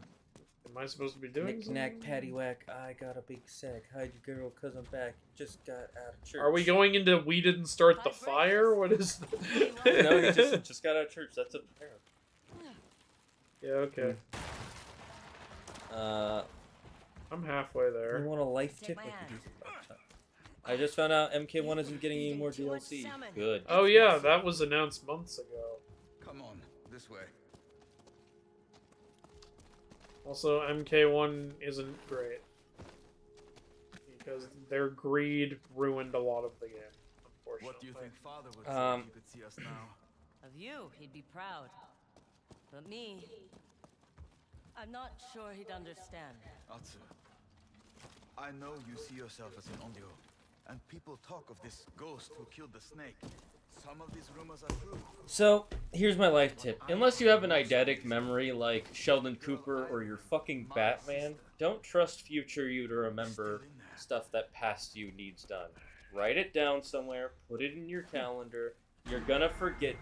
I supposed to be doing Knick something? knack, paddywhack, I got a big sack. Hide your girl, cause I'm back. Just got out of church. Are we going into We Didn't Start the Fire? What is that? No, he just got out of church. That's a parent. Yeah, okay. I'm halfway You there. want a life tip? Take my hand. I just found out MK1 isn't getting any more DLC. Good. Oh yeah, that was announced months ago. Come on, this way. Also, MK1 isn't great. Because their greed ruined a lot of the game, unfortunately. What do you think Father would say if you could see us now? Of you, he'd be proud. But me, I'm not sure he'd understand. Atsu, I know you see yourself as an onryo, and people talk of this ghost who killed the snake. Some of these rumors are true. So, here's my life tip. Unless you have an eidetic memory like Sheldon Cooper or your fucking Batman, don't trust future you to remember stuff that past you needs done. Write it down somewhere, put it in your calendar. You're gonna forget,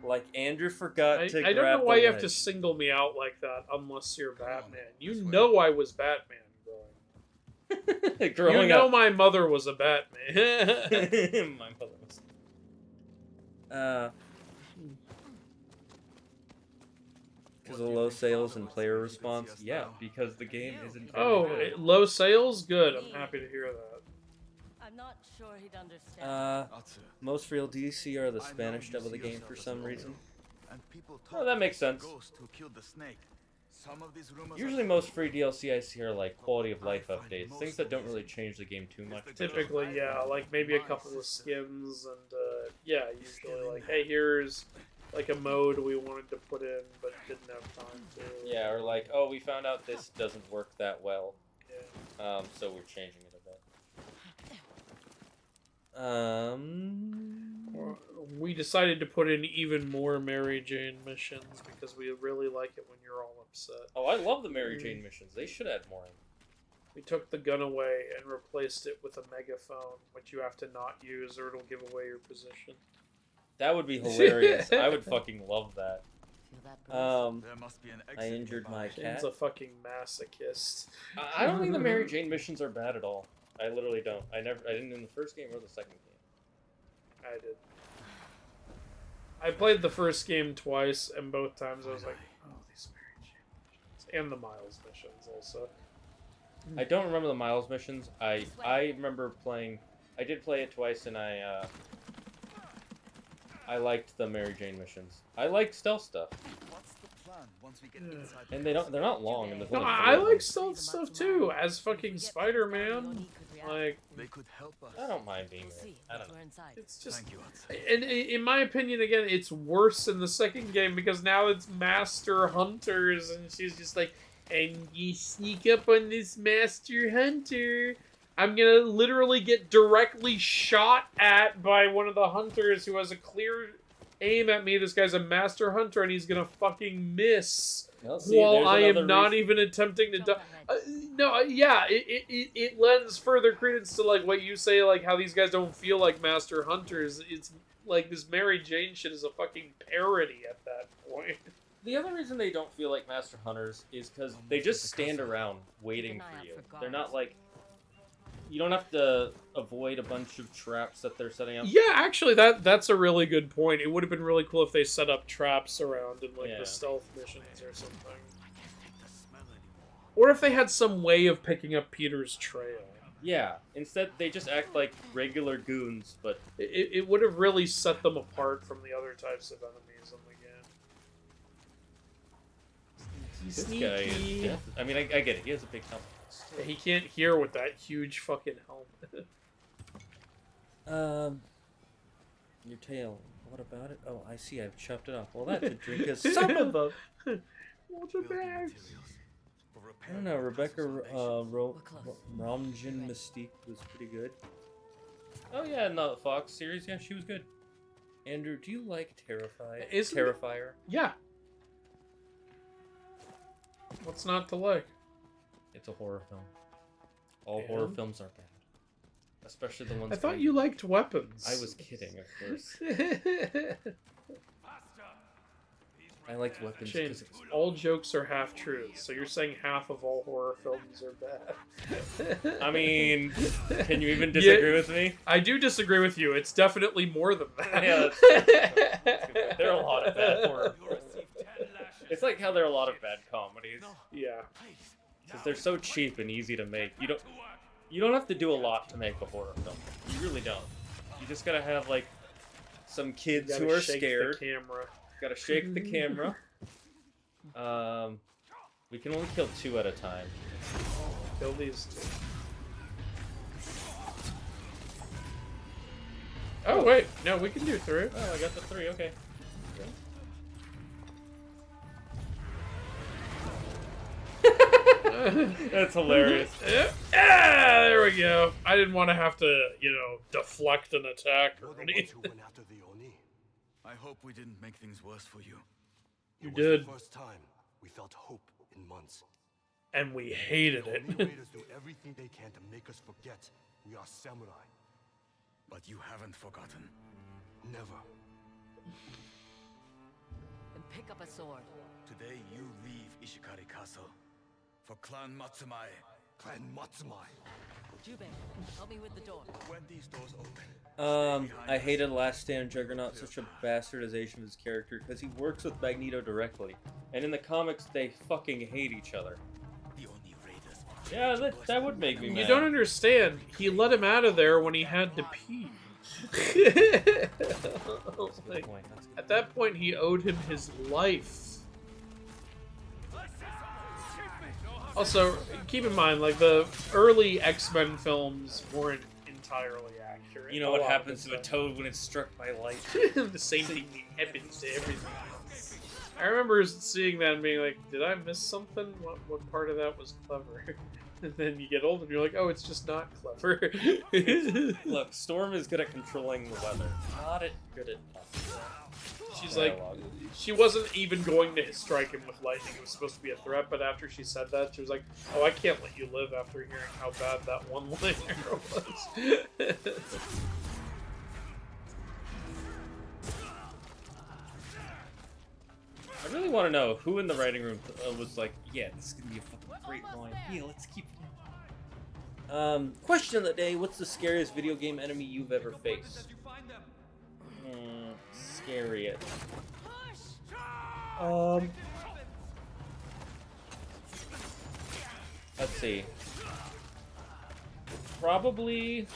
like Andrew forgot to grab I don't know why the you have to ledge. single me out like that unless you're Batman. You know I was Batman growing. Growing You know up. my mother was a Batman. My mother was. Because of low sales and player response? Yeah, because the game isn't very Oh, good. low sales? Good. I'm happy to hear that. I'm not sure he'd understand. Atsu, Most real DC are the I know Spanish you dub of the see game yourself for as some an reason. onryo, and people Oh, talk that of makes this sense. ghost who killed the snake. Some of these rumors Usually are most free DLC I see are like quality of life updates, things that don't really change the game too much. Typically, yeah, like maybe a couple of skins and, yeah, usually like, hey, here's like a mode we wanted to put in but didn't have time to. Yeah, or like, oh, we found out this doesn't work that well, Yeah. so we're changing it a bit. We decided to put in even more Mary Jane missions because we really like it when you're all upset. Oh, I love the Mary Jane missions. They should add more in. We took the gun away and replaced it with a megaphone, which you have to not use or it'll give away your position. That would be hilarious. I would fucking love that. Feel that breeze? There must be an I exit injured my nearby. Shane's cat. a fucking masochist. I don't think the Mary Jane missions are bad at all. I literally don't. I didn't in the first game or the second game. I did. I played the first game twice, and both times I was like, oh, these Mary Jane missions. And the Miles missions also. I don't remember the Miles missions. I remember playing. I did play it twice, and I liked the Mary Jane missions. I like stealth stuff, What's the plan once we get inside the and they're not long. And there's No, only I three of like them. stealth stuff too, as fucking Spider-Man. Like, They could help us. I don't mind being We'll there. see I once don't know. we're inside. it's just... Thank you, Atsu. And in my opinion, again, it's worse in the second game because now it's Master Hunters, and she's just like, and you sneak up on this Master Hunter. I'm gonna literally get directly shot at by one of the hunters who has a clear aim at me. This guy's a Master Hunter, and he's gonna fucking miss. Well, see, While there's I another am not reason- even attempting to Jump die. ahead. Yeah, it lends further credence to like what you say, like how these guys don't feel like Master Hunters. It's like this Mary Jane shit is a fucking parody at that point. The other reason they don't feel like Master Hunters is because they just stand around waiting Keep an eye for out you. for They're guards. not like... You don't have to avoid a bunch of traps that they're setting up. Yeah, actually, that's a really good point. It would have been really cool if they set up traps around in like Yeah. the stealth missions or something, I can't take the smell anymore. or if they had some way of picking up Peter's trail. Yeah, instead they just act like regular goons, but It would have really set them apart from the other types of enemies in the game. this guy is deaf. I mean, I get it. He has a big helmet. He can't hear with that huge fucking helmet. Your tail. What about it? Oh, I see. I've chopped it off. Well, that's a drink. A son of a. What's a bag? I don't know. Rebecca We're close. Ramjan Mystique was pretty good. Oh yeah, in the Fox series, yeah, she was good. Andrew, do you like Terrifier? Yeah. What's not to like? It's a horror film. All And? horror films are bad, especially the ones. I thought by- you liked weapons. I was kidding, of course. I liked weapons Shane, because it's all jokes are half truths, so you're saying half of all horror films are bad. I mean, can you even disagree with me? I do disagree with you. It's definitely more than that. Yeah, that's there are a lot of bad horror films. It's like how there are a lot of bad comedies. Yeah. Because they're so cheap and easy to make. You don't have to do a lot to make a horror film. You really don't. You just gotta have like some kids Gotta who are shake scared. the camera. Gotta shake the camera. We can only kill 2 at a time. Kill these two. Oh wait, no, we can do 3. Oh, I got the 3. Okay. That's hilarious. There we go. I didn't want to have to, deflect an attack or anything. went after the Oni. I hope we didn't make things worse for you. You It was did, the first time we felt hope in months. and we hated The it. Oni raiders do everything they can to make us forget we are samurai. But you haven't forgotten. Never. And pick up a sword. Today you leave Ishikari Castle for Clan Matsumai. Clan Matsumai. Jubei, help me with the door. When these doors open, I hated Last Stand Juggernaut, such a bastardization of his character, because he works with Magneto directly. And in the comics, they fucking hate each other. the Oni raiders. Yeah, that would make me mad. You don't understand. He let him out of there when he had to pee. That's a good Like, point. That's a good at that point, he owed him his life. Also, keep in mind, like, the early X-Men films weren't entirely accurate. You know A what lot of happens to a the toad when it's struck by light? time. The same thing happens to everything. I remember seeing that and being like, did I miss something? What part of that was clever? And then you get old and you're like, oh, it's just not clever. Look, Storm is good at controlling the weather. Not good at She's like, dialogue. she wasn't even going to strike him with lightning. It was supposed to be a threat, but after she said that, she was like, oh, I can't let you live after hearing how bad that one liner was. I really want to know who in the writing room was like, yeah, this is gonna be a fucking great line. Yeah, let's keep it. Question of the day: what's the scariest video game enemy you've ever faced? Scariest. Let's see. Probably.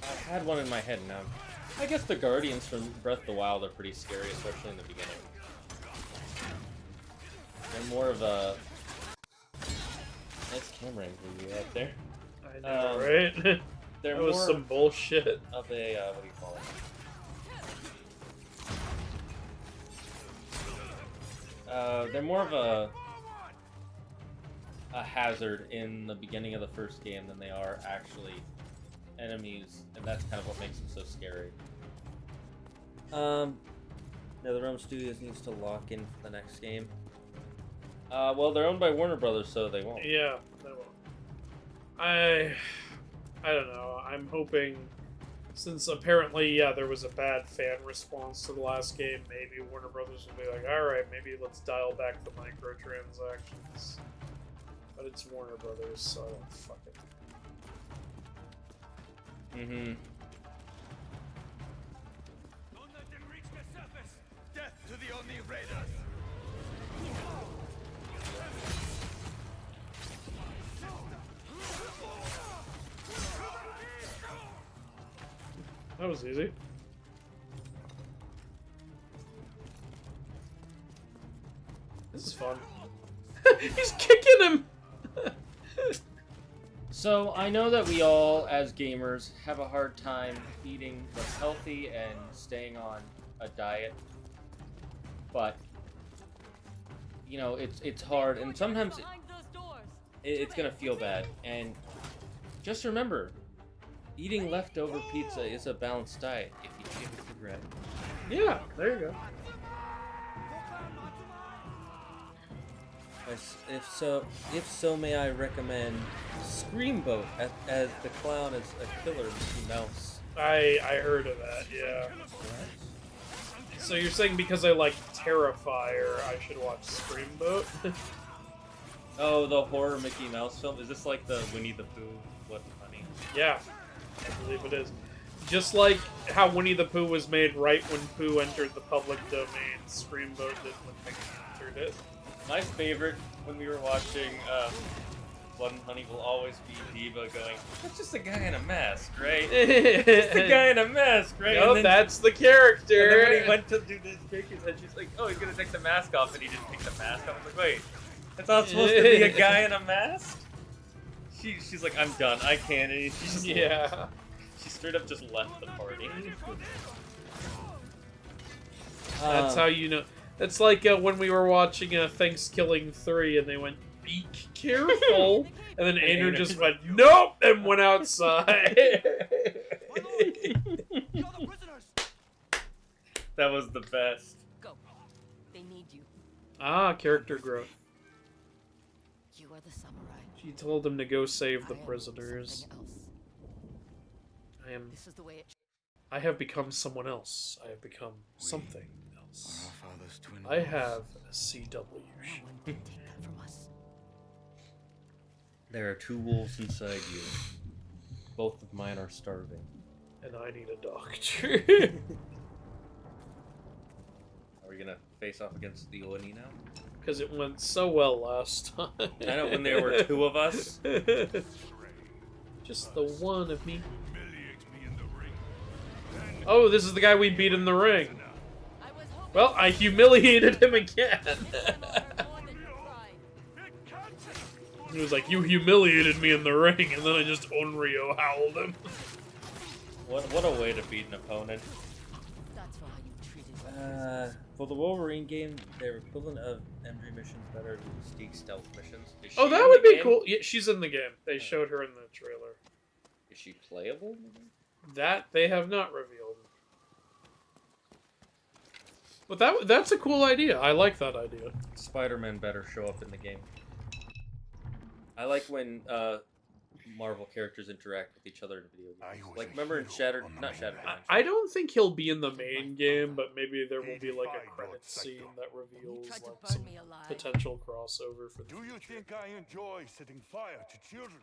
I had one in my head now. I guess the Guardians from Breath of the Wild are pretty scary, especially in the beginning. They're more of a... Nice camera angle you had there. I know, right? They're That was more some bullshit. of a, what do you call it? They're more of a hazard in the beginning of the first game than they are actually enemies, and that's kind of what makes them so scary. NetherRealm Studios needs to lock in for the next game. Well, they're owned by Warner Brothers, so they won't. Yeah, they won't. I don't know. I'm hoping, since apparently, yeah, there was a bad fan response to the last game, maybe Warner Brothers will be like, alright, maybe let's dial back the microtransactions. But it's Warner Brothers, so I don't fucking... Mm-hmm. Don't let them reach the surface! Death to the Oni raiders! That was easy. This is fun. He's kicking him! So, I know that we all, as gamers, have a hard time eating what's healthy and staying on a diet. But, you know, it's hard, and sometimes it's gonna feel bad. And just remember, eating leftover pizza is a balanced diet if you give it a regret. Yeah, there you go. If so, may I recommend Screamboat as the clown is a killer Mickey Mouse. I heard of that, yeah. So you're saying because I like Terrifier, I should watch Screamboat? Oh, the horror Mickey Mouse film? Is this like the Winnie the Pooh? What funny? Yeah, I believe it is. Just like how Winnie the Pooh was made right when Pooh entered the public domain, Screamboat did when Mickey entered it. My favorite when we were watching Blood and Honey will always be Diva going, "It's just a guy in a mask, right? It's a guy in a mask, right?" No, that's the character. And then when he went to do this shake his head, she's like, "Oh, he's gonna take the mask off," and he didn't take the mask off. I'm like, wait, it's not supposed to be a guy in a mask? She's like, "I'm done, I can't." And she just yeah. She straight up just left the party. That's how you know. It's like when we were watching Thanksgiving 3 and they went, "Be careful," and then Andrew just went, "Nope," and went outside. That was the best. Go. They need you. Ah, character growth. You are the samurai. She told him to go save the I am prisoners. something else. This is the way it. I have become someone else. I have become something else. Our father's twin I wolves. have a CW. No one can take that from us. There are two wolves inside you. Both of mine are starving. And I need a doctor. Are we gonna face off against the Oni now? Because it went so well last time. I know, when there were two of us. Just the one of me. Oh, this is the guy we beat in the ring. Well, I humiliated him again. He was like, "You humiliated me in the ring," and then I just Onryo howled him. What a way to beat an opponent. That's for how you treated For the Wolverine game, they're equivalent of MG missions that are Mystique stealth missions. Is Oh, she that in would the be game? cool. Yeah, she's in the game. They showed her in the trailer. Is she playable? That they have not revealed. But that's a cool idea. I like that idea. Spider-Man better show up in the game. I like when Marvel characters interact with each other in video games. Like, remember in Shattered... Not Shattered Dimension. I don't think he'll be in the main game, but maybe there will be like a credit scene that reveals tried to like burn some me alive. potential crossover for the Do you think I enjoy setting fire to children?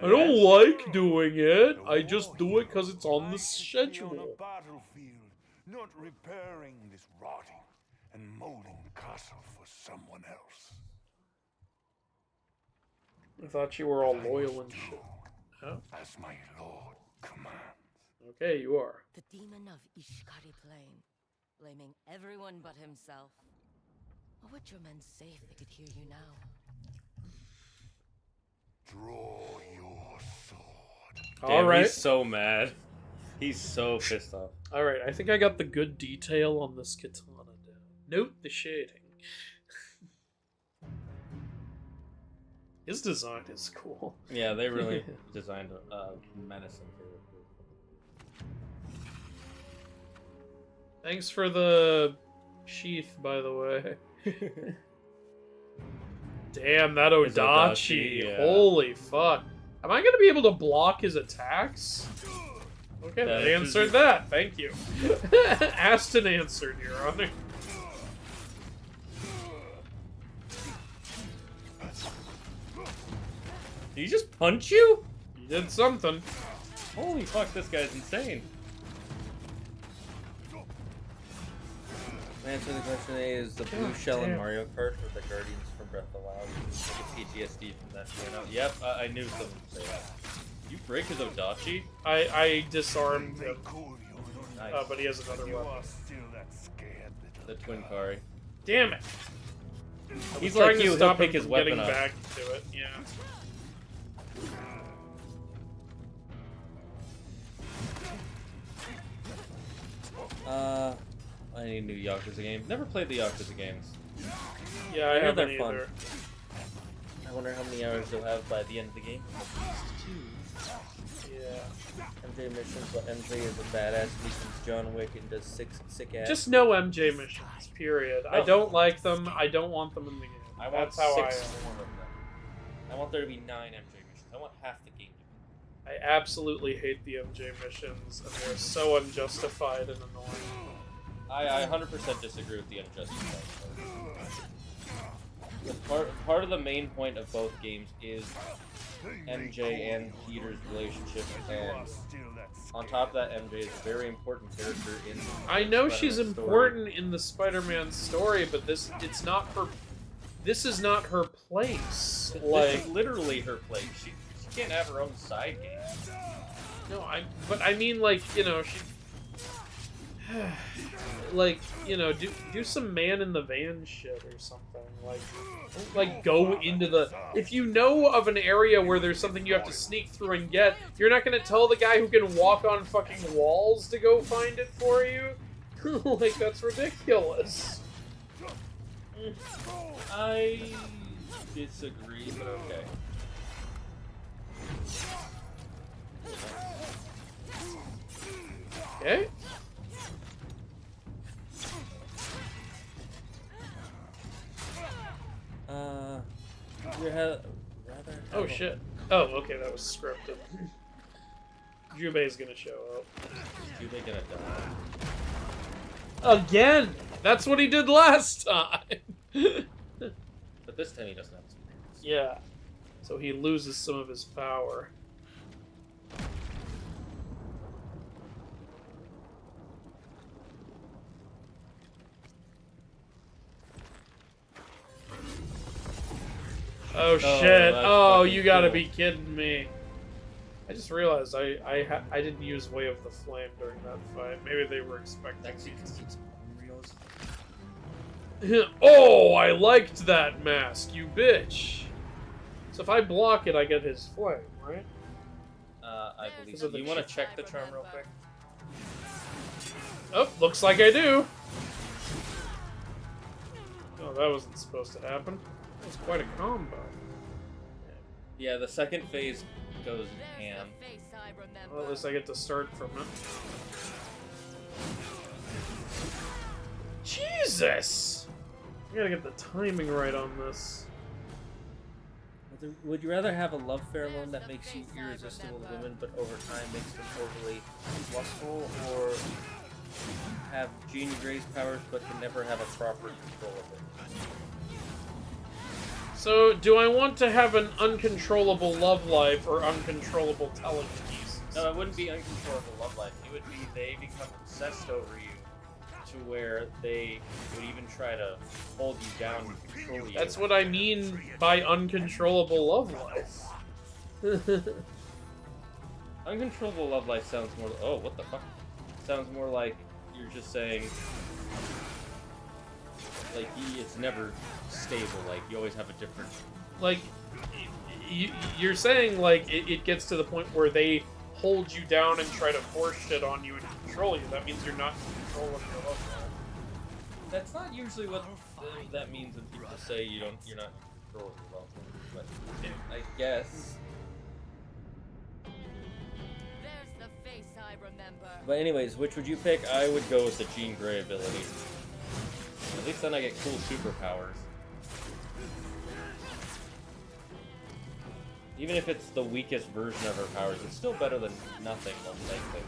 I don't like doing it. I just do it because it's on the On a schedule. battlefield, not repairing this rotting and molding castle for someone else. I thought you were all loyal and shit. Oh, As my lord commands. okay, you are. The demon of Ishikari Plain, blaming everyone but himself. What would your men say if they could hear you now? Draw your sword. All right. He's so mad. He's so pissed off. All right, I think I got the good detail on this katana down. Note the shading. His design is cool. Yeah, they really designed a menacing character. Thanks for the sheath, by the way. Damn, that His Odachi. yeah. Holy fuck. Am I going to be able to block his attacks? Okay, That they is- answered that. Thank you. Aston answered, Your Honor. Did he just punch you? You did something. Holy fuck, this guy's insane. Answer the question A is the blue God shell in damn. Mario Kart or the Guardians from Breath of the Wild. Like a PTSD from that point out. Yep, I knew someone would say that. You break his Odachi? I disarmed him, Nice. but he has another You weapon. are still that scared little The Twin Kari. Damn it! He's Trying like to you, he'll stop pick him his from weapon getting up. back to it. Yeah. Any new Yakuza game? Never played the Yakuza games. Yeah, I hear haven't they're fun. either. I wonder how many hours they'll have by the end of the game. Yeah. MJ missions, but MJ is a badass. He becomes John Wick and does sick ass. Just no MJ missions, period. I No. don't like them. I don't want them in the game. I want That's how I 6 am. more of them. I want there to be 9 MJ missions. I want half the game to be. I absolutely hate the MJ missions, and they're so unjustified and annoying. I 100% disagree with the unjustified part. Part of the main point of both games is MJ and Peter's relationship, and on top of that, MJ is a very important character in the I know Spider-Man she's story. important in the Spider-Man story, but this is not her place. This Like, is literally her place. She can't have her own side game. no, but I mean, like, you know, she, like, you know, do some man in the van shit or something. Like go into the. If you know of an area where there's something you have to sneak through and get, you're not gonna tell the guy who can walk on fucking walls to go find it for you. Like, that's ridiculous. I disagree, but okay. Okay. Oh shit. Oh, okay, that was scripted. Jubei's gonna show up. Is Jubei gonna die? Again! That's what he did last time! But this time he doesn't have his parents. Yeah. So he loses some of his power. Oh shit! Oh, fucking you gotta cool. be kidding me! I just realized I didn't use Way of the Flame during that fight. Maybe they were expecting. That's because it's Oh, I liked that mask, you bitch! So if I block it, I get his flame, right? I believe Is so. it the You want to check the charm real quick? Oh, looks like I do. Oh, that wasn't supposed to happen. That was quite a combo. Yeah, the second phase goes ham. Well, at least I get to start from it. Jesus! I gotta get the timing right on this. Would you rather have a love pheromone that makes you irresistible to women, but over time makes them overly lustful, or have Jean Grey's powers but can never have a proper control of it? So, do I want to have an uncontrollable love life or uncontrollable telekinesis? No, it wouldn't be uncontrollable love life. It would be they become obsessed over you to where they would even try to hold you down and control you. That's what I mean by uncontrollable love life. Uncontrollable love life sounds more. Oh, what the fuck? Sounds more like you're just saying. Like, it's never stable. Like, you always have a different. Like, you're saying, like, it gets to the point where they hold you down and try to force shit on you and control you. That means you're not in control of your love life. That's not usually what that means when people say you're not in control of your love life. But I guess. There's the face I remember. But anyways, which would you pick? I would go with the Jean Grey ability. At least then I get cool superpowers. Even if it's the weakest version of her powers, it's still better than nothing, most likely.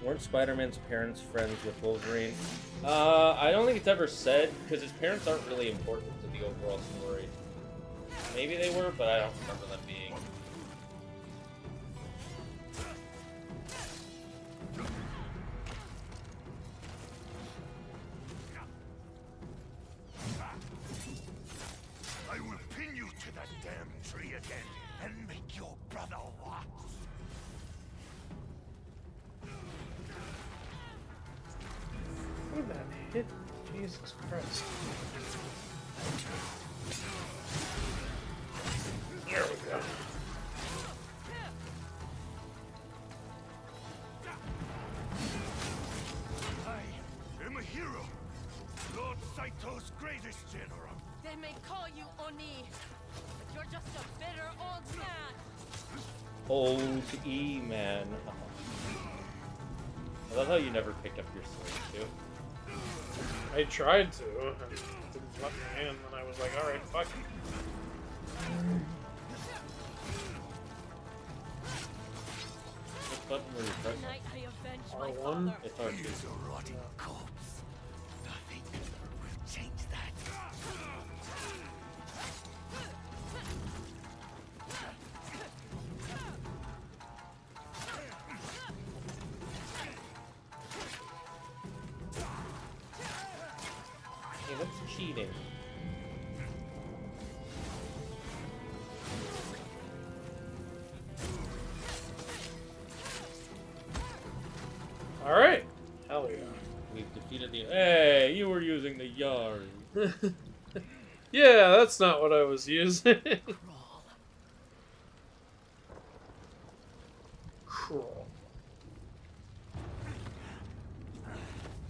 Weren't Spider-Man's parents friends with Wolverine? I don't think it's ever said, because his parents aren't really important to the overall story. Maybe they were, but I don't remember them being. I will pin you to that damn tree again and make your brother watch. Look at that hit. Jesus Christ. There we go. They may call you Oni, but you're just a bitter old man. Old E man. I love how you never picked up your sword too. I tried to. It didn't let me in, and I was like, alright, fuck it. What button were you pressing? Tonight I avenge my R1? father. It's R2. He's a rotting corpse. Nothing will change that. Hey, that's cheating. Alright. Hell yeah. We've defeated the. Hey, you were using the yard. Yeah, that's not what I was using. Crawl.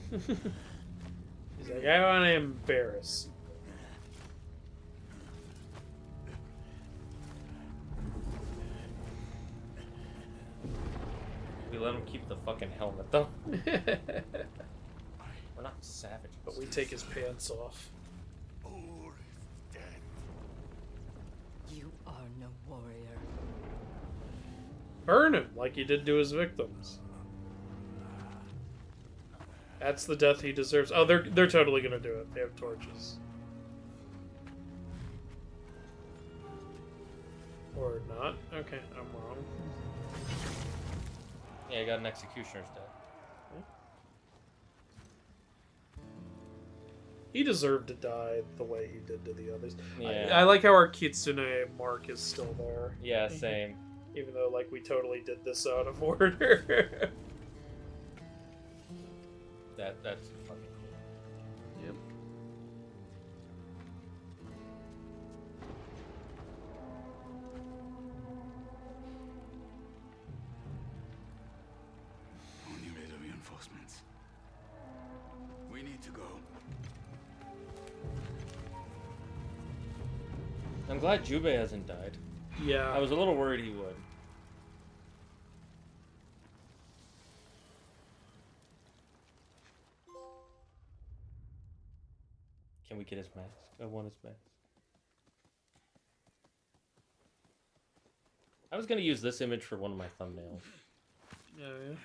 He's like, I want to embarrass you. We let him keep the fucking helmet though. We're not savages. But we take his pants off. All is dead. You are no warrior. Burn him like he did to his victims. That's the death he deserves. Oh, they're totally gonna do it. They have torches. Or not. Okay, I'm wrong. Yeah, I got an executioner's death. He deserved to die the way he did to the others. Yeah. I like how our Kitsune mark is still there. Yeah, same. Even though, like, we totally did this out of order. That's fucking cool. Yep. On your way to reinforcements. We need to go. I'm glad Jubei hasn't died. Yeah. I was a little worried he would. Can we get his mask? I want his mask. I was gonna use this image for one of my thumbnails. Oh, yeah.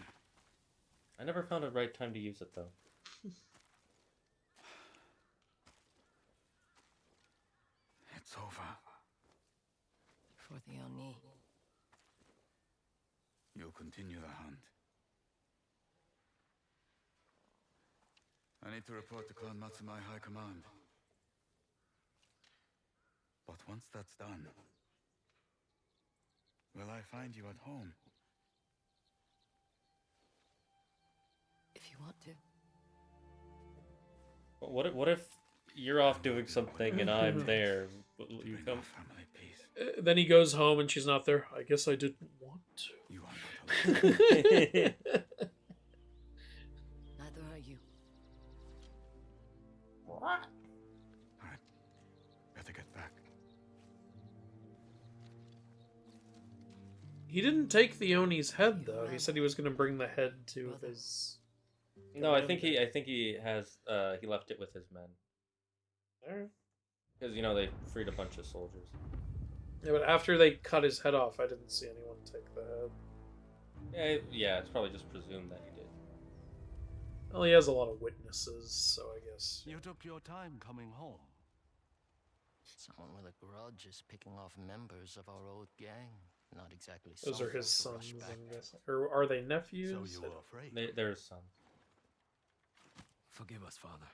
I never found a right time to use it though. It's over. For the Oni. You'll continue the hunt. I need to report to Clan Matsumai High Command. But once that's done, will I find you at home? If you want to. What if you're off doing something and I'm there? Will you Bring come? our family peace. Then he goes home and she's not there. I guess I didn't want to. You are not alone. Neither are you. Better get back. He didn't take the Oni's head though. He said he was going to bring the head to his. No, I think he has he left it with his men. Alright. Because you know they freed a bunch of soldiers. Yeah, but after they cut his head off, I didn't see anyone take the head. Yeah, it's probably just presumed that he did. Well, he has a lot of witnesses, so I guess. You took your time coming home. Someone with a grudge is picking off members of our old gang. Not exactly. Those are his something to sons, rush back. I'm guessing. Or are they nephews? So you were afraid. They're his sons. Forgive us, Father.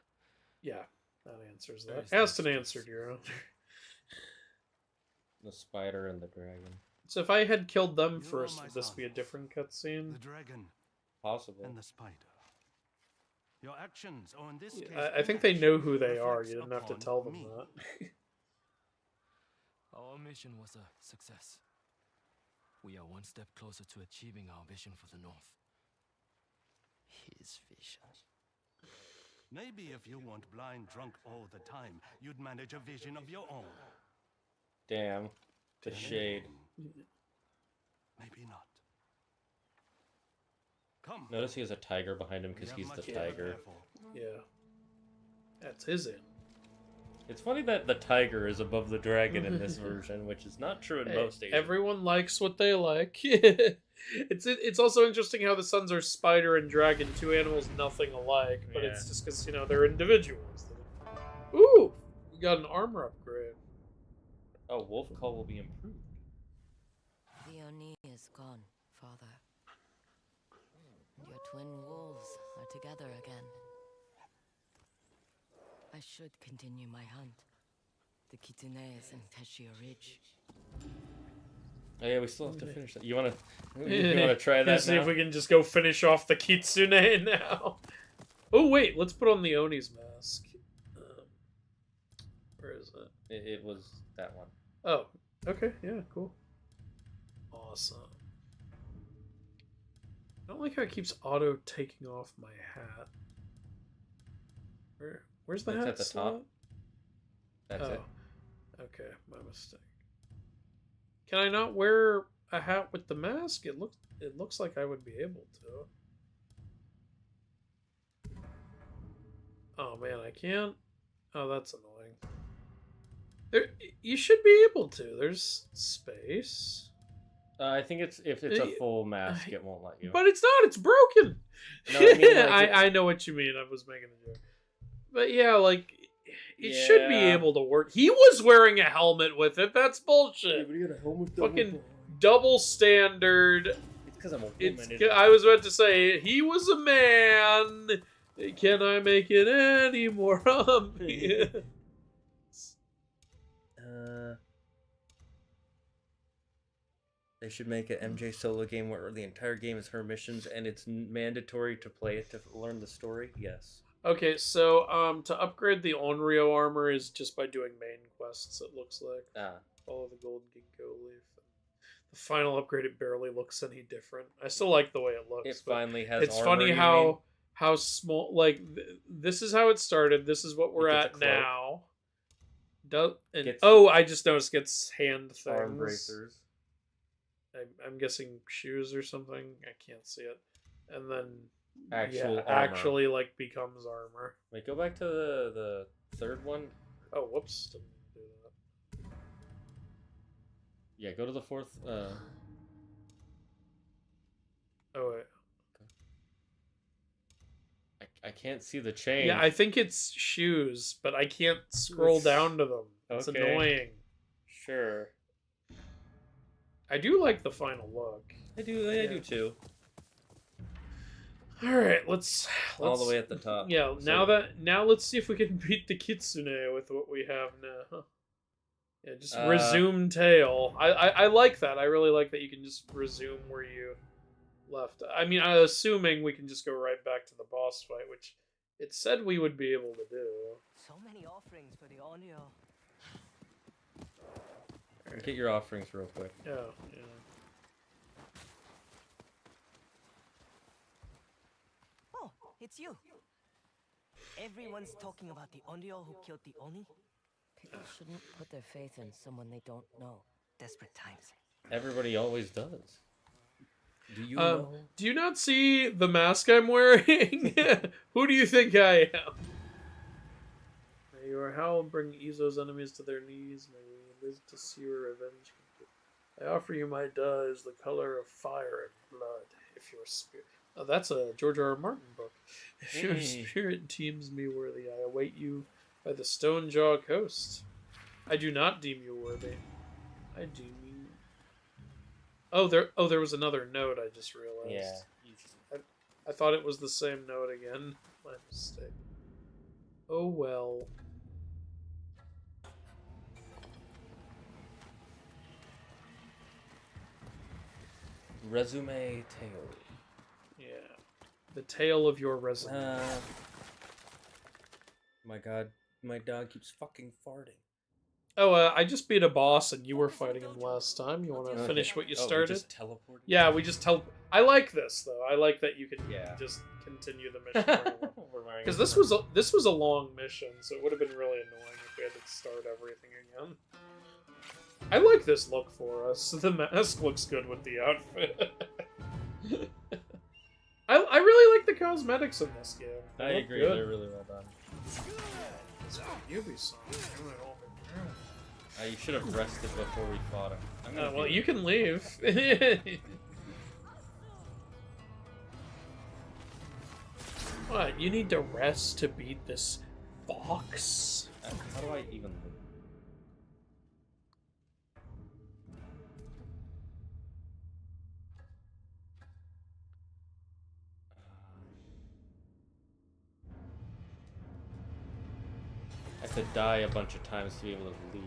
Yeah, that answers There that. is no Aston answered your own. The spider and the dragon. So if I had killed them You are first, my would this be a sons. different cutscene? The dragon Possible. and the spider. Your actions, or in this case, I think they know who they inaction, are. reflects You didn't have to upon tell them me. that. Our mission was a success. We are one step closer to achieving our vision for the North. His vision. Maybe if you weren't blind drunk all the time, you'd manage a vision of your own. Damn. The shade. Maybe not. Come. Notice he has a tiger behind him because he's the tiger. Yeah. That's his end. It's funny that the tiger is above the dragon in this version, which is not true in most Asian. Everyone likes what they like. It's also interesting how the sons are spider and dragon, two animals nothing alike, but it's just because, you know, they're individuals. Ooh! We got an armor upgrade. Oh, wolf call will be improved. The Oni is gone, Father. Your twin wolves are together again. I should continue my hunt. The Kitsunes and Teshio Ridge. Oh yeah, we still have to finish that. You wanna try that See if we can just go finish off the Kitsune now. Oh wait, let's put on the Oni's mask. Where is it? It was that one. Oh, okay, yeah, cool. Awesome. I don't like how it keeps auto taking off my hat. Where's the hat at the slot? top. That's it. Okay, my mistake. Can I not wear a hat with the mask? It looks like I would be able to. Oh man, I can't. Oh, that's annoying. You should be able to. There's space. I think if it's a full mask, it won't let you. But it's not. It's broken. No, I mean, like, I know what you mean. I was making a joke. But yeah, like it should be able to work. He was wearing a helmet with it. That's bullshit. You got a helmet Fucking double standard. It's because I'm a woman. I was about to say he was a man. Can I make it any more obvious? They should make an MJ solo game where the entire game is her missions and it's mandatory to play it to learn the story. Yes. Okay, so to upgrade the Onryo armor is just by doing main quests. It looks like follow the golden ginkgo leaf. The final upgrade, it barely looks any different. I still like the way it looks. It finally has. It's armor, funny how small. Like this is how it started. This is what we're at now. I just noticed gets hand things. Arm bracers. I'm guessing shoes or something. I can't see it. And then armor. actually like becomes armor. Wait, go back to the third one. Oh, whoops! Didn't do that. Yeah, go to the fourth. Oh wait. I can't see the chain. Yeah, I think it's shoes, but I can't scroll down to them. It's annoying. Sure. I do like the final look. I do too. All right, let's all the way at the top. Yeah, now let's see if we can beat the Kitsune with what we have now. Yeah, just resume tail. I like that. I really like that you can just resume where you left. I mean, I'm assuming we can just go right back to the boss fight, which it said we would be able to do. So many offerings for the Onryo. Get your offerings real quick. Yeah. Oh, it's you. Everyone's talking about the Onryo who killed the Oni. People shouldn't put their faith in someone they don't know. Desperate times. Everybody always does. Do you know? Do you not see the mask I'm wearing? Who do you think I am? May your howl bring Izo's enemies to their knees. May we live to see your revenge. I offer you my dues, the color of fire and blood. If your spirit... Oh, that's a George R. R. Martin book. If your spirit deems me worthy, I await you by the Stone Jaw Coast. I do not deem you worthy. I deem you... Oh, there was another note I just realized. Yeah. I thought it was the same note again. My mistake. Oh well. Resume tail. Yeah. The tale of your resume. My god, my dog keeps fucking farting. Oh, I just beat a boss and you were fighting him last time. You want to Okay. finish what you Oh, we started? just teleported? Yeah, we just I like this though. I like that you can just continue the mission. Because this was a long mission, so it would have been really annoying if we had to start everything again. I like this look for us. The mask looks good with the outfit. I really like the cosmetics in this game. I agree, they're really well done. Ubisoft. You should have rested before we fought him. Well, you can leave. What? You need to rest to beat this fox? How do I even leave? I have to die a bunch of times to be able to leave.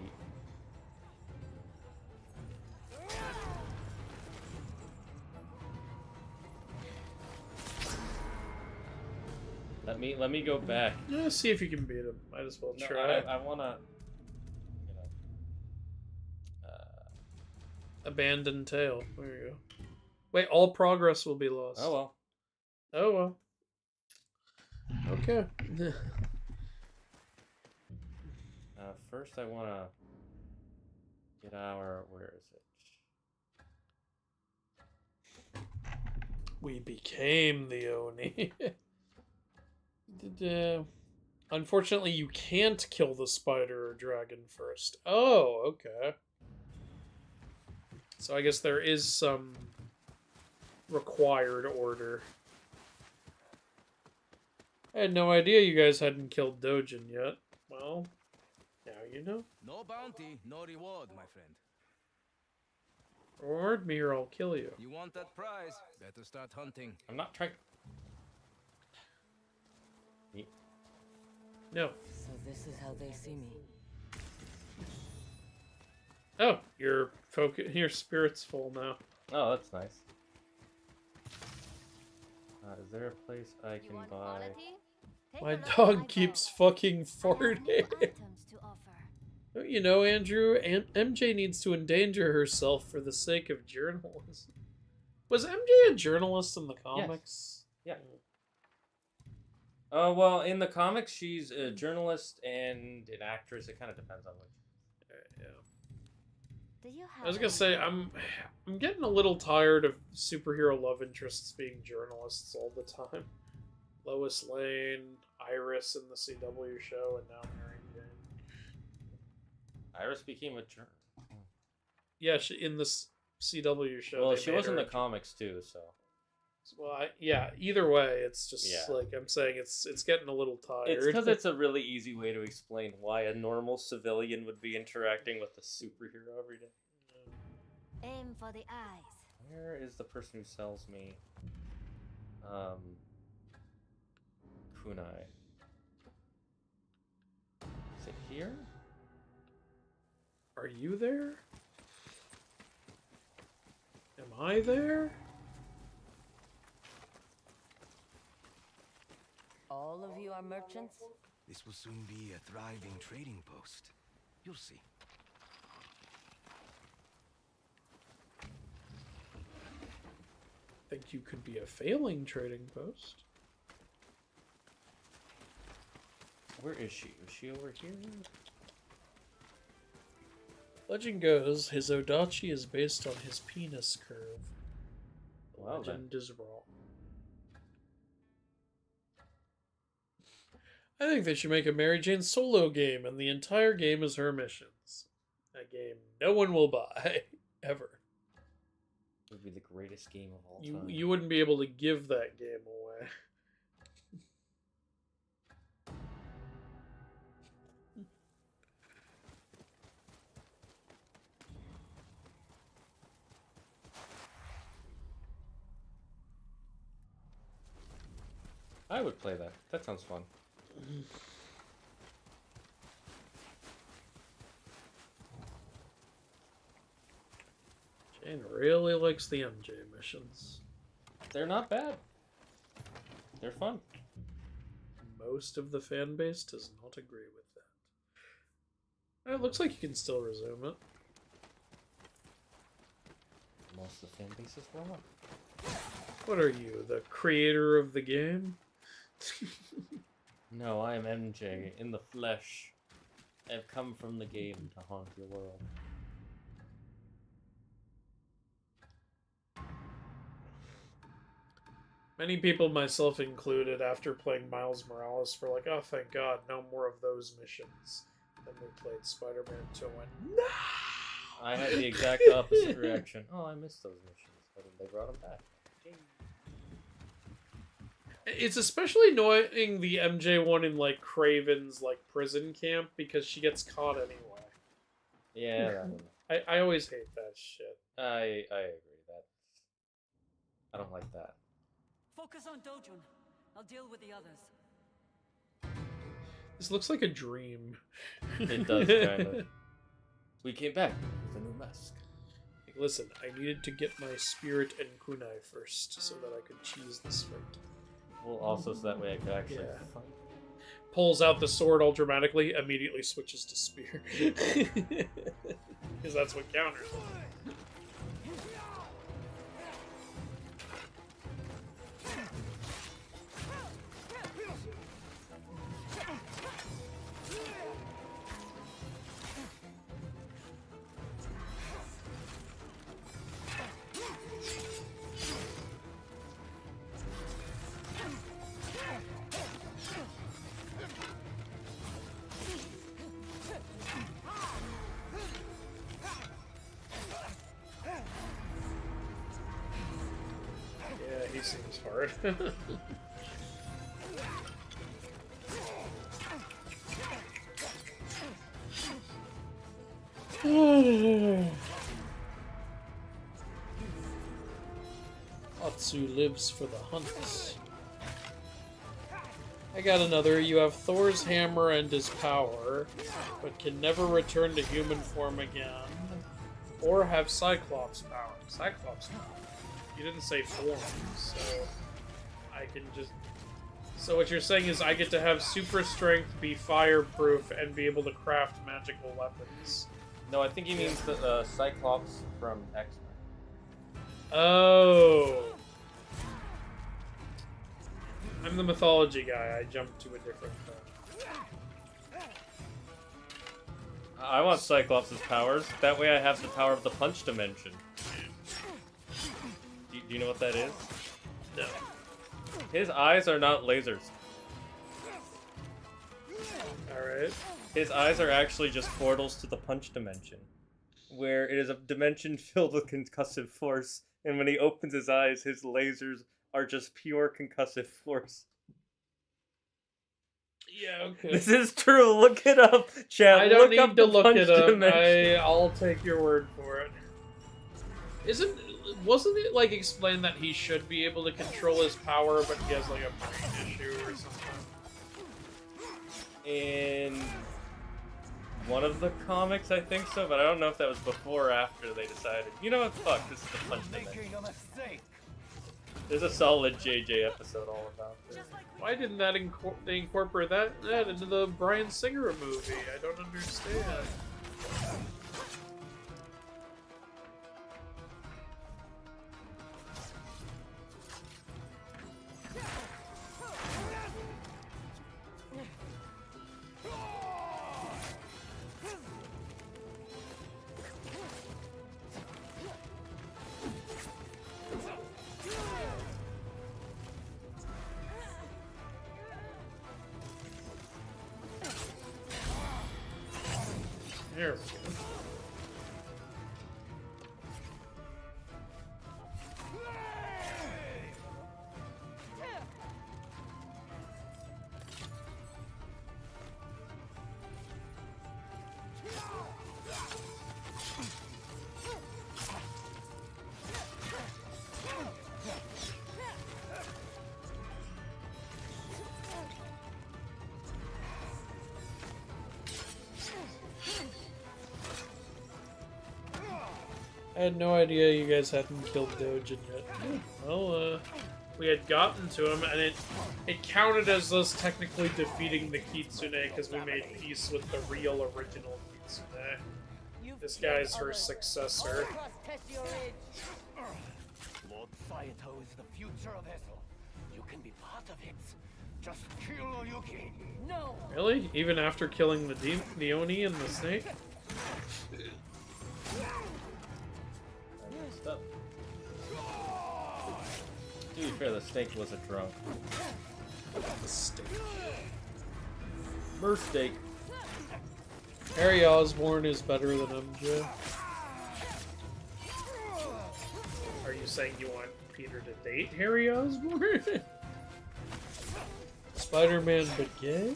Let me go back. Yeah, see if you can beat him. Might as well try. I wanna, Abandoned tail. There you go. Wait, all progress will be lost. Oh well. Oh well. Okay. First I wanna get our, where is it? We became the Oni. Unfortunately, you can't kill the spider or dragon first. Oh, okay. So I guess there is some required order. I had no idea you guys hadn't killed Dojin yet. Well, now you know. No bounty, no reward, my friend. Reward me or I'll kill you. You want that prize? Better start hunting. I'm not trying. No. So this is how they see me. Oh, your spirit's full now. Oh, that's nice. Is there a place I can buy? My dog keeps fucking farting. Don't you know, Andrew? MJ needs to endanger herself for the sake of journalism. Was MJ a journalist in the comics? Yes. Yeah. Well, in the comics, she's a journalist and an actress. It kind of depends on which. Yeah. I was gonna say I'm getting a little tired of superhero love interests being journalists all the time. Lois Lane, Iris in the CW show, and now Mary Jane. Iris became a journalist. Yeah, in the CW show. Well, she was in the comics too, so. Well, yeah. Either way, it's just like I'm saying. It's getting a little tired. It's because it's a really easy way to explain why a normal civilian would be interacting with a superhero every day. Aim for the eyes. Where is the person who sells me? Kunai. Is it here? Are you there? Am I there? All of you are merchants? This will soon be a thriving trading post. You'll see. Think you could be a failing trading post? Where is she? Is she over here? Legend goes, his Odachi is based on his penis curve. Wow, Legend is wrong. I think they should make a Mary Jane solo game, and the entire game is her missions. A game no one will buy, ever. It would be the greatest game of all time. You wouldn't be able to give that game away. I would play that. That sounds fun. Jane really likes the MJ missions. They're not bad. They're fun. Most of the fan base does not agree with It looks like you can still resume it. Most of the fan bases were up. What are you, the creator of the game? No, I am MJ in the flesh. I have come from the game to haunt your world. Many people, myself included, after playing Miles Morales, were like, oh, thank God, no more of those missions. Then we played Spider-Man 2 and went, no! I had the exact opposite reaction. Oh, I missed those missions. But they brought them back. It's especially annoying the MJ one in, like, Craven's, like, prison camp, because she gets caught anyway. Yeah, that one. I always hate that shit. I agree that. I don't like that. Focus on Dojun. I'll deal with the others. This looks like a dream. It does, kind of. We came back with a new mask. Like, listen, I needed to get my spirit and kunai first, so that I could cheese this fight. Well, also so that way I could actually fight. Pulls out the sword all dramatically, immediately switches to spear. Because that's what counters. He seems hard. Atsu lives for the hunt. I got another. You have Thor's hammer and his power, but can never return to human form again. Or have Cyclops power. Cyclops power. You didn't say form, so I can just... So what you're saying is I get to have super strength, be fireproof, and be able to craft magical weapons. No, I think he means the Cyclops from X-Men. Oh. I'm the mythology guy. I jumped to a different thing. I want Cyclops' powers. That way I have the power of the punch dimension. Do you know what that is? No. His eyes are not lasers. Alright. His eyes are actually just portals to the punch dimension, where it is a dimension filled with concussive force, and when he opens his eyes, his lasers are just pure concussive force. Yeah, okay. This is true. Look it up, chat. I don't look need up to the look punch it up. dimension. I'll take your word for it. Wasn't it like explained that he should be able to control his power, but he has like a brain issue or something? In one of the comics, I think so, but I don't know if that was before or after they decided. You know what? Fuck, this is the punch dimension. There's a solid JJ episode all about this. Why didn't they incorporate that into the Bryan Singer movie? I don't understand. There we go. I had no idea you guys hadn't killed Dojin yet. Well, we had gotten to him, and it counted as us technically defeating the Kitsune because we made peace with the real original This guy's her successor. Lord Saito is the future of Esso. You can be part of it. Just kill Oyuki. No. Really? Even after killing the Oni and the snake? Stuff. To be fair, the snake was a drunk. The steak. Mersteak. Harry Osborn is better than MJ. Are you saying you want Peter to date Harry Osborn? Spider-Man but gay?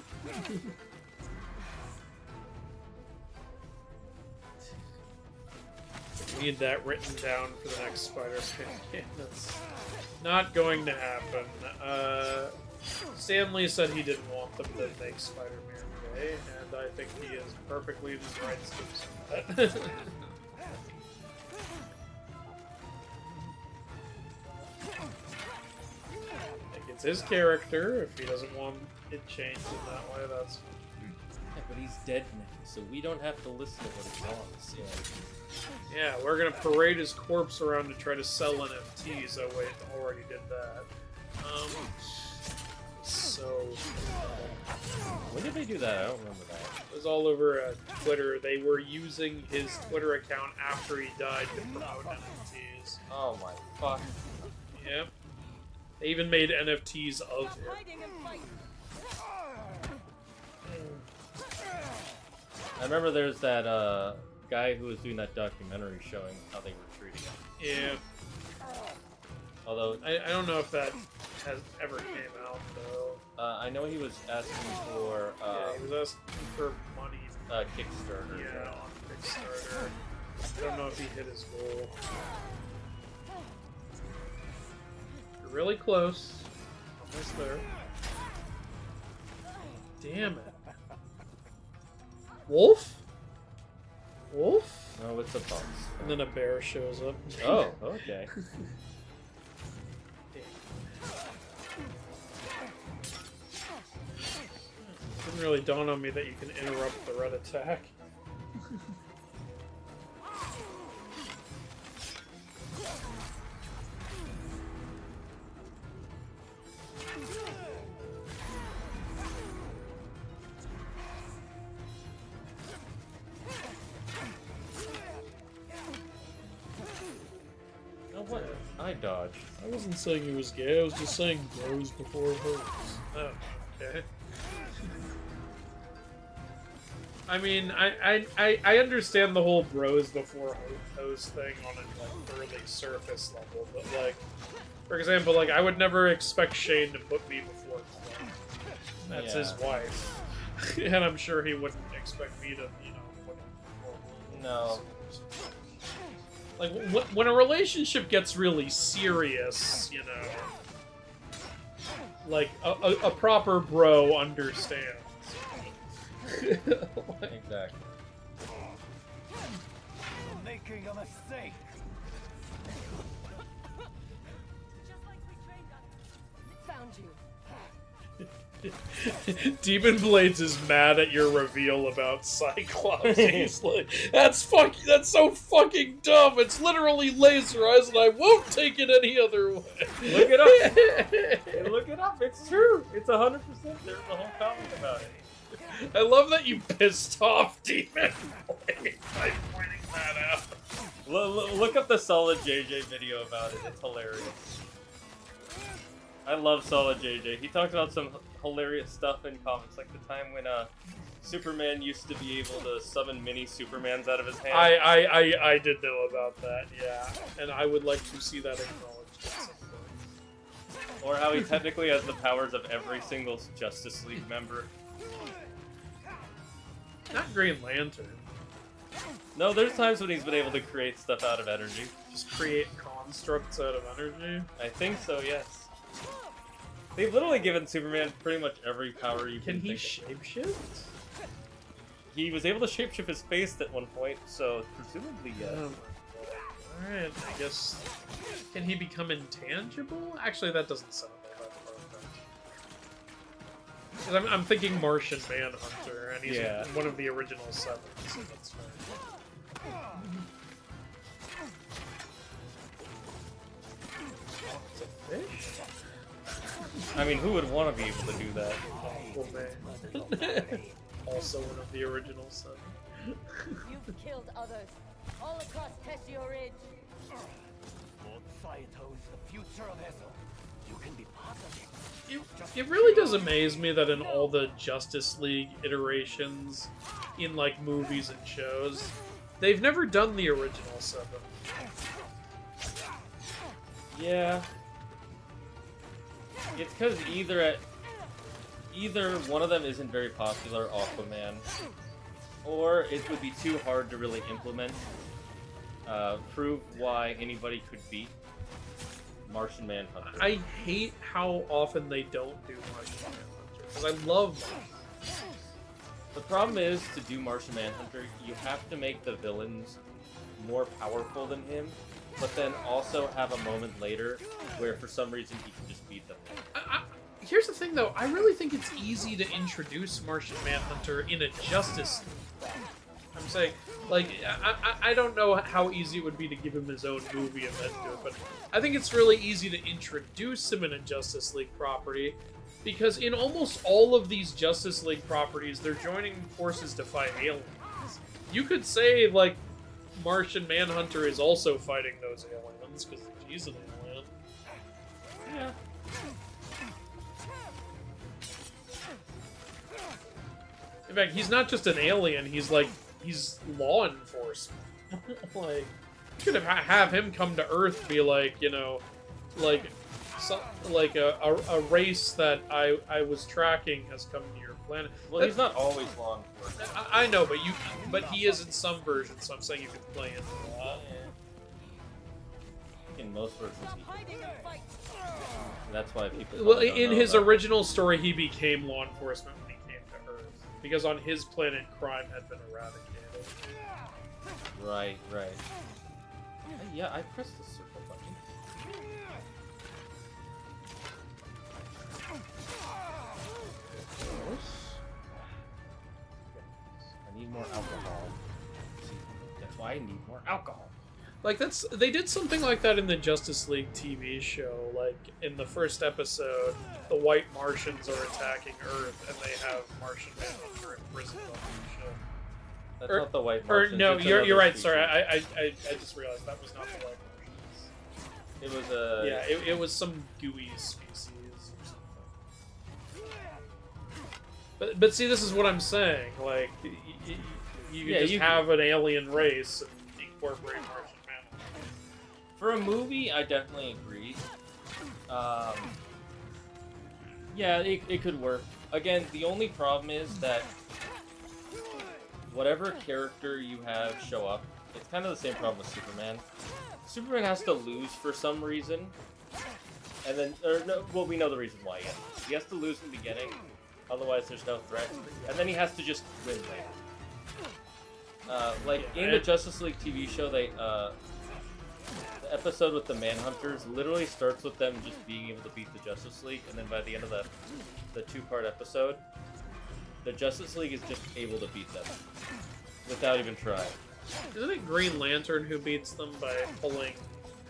Need that written down for the next Spider-Man game. That's not going to happen. Stan Lee said he didn't want them to make Spider-Man gay, and I think he is perfectly in his rights to do that. Like, it's his character. If he doesn't want it changed in that way, that's fine. Yeah, but he's dead now, so we don't have to listen to what he wants. Yeah, we're gonna parade his corpse around to try to sell NFTs. Oh wait, already did that. So when did they do that? I don't remember that. It was all over Twitter. They were using his Twitter account after he died to promote NFTs. Oh my fuck. Yep. They even made NFTs of him. I remember there's that guy who was doing that documentary showing how they were treating him. Yeah. Although I don't know if that has ever came out though. I know he was asking for yeah, he was asking for money. Kickstarter. Yeah, on Kickstarter. I don't know if he hit his goal. You're really close. Almost there. Damn it. Wolf? Wolf? No, it's a fox. And then a bear shows up. Oh, okay. Didn't really dawn on me that you can interrupt the red attack. What? I dodged. I wasn't saying he was gay, I was just saying bros before hoes. Oh, okay. I mean, I understand the whole bros before hoes thing on a like early surface level, but like, for example, like I would never expect Shane to put me before Clark. That's his wife, and I'm sure he wouldn't expect me to, you know, put him before. No. Like, when a relationship gets really serious, you know, like, a proper bro understands. Exactly. You're making a mistake. Found you. Demon Blades is mad at your reveal about Cyclops. He's like, that's so fucking dumb. It's literally laser eyes, and I won't take it any other way. Look it up. Look it up. It's true. It's 100%. There's a whole comic about it. I love that you pissed off Demon Blades by pointing that out. Look up the Solid JJ video about it. It's hilarious. I love Solid JJ. He talked about some hilarious stuff in comics, like the time when Superman used to be able to summon mini Supermans out of his hand. I did know about that, yeah. And I would like to see that acknowledged at some point. Or how he technically has the powers of every single Justice League member. Not Green Lantern. No, there's times when he's been able to create stuff out of energy. Just create constructs out of energy? I think so, yes. They've literally given Superman pretty much every power you can he think of. shapeshift? He was able to shapeshift his face at one point, so presumably yes. Alright, I guess... Can he become intangible? Actually, that doesn't sound all that perfect. 'Cause I'm thinking Martian Manhunter, and he's Yeah. one of the original 7, so that's fair. It's a fish? I mean, who would want to be able to do that? Aquaman. Also one of the original 7. You've killed others, all across Teshio Ridge. Lord Saito is the future of Esso. You can be part of it. It really does amaze me that in all the Justice League iterations, in like movies and shows, they've never done the original 7. Yeah. It's because either one of them isn't very popular, Aquaman, or it would be too hard to really implement. Prove why anybody could beat Martian Manhunter. I hate how often they don't do Martian Manhunter, because I love Martian. The problem is, to do Martian Manhunter, you have to make the villains more powerful than him, but then also have a moment later where for some reason he can just beat them. Here's the thing, though. I really think it's easy to introduce Martian Manhunter in a Justice League. I'm saying, like, I don't know how easy it would be to give him his own movie and then do it, but I think it's really easy to introduce him in a Justice League property, because in almost all of these Justice League properties, they're joining forces to fight aliens. You could say, like, Martian Manhunter is also fighting those aliens, because he's an alien. Yeah. In fact, he's not just an alien, he's law enforcement. Like, you could have him come to Earth, be like, you know, like a race that I was tracking has come to your planet. Well, he's not always law enforcement. I know, but he is in some versions, so I'm saying you can play into that. In most versions, he can. That's why people. Well, probably don't in know his about original story, he became law enforcement when he came to Earth, because on his planet, crime had been eradicated. Right. Yeah, I pressed the circle button. I need more alcohol. See, that's why I need more alcohol. Like, they did something like that in the Justice League TV show. Like, in the first episode, the White Martians are attacking Earth, and they have Martian Manhunter imprisoned on the ship. That's not the White Martians. Or no, it's you're another right. species. Sorry, I just realized that was not the White Martians. It was a. Yeah, it was some gooey species or something. But see, this is what I'm saying. Like, you Yeah, just you have an alien race and incorporate Martian Manhunter. For a movie, I definitely agree. Yeah, it could work. Again, the only problem is that whatever character you have show up, it's kind of the same problem with Superman. Superman has to lose for some reason, and then, well, we know the reason why. He has to lose in the beginning, otherwise there's no threat, and then he has to just win later. In the Justice League TV show, the episode with the Manhunters literally starts with them just being able to beat the Justice League, and then by the end of the two-part episode, the Justice League is just able to beat them without even trying. Isn't it Green Lantern who beats them by pulling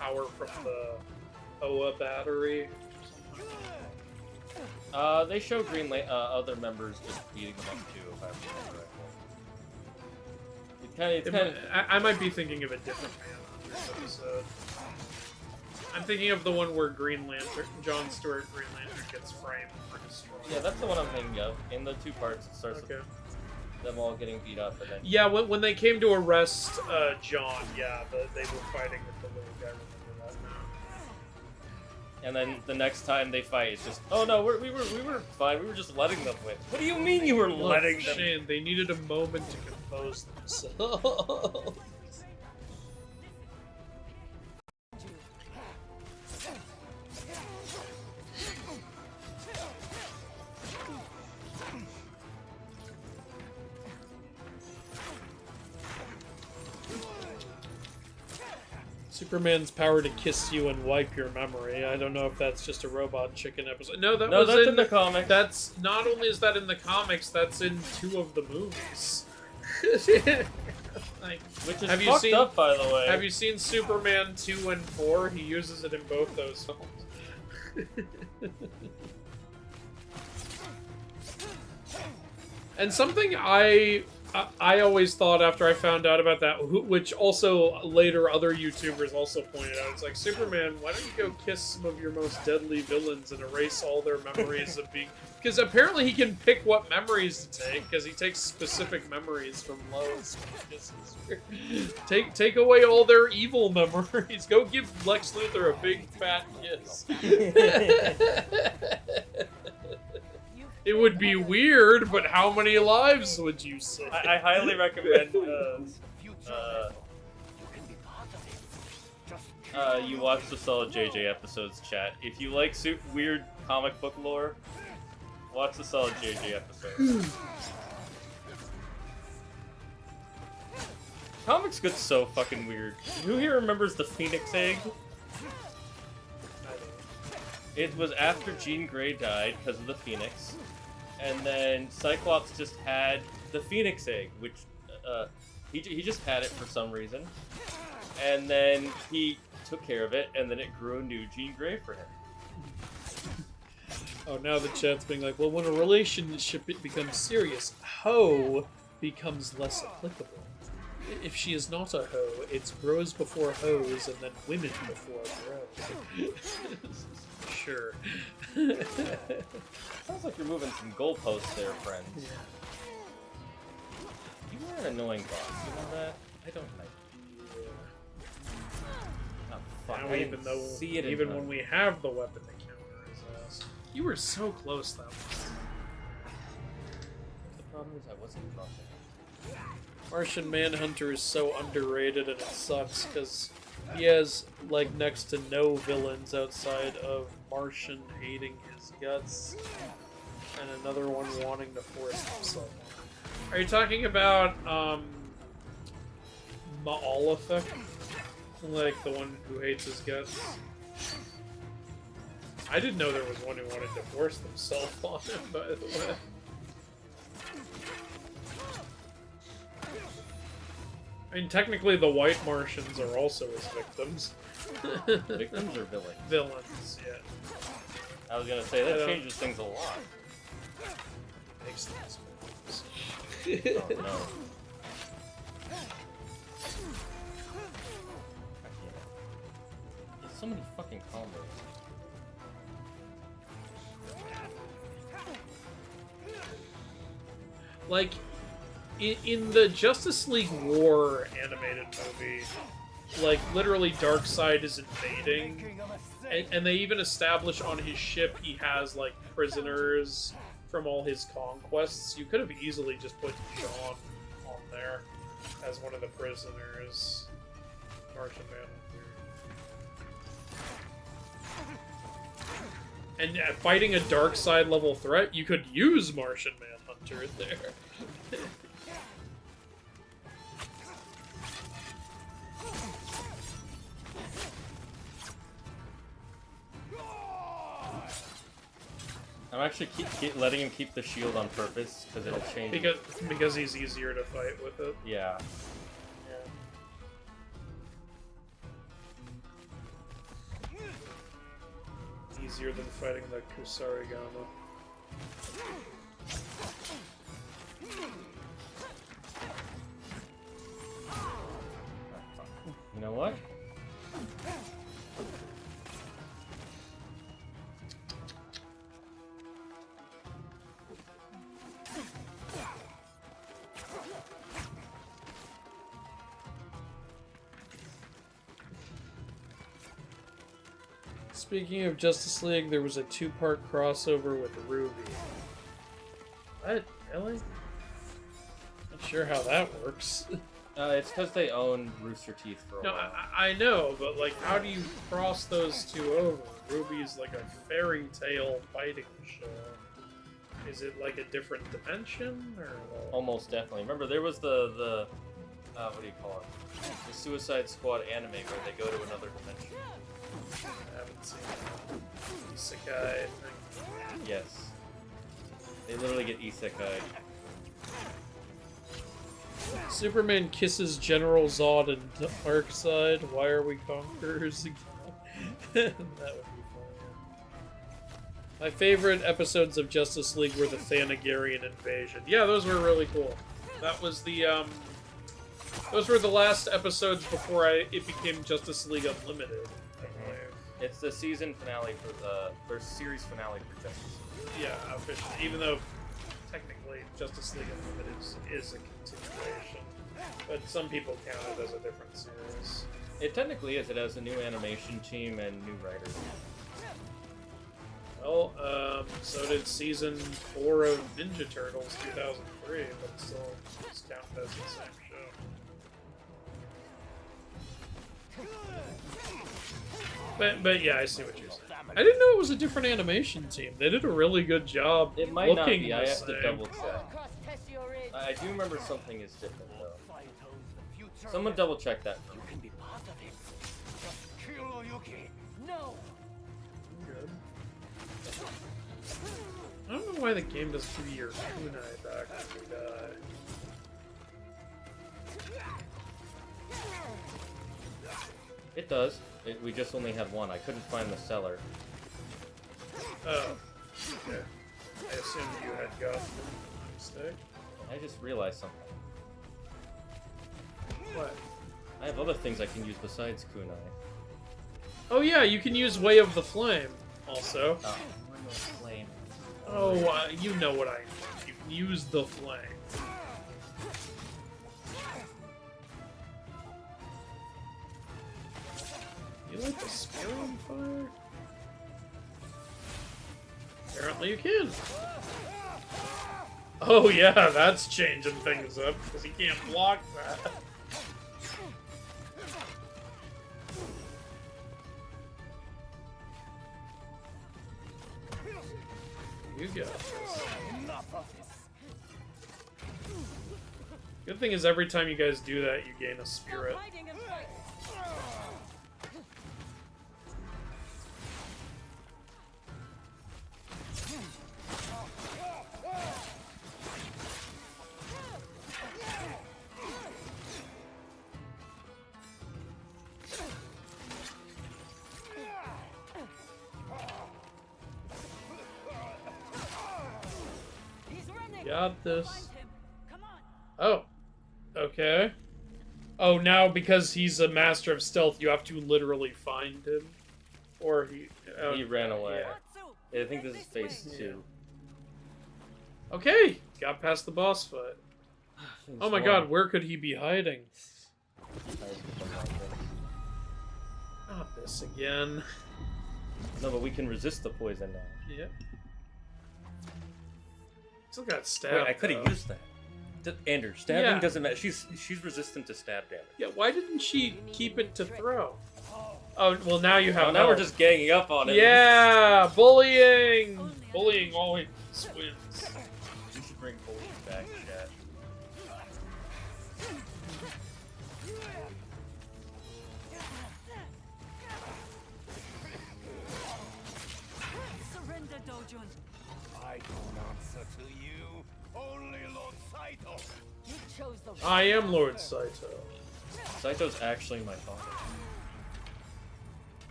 power from the Oa battery? They show other members just beating them up too, if I remember correctly. I might be thinking of a different Manhunter episode. I'm thinking of the one where John Stewart Green Lantern gets framed for destroying. Yeah, that's the one I'm thinking of. In the two parts, it starts with them all getting beat up, and then... Yeah, when they came to arrest John, yeah, they were fighting with the little guy. Remember that now. And then the next time they fight, it's just, oh no, we were fine. We were just letting them win. What do you mean you were letting them? Shane, they needed a moment to compose themselves. Superman's power to kiss you and wipe your memory. I don't know if that's just a Robot Chicken episode. No, No, that's in the comics. That's not only is that in the comics, that's in 2 of the movies. Like, which is fucked up, by the way. Have you seen Superman 2 and 4? He uses it in both those films. And something I always thought after I found out about that, which also later other YouTubers also pointed out, it's like, Superman, why don't you go kiss some of your most deadly villains and erase all their memories of being... Because apparently he can pick what memories to take, because he takes specific memories from Lois when he kisses. Take away all their evil memories. Go give Lex Luthor a big fat kiss. It would be weird, but how many lives would you say? I highly recommend you watch the Solid JJ episodes, chat. If you like weird comic book lore, watch the Solid JJ episodes. Comics get so fucking weird. Who here remembers the Phoenix Egg? It was after Jean Grey died because of the Phoenix. And then Cyclops just had the Phoenix Egg, which he just had it for some reason. And then he took care of it, and then it grew a new Jean Grey for him. Oh, now the chat's being like, well, when a relationship becomes serious, hoe becomes less applicable. If she is not a hoe, it's bros before hoes, and then women before bros. Sure. Sounds like you're moving some goalposts there, friend. Yeah. You are an annoying boss, you know that? I don't like you. Yeah. Oh, fuck. Now, even when we have the weapon to counter his ass. You were so close that once. The problem is I wasn't drunk. Martian Manhunter is so underrated, and it sucks because he has like next to no villains outside of Martian hating his guts and another one wanting to force himself on. Are you talking about Ma'alefek? Like the one who hates his guts? I didn't know there was one who wanted to force themselves on him, by the way. I mean, technically the white Martians are also his victims. Victims or villains? Villains, yeah. I was gonna say, that changes things a lot. Makes things villains. Oh no. There's so many fucking combos. Like, in the Justice League War animated movie, like, literally Darkseid is invading, and they even establish on his ship he has, like, prisoners from all his conquests. You could have easily just put John on there as one of the prisoners. Martian Manhunter. And fighting a Darkseid level threat, you could use Martian Manhunter there. I'm actually keep letting him keep the shield on purpose because it'll change. Because he's easier to fight with it. Yeah. Easier than fighting the Kusarigama. You know what? Speaking of Justice League, there was a 2-part crossover with Ruby. What? Really? Not sure how that works. It's because they own Rooster Teeth for a while. No, I know, but like, how do you cross those two over? Ruby's like a fairy tale fighting show. Is it like a different dimension, or? Almost definitely. Remember, there was the what do you call it? The Suicide Squad anime where they go to another dimension. I haven't seen the isekai thing. Yes. They literally get isekai. Superman kisses General Zod in Darkseid. Why are we conquerors again? That would be fun. My favorite episodes of Justice League were the Thanagarian invasion. Yeah, those were really cool. That was the those were the last episodes before it became Justice League Unlimited. It's the season finale for the first series finale for Justice League. Yeah, officially. Even though technically Justice League Unlimited is a continuation, but some people count it as a different series. It technically is. It has a new animation team and new writers. Well, so did season 4 of Ninja Turtles 2003, but still it's counted as the same show. But yeah, I see what you're saying. I didn't know it was a different animation team. They did a really good job. It might not looking be. I the have to same. double check. I do remember something is different though. Someone double check that for me. No. Good. I don't know why the game doesn't give you your kunai back when you die. It does. We just only had one. I couldn't find the seller. Oh. Okay. I assumed you had gotten it by mistake. I just realized something. What? I have other things I can use besides kunai. Oh yeah, you can use Way of the Flame, also. Oh, flame. Oh, you know what I mean. You can use the flame. You like the spear on fire? Apparently you can. Oh yeah, that's changing things up, because he can't block that. You got this. Good thing is every time you guys do that, you gain a spirit. Got this. Oh. Okay. Oh, now because he's a master of stealth, you have to literally find him? Or he... He ran away. Yeah. I think this is phase 2. Okay! Got past the boss fight. Oh my god, where could he be hiding? Not this again. No, but we can resist the poison now. Yep. Still got stabbed. Wait, I could have used that. Andrew, stabbing doesn't matter. She's resistant to stab damage. Yeah, why didn't she keep it to throw? Oh, well now you have. Oh, now we're just ganging up on it. Yeah, bullying. Bullying always wins. You should bring bullying back, chat. Surrender, Dojun. I don't answer to you. Only Lord Saito. You chose the I am Lord Saito. Saito's actually my father.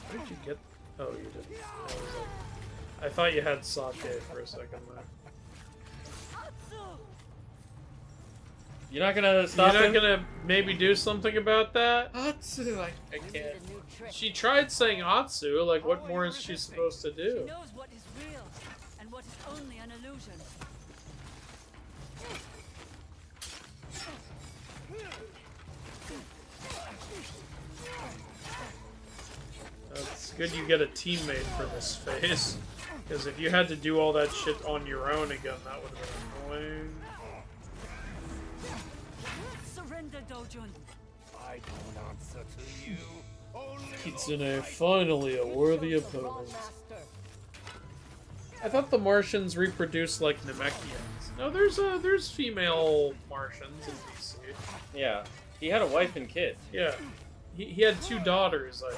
Where did you get? Oh, you didn't. I thought you had sake for a second there. You're not gonna stop You're him? not gonna maybe do something about that? Atsu, I can't. She tried saying Atsu, like what more is she supposed to She do? knows what is real and what is only an illusion. It's good you get a teammate for this phase. Because if you had to do all that shit on your own again, that would have been annoying. Surrender, Dojun. I don't answer to you. Only Kitsune, finally a worthy opponent. I thought the Martians reproduced like Namekian. No, there's female Martians in DC. Yeah, he had a wife and kid. Yeah, he had 2 daughters, I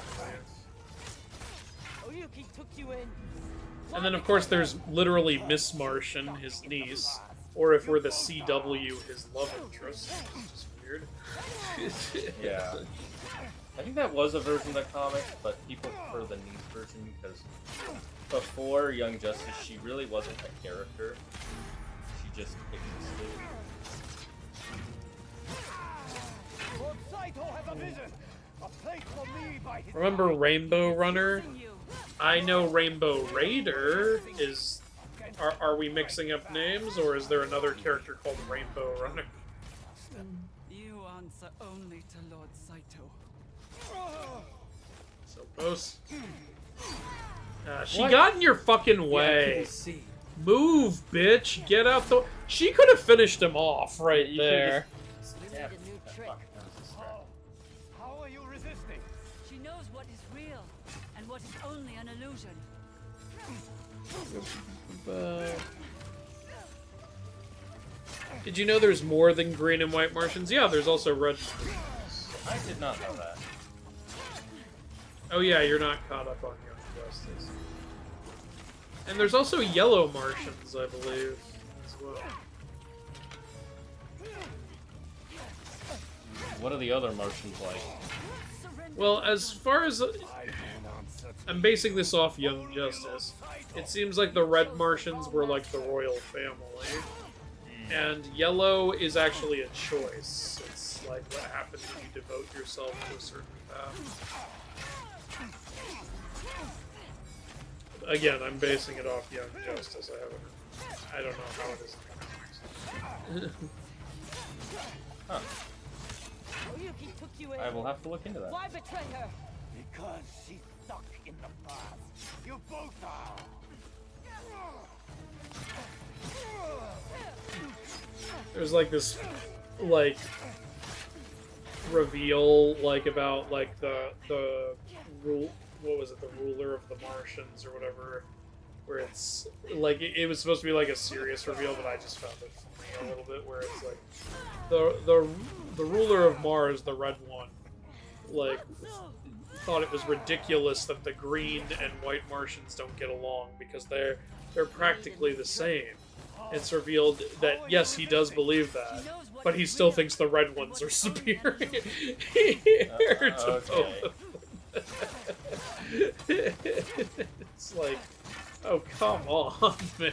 believe. Oyuki took you in. And then of course there's literally Miss Martian, his niece, or if we're the CW, his love interest. Which is weird. Yeah. I think that was a version of the comic, but people prefer the niece version because before Young Justice, she really wasn't a character. She just existed. Lord Saito has a vision. A place for me by his Remember Rainbow Runner? I know Rainbow Raider is... Are we mixing up names, or is there another character called Rainbow Runner? You answer only to Lord Saito. So close. She got in your fucking Yeah, way. people see. Move, bitch. Get out the... She could have finished him off right You there. Yeah, Need a new trick. How are you resisting? She knows what is real and what is only an illusion. Did you know there's more than green and white Martians? Yeah, there's also red. I did not know that. Oh yeah, you're not caught up on Young Justice. And there's also yellow Martians, I believe, as well. What are the other Martians like? Well, as far as... I'm basing this off Young Justice. It seems like the red Martians were like the royal family. And yellow is actually a choice. It's like what happens when you devote yourself to a certain path. Again, I'm basing it off Young Justice. I don't know how it is in the comics. Huh. Oyuki took you in. I will have to look into that. Why betray her? Because she's stuck in the past. You both are. There's like this, like, reveal, like, about, like, the rule, what was it, the ruler of the Martians, or whatever, where it's, like, it was supposed to be, like, a serious reveal, but I just found it funny a little bit, where it's, like, the ruler of Mars, the red one, like, thought it was ridiculous that the green and white Martians don't get along, because they're practically the same. It's revealed that, yes, he does believe that, but he still thinks the red ones are superior to both of them. It's like, oh, come on, man.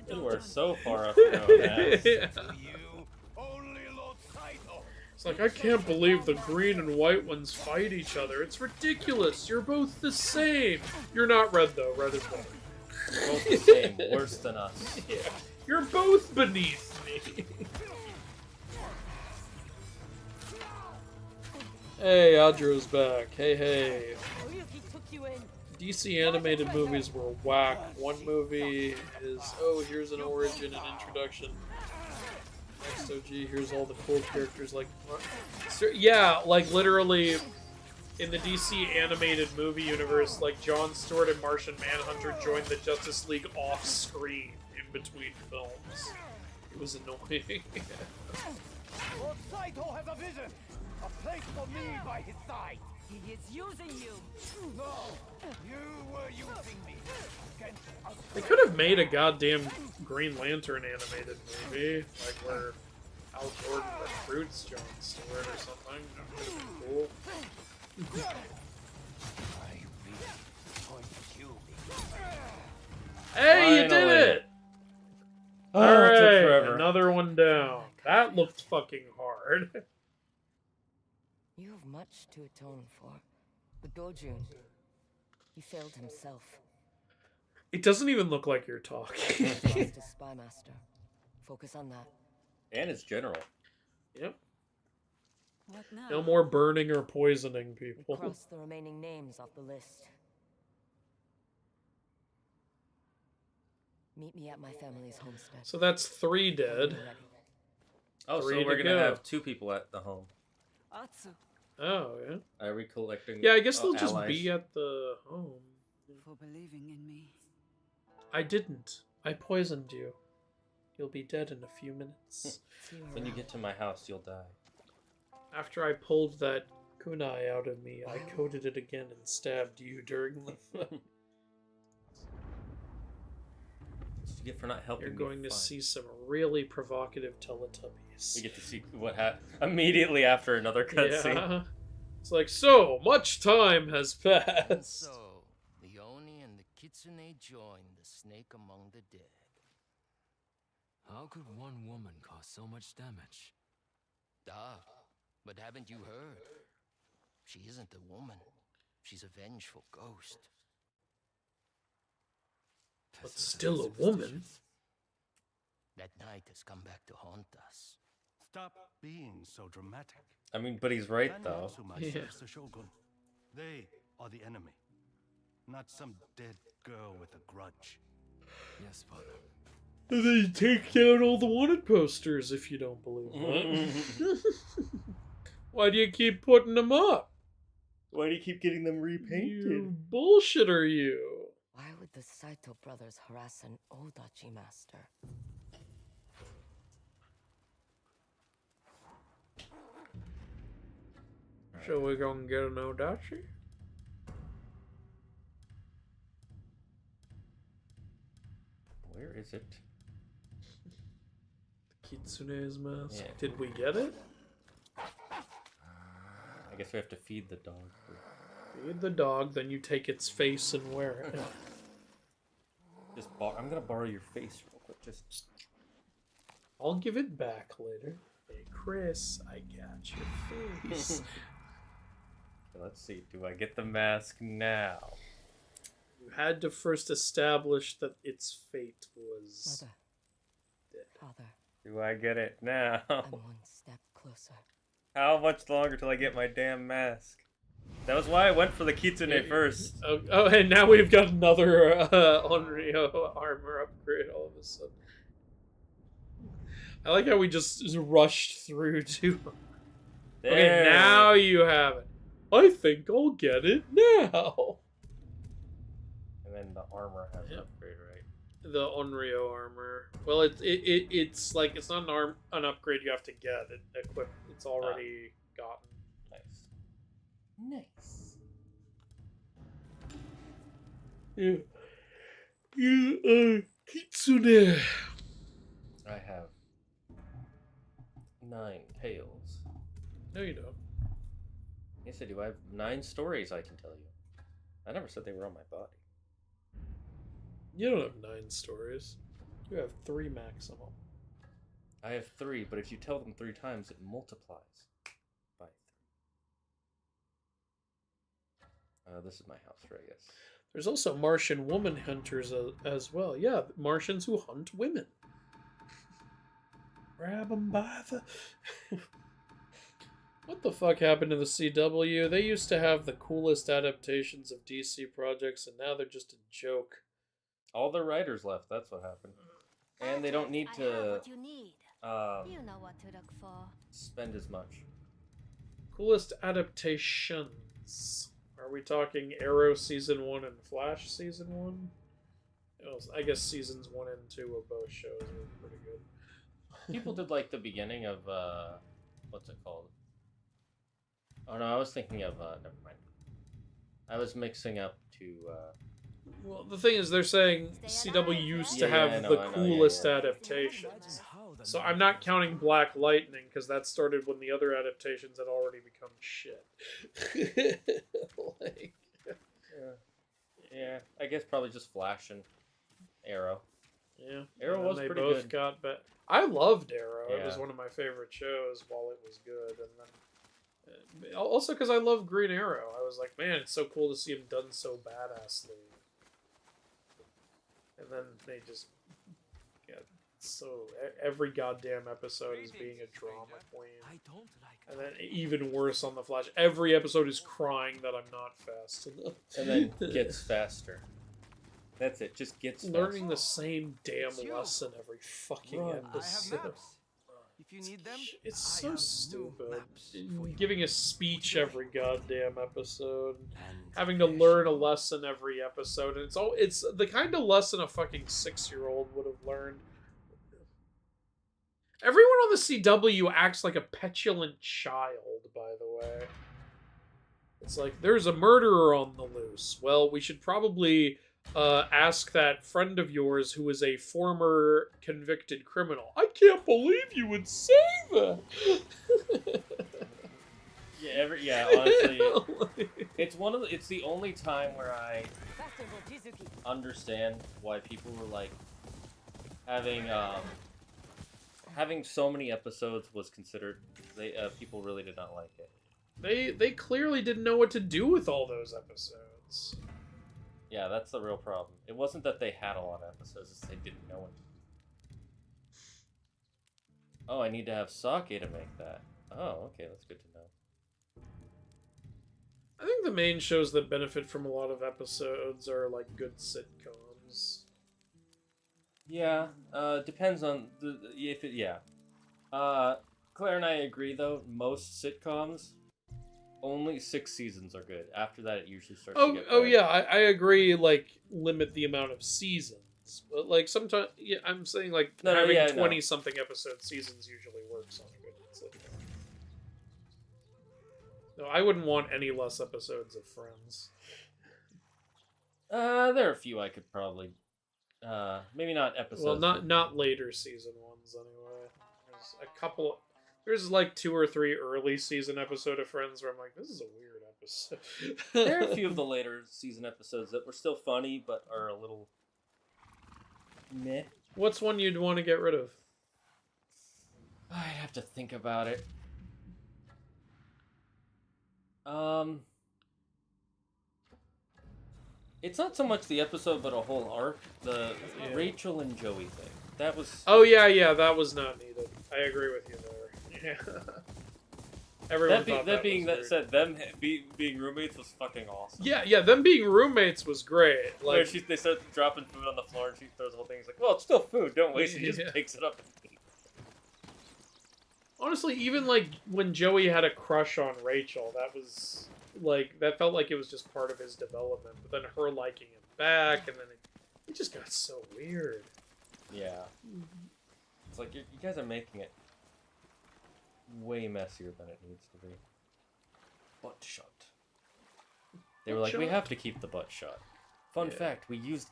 You are so far up your own ass. It's like, I can't believe the green and white ones fight each other. It's ridiculous. You're both the same. You're not red, though. Red is better. Both the same, worse than us. Yeah. You're both beneath me. Hey, Audro's back. Hey, hey. Oyuki took you in. DC animated movies were whack. One movie is, oh, here's an origin and introduction. Next OG, here's all the cool characters. Like, yeah, like literally in the DC animated movie universe, like Jon Stewart and Martian Manhunter joined the Justice League off screen in between films. It was annoying. Lord Saito has a vision. A place for me by his side. He is using you. No, you were using me. Against us. They could have made a goddamn Green Lantern animated movie, like where Al Jordan recruits Jon Stewart or something. That would have been cool. Hey, you did it! Oh, it took Alright, forever. another one down. That looked fucking hard. You have much to atone for. But Dojun, he failed himself. It doesn't even look like you're talking. Lost his spy master. Focus on that. And it's general. Yep. What now? No more burning or poisoning people. Cross the remaining names off the list. Meet me at my family's homestead. So that's 3 dead. When you're ready. Oh, Three so we're to gonna go. have 2 people at the home. Atsu, Oh, yeah. Are we collecting? Yeah, I guess they'll just allies? be at the home. for believing in me. I didn't. I poisoned you. You'll be dead in a few minutes. When you get to my house, you'll die. After I pulled that kunai out of me, I coated it again and stabbed you during the fight. What you get for not helping You're me going to find? see some really provocative Teletubbies. We get to see what happened immediately after another cutscene. Yeah. It's like, so much time has passed. So, the Oni and the Kitsune joined the snake among the dead. How could one woman cause so much damage? Duh, but haven't you heard? She isn't a woman. She's a vengeful ghost. But still a woman. That night has come back to haunt us. Stop being so dramatic. I mean, but he's right, though. Yeah. Serves the Shogun. They are the enemy, not some dead girl with a grudge. Yes, father. And then you take down all the wanted posters if you don't believe that. Why do you keep putting them up? Why do you keep getting them repainted? You bullshitter, you. Why would the Saito brothers harass an Odachi master? Shall we go and get an Odachi? Where is it? Kitsune's mask. Yeah. Did we get it? I guess we have to feed the dog. Feed the dog, then you take its face and wear it. I'm gonna borrow your face real quick. Just. I'll give it back later. Hey, Chris, I got your face. Let's see. Do I get the mask now? You had to first establish that its fate was Mother. dead. Father. Do I get it now? I'm one step closer. How much longer till I get my damn mask? That was why I went for the Kitsune first. Oh, and now we've got another Onryo armor upgrade all of a sudden. I like how we just rushed through to... There. Okay, now you have it. I think I'll get it now. And then the armor has an upgrade, right? The Onryo armor. Well, it's like it's not an upgrade you have to get. It's already gotten. Nice. You Kitsune. I have 9 tails. No, you don't. Yes, I do. I have 9 stories I can tell you. I never said they were on my body. You don't have 9 stories. You have 3 maximum. I have 3, but if you tell them 3 times, it multiplies by 3. This is my house, I guess. There's also Martian woman hunters as well. Yeah, Martians who hunt women. Grab them by the... What the fuck happened to the CW? They used to have the coolest adaptations of DC projects, and now they're just a joke. All the writers left, that's what happened. And they don't need I have to what you need. You know what to look for. spend as much. Coolest adaptations. Are we talking Arrow Season 1 and Flash Season 1? I guess Seasons 1 and 2 of both shows were pretty good. People did like the beginning of, what's it called? Oh no, I was thinking of, never mind. I was mixing up to, Well, the thing is, they're saying CW used to have the coolest adaptations. So I'm not counting Black Lightning, because that started when the other adaptations had already become shit. Like... Yeah, I guess probably just Flash and Arrow. Yeah. Arrow was pretty both good. got better. I loved Arrow. It was Yeah. one of my favorite shows while it was good. And then also because I love Green Arrow. I was like, man, it's so cool to see him done so badassly. And then they just get so every goddamn episode is being a drama queen. I don't like And then even worse on the Flash, every episode is crying that I'm not fast enough. And then gets faster. That's it, just gets faster. Learning the same damn lesson every fucking episode. I have maps. If you need them, It's I so have new stupid. maps for you. Giving a speech every goddamn episode. And Having to learn a lesson every episode. And it's the kind of lesson a fucking 6-year-old would have learned. Everyone on the CW acts like a petulant child, by the way. It's like, there's a murderer on the loose. Well, we should probably ask that friend of yours who is a former convicted criminal. I can't believe you would say that! Honestly, it's the only time where I understand why people were like having so many episodes was considered people really did not like it. They clearly didn't know what to do with all those episodes. Yeah, that's the real problem. It wasn't that they had a lot of episodes, it's they didn't know what to do. Oh, I need to have sake to make that. Oh, okay, that's good to know. I think the main shows that benefit from a lot of episodes are like good sitcoms. Yeah, depends on Claire and I agree though, most sitcoms, only 6 seasons are good. After that, it usually starts to get bad. Yeah, I agree, like, limit the amount of seasons. But, like, sometimes, yeah, I'm saying, like, having 20-something episode seasons usually works on a good sitcom. No, I wouldn't want any less episodes of Friends. There are a few I could probably, maybe not episodes. Well, not later season ones, anyway. There's a couple... There's like 2 or 3 early season episode of Friends where I'm like, this is a weird episode. There are a few of the later season episodes that were still funny, but are a little meh. What's one you'd want to get rid of? I'd have to think about it. It's not so much the episode, but a whole arc. The Rachel and Joey thing. That was... Oh, yeah, that was not needed. I agree with you there. Yeah. Everyone them being roommates was fucking awesome. Yeah, them being roommates was great. Like, they start dropping food on the floor and she throws the whole thing. He's like, well, it's still food, don't waste it. She just picks it up and eats. Honestly, even like when Joey had a crush on Rachel, that was like, that felt like it was just part of his development. But then her liking him back, and then it just got so weird. Yeah. It's like, you guys are making it way messier than it needs to be. Butt shot. They were like, we have to keep the butt shot. Fun fact, we used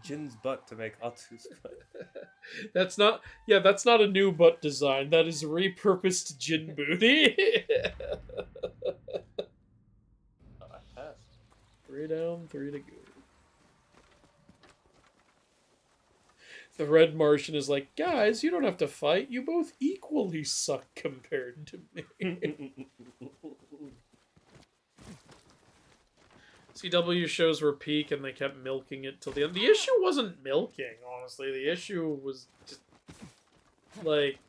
Jin's butt to make Atsu's butt. That's not a new butt design. That is repurposed Jin booty. I passed. 3 down, 3 to go. The Red Martian is like, guys, you don't have to fight. You both equally suck compared to me. CW shows were peak and they kept milking it till the end. The issue wasn't milking, honestly. The issue was just, like,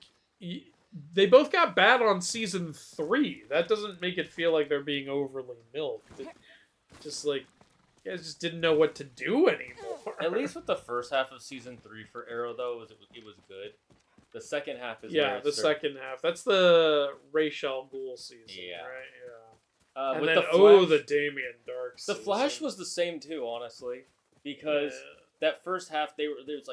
they both got bad on season 3. That doesn't make it feel like they're being overly milked. It just, like, you guys just didn't know what to do anymore. At least with the first half of season 3 for Arrow, though, it was good. The second half is second half. That's the Rachel Ghoul season, right? Yeah. And with then, the Flash, the Damien Dark season. The Flash was the same too, honestly, because that first half there was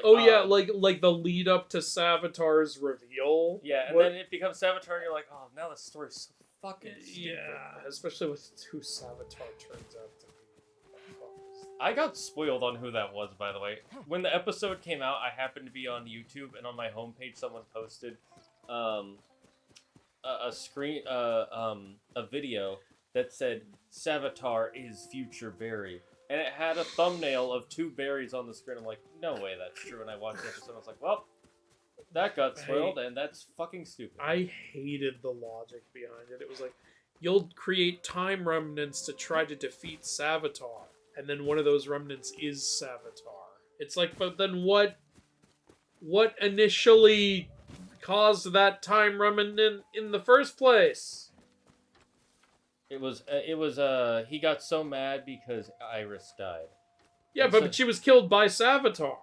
like like the lead up to Savitar's reveal. Yeah, and then it becomes Savitar, and you're like, oh, now the story's so fucking stupid. Yeah, especially with who Savitar turns out to be. I got spoiled on who that was, by the way. When the episode came out, I happened to be on YouTube, and on my homepage, someone posted a video that said Savitar is future Barry, and it had a thumbnail of 2 berries on the screen. I'm like, no way that's true. And I watched the episode, I was like, well, that got spoiled, and that's fucking stupid. I hated the logic behind it. It was like, you'll create time remnants to try to defeat Savitar. And then one of those remnants is Savitar. It's like, but then what initially caused that time remnant in the first place? It was he got so mad because Iris died. Yeah, but she was killed by Savitar.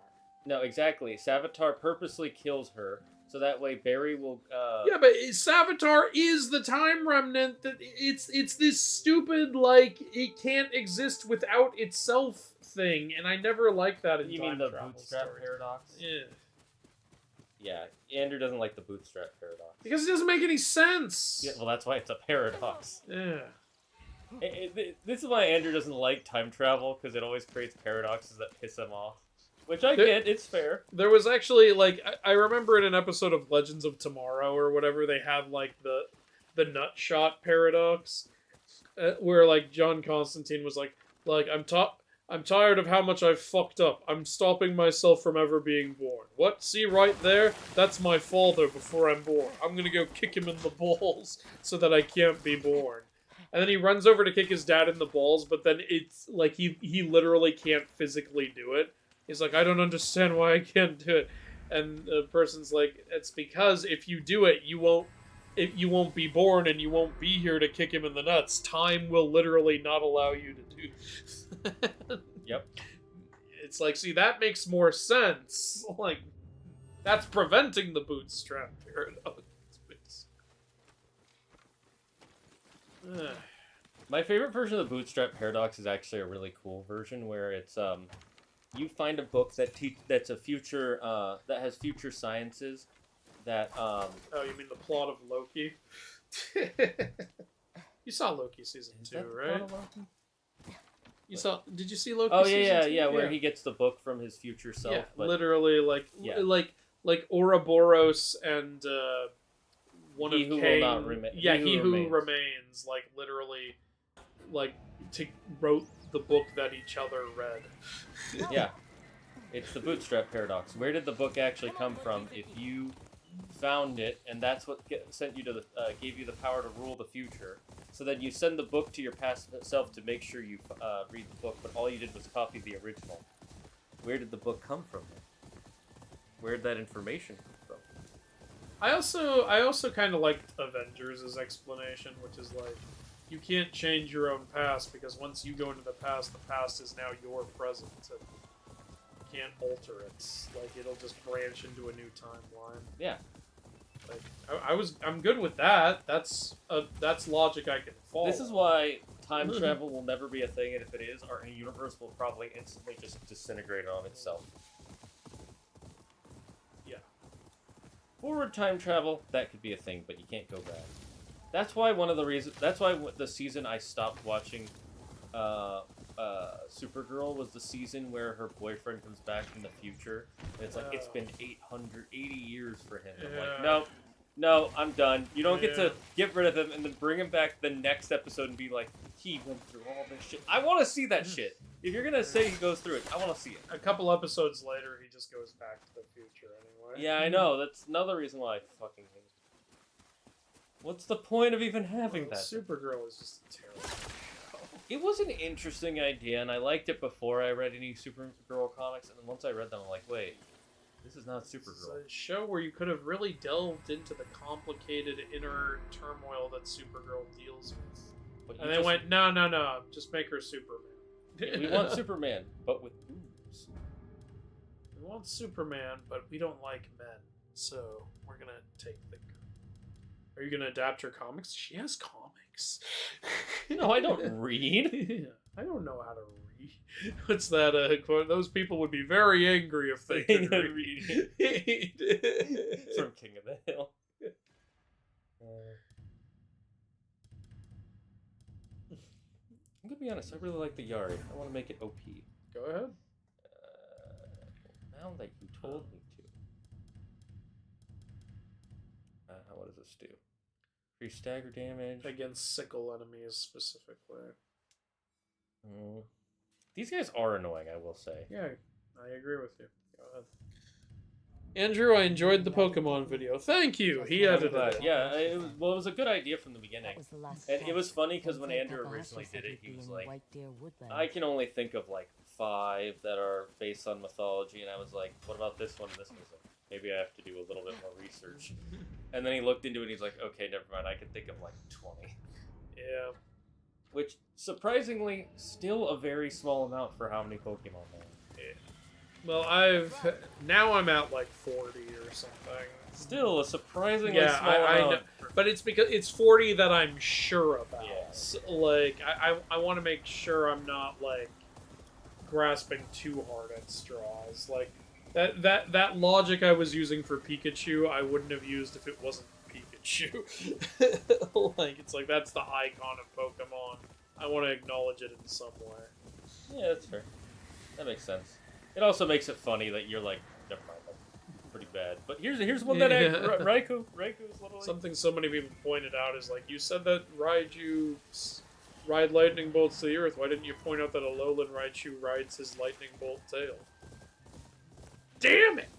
No, exactly. Savitar purposely kills her, so that way Barry will... Yeah, but Savitar is the time remnant. That it's this stupid, like, it can't exist without itself thing, and I never liked that in You time mean the travel bootstrap stories. paradox? Yeah. Yeah, Andrew doesn't like the bootstrap paradox. Because it doesn't make any sense. Yeah, well, that's why it's a paradox. Yeah. This is why Andrew doesn't like time travel, because it always creates paradoxes that piss him off. Which I get, it's fair. There was actually, like, I remember in an episode of Legends of Tomorrow or whatever, they had, like, the nutshot paradox, where, like, John Constantine was like, I'm tired of how much I've fucked up. I'm stopping myself from ever being born. What? See right there? That's my father before I'm born. I'm gonna go kick him in the balls so that I can't be born. And then he runs over to kick his dad in the balls, but then it's like he literally can't physically do it. He's like, I don't understand why I can't do it. And the person's like, it's because if you do it, you won't be born and you won't be here to kick him in the nuts. Time will literally not allow you to do. Yep. It's like, see, that makes more sense. Like, that's preventing the bootstrap paradox. My favorite version of the bootstrap paradox is actually a really cool version where it's you find a book that's a future that has future sciences that Oh, you mean the plot of Loki? You saw Loki season 2, right? Did you see Loki? Oh season 2? yeah, where he gets the book from his future self. Yeah, but... literally, like Ouroboros and one he of who Cain. will not remain. Yeah, he who remains. Like literally, like wrote the book that each other read. Yeah, it's the bootstrap paradox. Where did the book actually come from? If you found it, and that's what sent you to gave you the power to rule the future. So then you send the book to your past self to make sure you read the book, but all you did was copy the original. Where did the book come from? Where did that information come from? I also kind of liked Avengers' explanation, which is like, you can't change your own past because once you go into the past is now your present. And you can't alter it. Like it'll just branch into a new timeline. Yeah. Like I'm good with that. That's logic I can follow. This is why time travel will never be a thing, and if it is, our universe will probably instantly just disintegrate on itself. Yeah. Forward time travel, that could be a thing, but you can't go back. That's why one of the reasons. That's why the season I stopped watching Supergirl was the season where her boyfriend comes back from the future. And it's like, it's been 880 years for him. I'm like, no, I'm done. You don't get to get rid of him and then bring him back the next episode and be like, he went through all this shit. I want to see that shit. If you're going to say he goes through it, I want to see it. A couple episodes later, he just goes back to the future anyway. Yeah, I know. That's another reason why I fucking hate it. What's the point of even having that? Supergirl is just terrible. It was an interesting idea, and I liked it before I read any Supergirl comics, and then once I read them, I'm like, wait, this is not Supergirl. It's a show where you could have really delved into the complicated inner turmoil that Supergirl deals with. And they went, no, just make her Superman. We want Superman, but with boobs. We want Superman, but we don't like men, so we're gonna take the... Are you gonna adapt her comics? She has comics. No, I don't read. I don't know how to read. What's that quote? Those people would be very angry if they could read. From King of the Hill. I'm gonna be honest, I really like the yard. I want to make it OP. Go ahead. Now that you told me to. What does this do? Free stagger damage. Against sickle enemies, specifically. These guys are annoying, I will say. Yeah, I agree with you. Go ahead. Andrew, I enjoyed the Pokemon video. Thank you! He edited it. Yeah, it was a good idea from the beginning. And it was funny because when Andrew originally did it, he was like, I can only think of like 5 that are based on mythology, and I was like, what about this one and this one? Like, maybe I have to do a little bit more research. And then he looked into it and he's like, okay, never mind, I can think of like 20. Yeah. Which, surprisingly, still a very small amount for how many Pokemon there are. Yeah. Well, now I'm at like 40 or something. Still a surprisingly small amount. I know. But it's because it's 40 that I'm sure about. Yeah. So, like, I want to make sure I'm not, like, grasping too hard at straws. Like, That logic I was using for Pikachu, I wouldn't have used if it wasn't Pikachu. Like, it's like, that's the icon of Pokemon. I want to acknowledge it in some way. Yeah, that's fair. That makes sense. It also makes it funny that you're like, never mind, that's pretty bad. But here's one that Raiku's literally... Something so many people pointed out is like, you said that Raiju ride lightning bolts to the earth. Why didn't you point out that a lowland Raichu rides his lightning bolt tail? Damn it!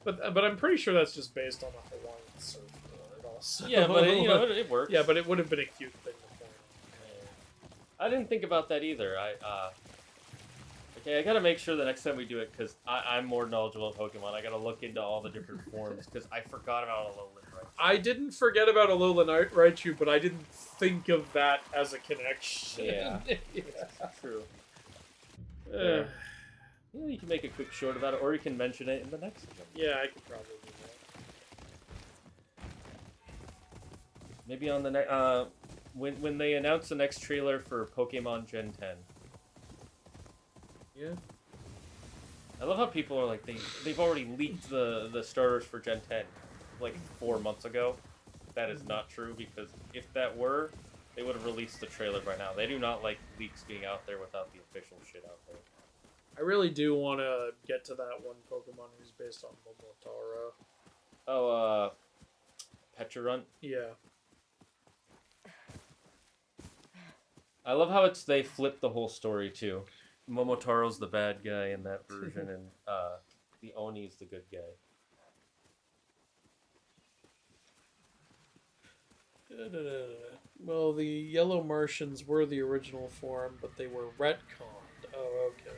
But I'm pretty sure that's just based on a Hawaiian surfboard also. Yeah, but it works. Yeah, but it would have been a cute thing to point out. I didn't think about that either. Okay, I gotta make sure the next time we do it, because I'm more knowledgeable of Pokemon. I gotta look into all the different forms, because I forgot about Alolan Raichu. I didn't forget about Alolan Raichu, but I didn't think of that as a connection. Yeah. That's true. Yeah, you can make a quick short about it, or you can mention it in the next one. Yeah, I could probably do that. Maybe on the next... when they announce the next trailer for Pokemon Gen 10. Yeah. I love how people are like, they've already leaked the starters for Gen 10 like 4 months ago. That is not true, because if that were, they would have released the trailer by now. They do not like leaks being out there without the official shit out there. I really do want to get to that one Pokemon who's based on Momotaro. Oh, Pecharunt? Yeah. I love how they flip the whole story, too. Momotaro's the bad guy in that version, and the Oni's the good guy. Well, the Yellow Martians were the original form, but they were retconned. Oh, okay.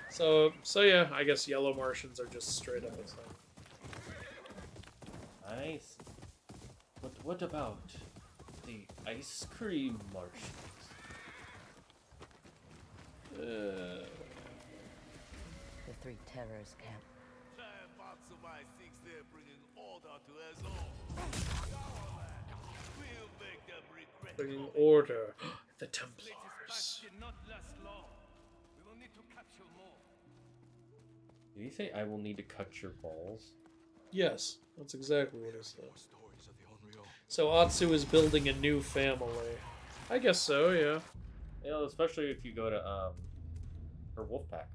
So yeah, I guess Yellow Martians are just straight up a thing. Nice. What about the Ice Cream Martians? The Three Terrors camp. Bringing order. The Templars. Did he say, I will need to cut your balls? Yes, that's exactly what he said. So Atsu is building a new family. I guess so, yeah. You know, especially if you go to her wolf pack.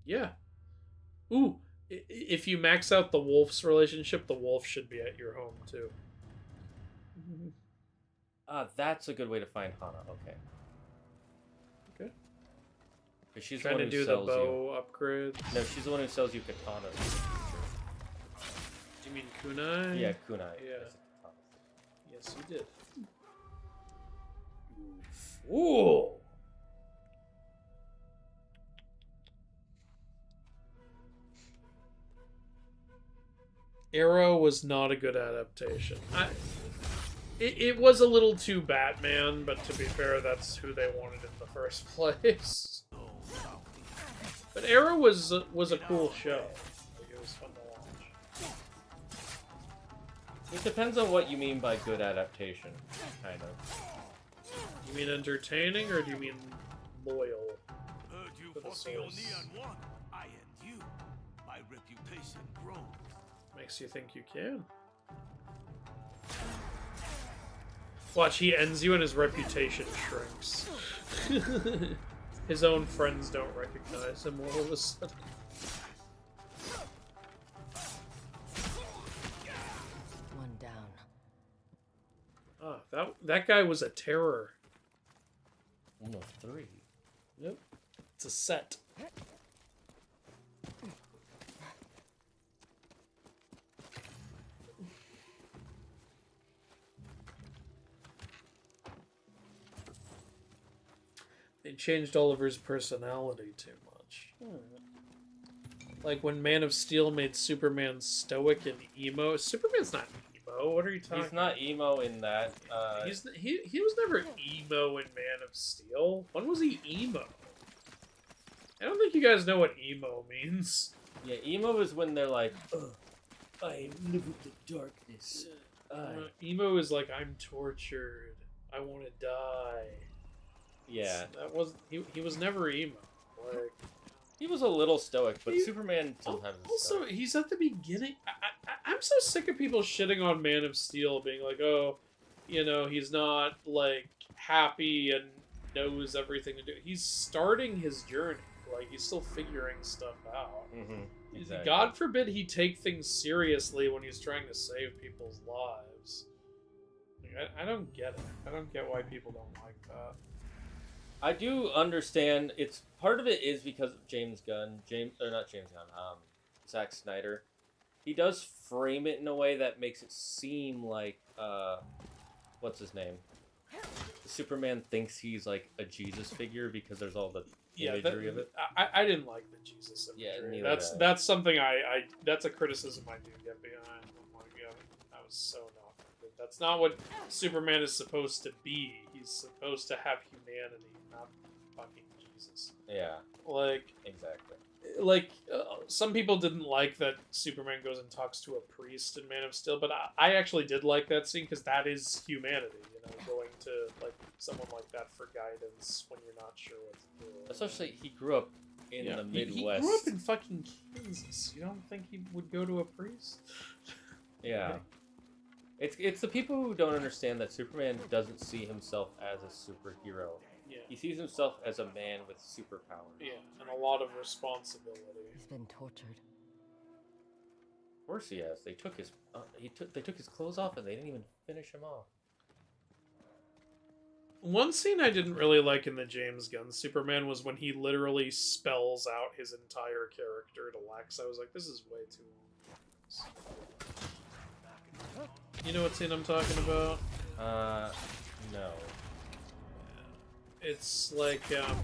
Yeah. Ooh, if you max out the wolf's relationship, the wolf should be at your home too. That's a good way to find Hana. Okay. Okay. Because she's trying the to one do who the sells bow upgrade. No, she's the one who sells you katanas. Do you mean kunai? Yeah, kunai. Yeah. Yes, you did. Ooh. Arrow was not a good adaptation. It was a little too Batman, but to be fair, that's who they wanted in the first place. But Arrow was a cool show. Like, it was fun to watch. It depends on what you mean by good adaptation, kind of. You mean entertaining, or do you mean loyal? Heard you to the fought the source? Oni one. I and you. My reputation grows. Makes you think you can. Watch, he ends you and his reputation shrinks. His own friends don't recognize him all of a sudden. One down. Ah, that guy was a terror. 1 of 3. Yep. It's a set. They changed Oliver's personality too much. Like when Man of Steel made Superman stoic and emo. Superman's not emo. What are you talking? He's not emo in that. He was never emo in Man of Steel. When was he emo? I don't think you guys know what emo means. Yeah, emo is when they're like, I live with the darkness. Emo is like, I'm tortured. I want to die. Yeah. That was he was never emo. Like, He was a little stoic, but Superman sometimes is also, stoic. he's at the beginning. I'm so sick of people shitting on Man of Steel, being like, oh, you know, he's not, like, happy and knows everything to do. He's starting his journey. Like, he's still figuring stuff out. Exactly. God forbid he take things seriously when he's trying to save people's lives. Like, I don't get it. I don't get why people don't like that. I do understand. It's part of it is because of James Gunn. Zack Snyder. He does frame it in a way that makes it seem like what's his name? Superman thinks he's like a Jesus figure because there's all the imagery of it. I didn't like the Jesus imagery. Yeah, that's something I that's a criticism I do get behind. I'm like, yeah, that was so not good. That's not what Superman is supposed to be. He's supposed to have humanity, not fucking Jesus. Yeah. Like, exactly. Like, some people didn't like that Superman goes and talks to a priest in Man of Steel, but I actually did like that scene because that is humanity, you know, going to, like, someone like that for guidance when you're not sure what to do. Especially, he grew up in the Midwest. He grew up in fucking Kansas. You don't think he would go to a priest? Yeah. It's the people who don't understand that Superman doesn't see himself as a superhero. Yeah. He sees himself as a man with superpowers. Yeah, and a lot of responsibility. He's been tortured. Of course he has. They took his they took his clothes off and they didn't even finish him off. One scene I didn't really like in the James Gunn Superman was when he literally spells out his entire character to Lex. I was like, this is way too long. You know what scene I'm talking about? No. It's like, I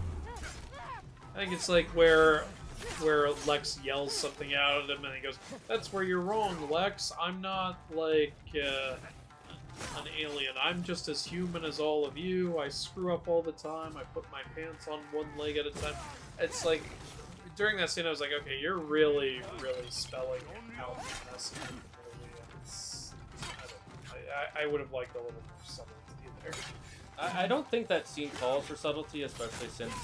think it's like where Lex yells something out at him and he goes, "That's where you're wrong, Lex. I'm not, like, an alien. I'm just as human as all of you. I screw up all the time. I put my pants on one leg at a time." It's like, during that scene I was like, okay, you're really, really spelling out the message of the movie. I would have liked a little more subtlety there. I don't think that scene calls for subtlety, especially since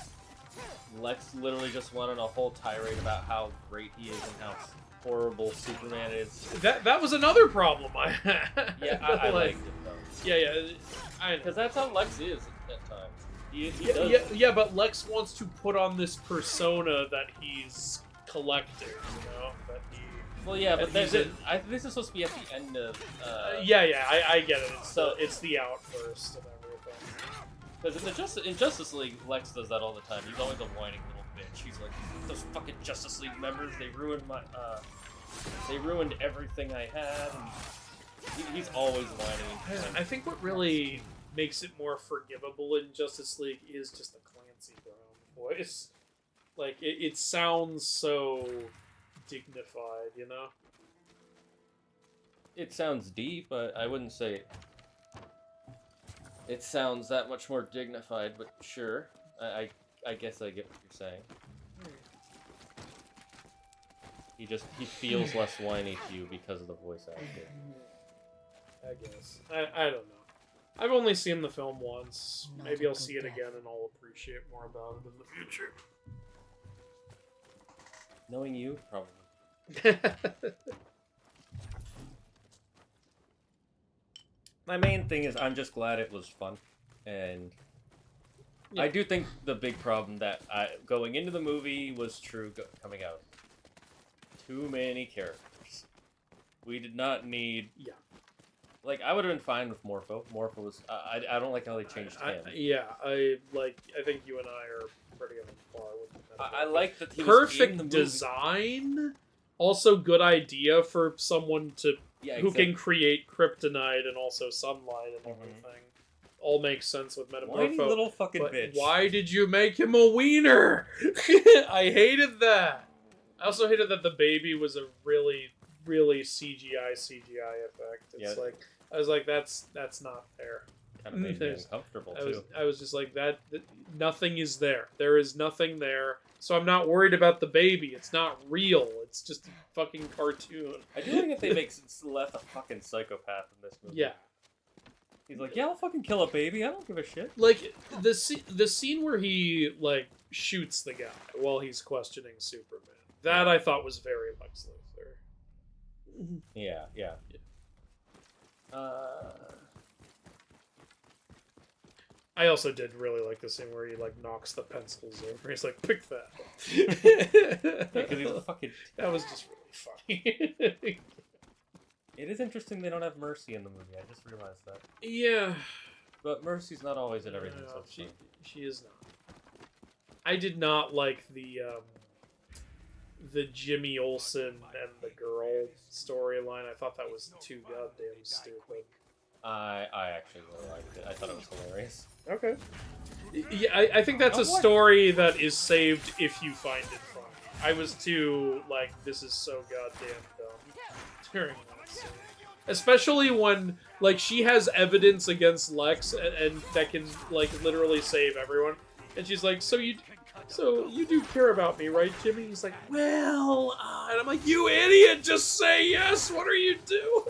Lex literally just went on a whole tirade about how great he is and how horrible Superman is. That was another problem I had. Yeah, I liked it though. Yeah, because that's how Lex is at times. He does. Yeah, but Lex wants to put on this persona that he's collecting, you know? That he... Well, yeah, but this is supposed to be at the end of... I get it. It's the outburst and everything. Because in Justice League, Lex does that all the time. He's always a whining little bitch. He's like, those fucking Justice League members, they ruined my... they ruined everything I had. And he's always whining. I think what really makes it more forgivable in Justice League is just the Clancy Brown voice. Like, it sounds so dignified, you know? It sounds deep, but I wouldn't say it sounds that much more dignified, but sure. I guess I get what you're saying. He feels less whiny to you because of the voice actor. I guess. I don't know. I've only seen the film once. Maybe I'll see it again and I'll appreciate more about it in the future. Knowing you, probably. My main thing is I'm just glad it was fun. And I do think the big problem that going into the movie was true coming out. Too many characters. We did not need... Yeah. Like, I would have been fine with Morpho. Morpho was... I don't like how they changed him. I think you and I are pretty on par with the I like that he perfect was in the movie. Design. Also, good idea for someone to who can create kryptonite and also sunlight and everything. All makes sense with Metamorpho. Whiny little fucking bitch. Why did you make him a wiener? I hated that. I also hated that the baby was a really, really CGI effect. It's like, I was like, that's not fair. Kind of made me uncomfortable too. I was just like, that nothing is there. There is nothing there. So I'm not worried about the baby. It's not real. It's just a fucking cartoon. I do think that they make Leth a fucking psychopath in this movie. Yeah. He's like, yeah, I'll fucking kill a baby. I don't give a shit. Like the scene where he like shoots the guy while he's questioning Superman. That I thought was very Lex Luthor. Yeah. I also did really like the scene where he like knocks the pencils over. He's like, pick that. Because he's fucking. That was just really funny. It is interesting they don't have Mercy in the movie. I just realized that. Yeah. But Mercy's not always in everything. No, So she is not. I did not like the Jimmy Olsen and the girl storyline. I thought that was too goddamn stupid. I actually really liked it. I thought it was hilarious. Okay. Yeah, I think that's a story that is saved if you find it funny. I was too, like, this is so goddamn dumb during that scene. Especially when, like, she has evidence against Lex and that can, like, literally save everyone. And she's like, so you do care about me, right, Jimmy? He's like, well, and I'm like, you idiot, just say yes, what are you doing?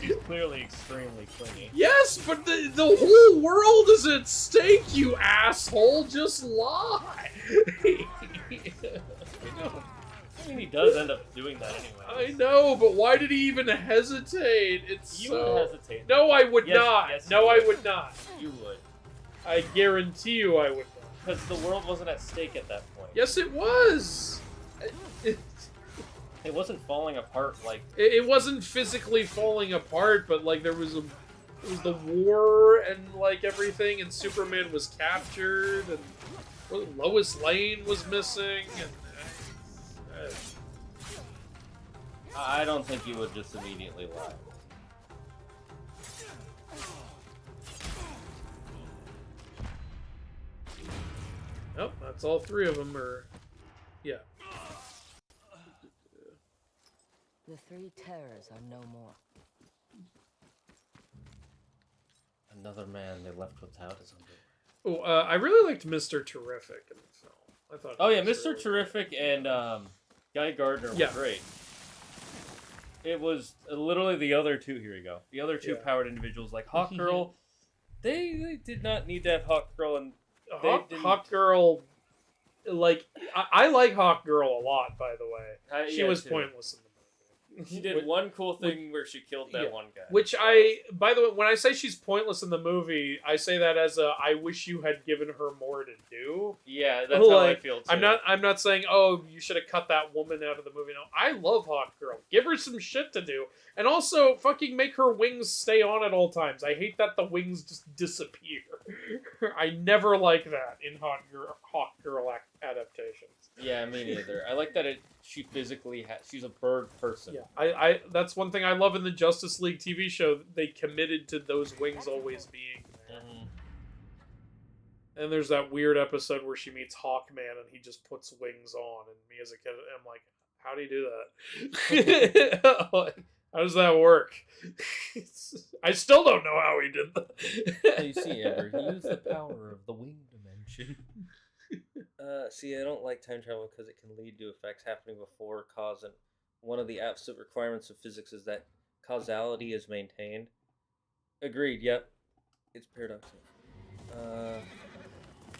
She's clearly extremely clingy. Yes, but the whole world is at stake, you asshole, just lie. I mean, he does end up doing that anyway. I know, but why did he even hesitate? You would hesitate. No, I would not. Yes, no, I would not. You would. I guarantee you I would not. Because the world wasn't at stake at that point. Yes, it was. It wasn't falling apart like... It wasn't physically falling apart, but like there was the war and like everything, and Superman was captured, and Lois Lane was missing, and I don't think you would just immediately lie. Nope, that's all three of them are... Yeah. The three terrors are no more. Another man they left without his underwear. Oh, I really liked Mr. Terrific in the film. I thought. Oh yeah, Mr. Terrific and Guy Gardner were great. It was literally the other two. Here you go. The other two powered individuals, like Hawkgirl. they did not need to have Hawkgirl and Hawkgirl. Like I like Hawkgirl a lot. By the way, she was pointless in the movie. She did one cool thing where she killed that one guy. Which by the way, when I say she's pointless in the movie, I say that as I wish you had given her more to do. Yeah, that's how I feel too. I'm not saying, oh, you should have cut that woman out of the movie. No, I love Hawkgirl. Give her some shit to do. And also, fucking make her wings stay on at all times. I hate that the wings just disappear. I never like that in Hawkgirl adaptations. Yeah, me neither. I like that she physically she's a bird person. Yeah, I that's one thing I love in the Justice League TV show. They committed to those wings always being there. And there's that weird episode where she meets Hawkman and he just puts wings on, and me as a kid, I'm like, how do you do that? How does that work? I still don't know how he did that. You see, Amber, he used the power of the wing dimension. See, I don't like time travel because it can lead to effects happening before cause, and one of the absolute requirements of physics is that causality is maintained. Agreed, yep. It's paradoxical.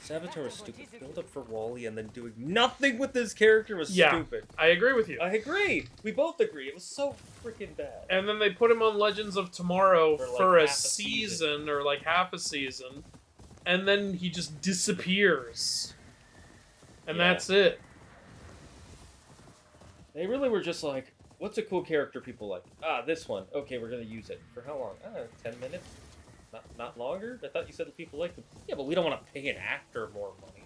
Saboteur was stupid. Build up for Wally and then doing nothing with this character was stupid. I agree with you. I agree. We both agree. It was so freaking bad. And then they put him on Legends of Tomorrow for like a season or like half a season, and then he just disappears. And that's it. They really were just like, what's a cool character people like? Ah, this one. Okay, we're going to use it. For how long? 10 minutes? Not longer? I thought you said that people liked them. Yeah, but we don't want to pay an actor more money.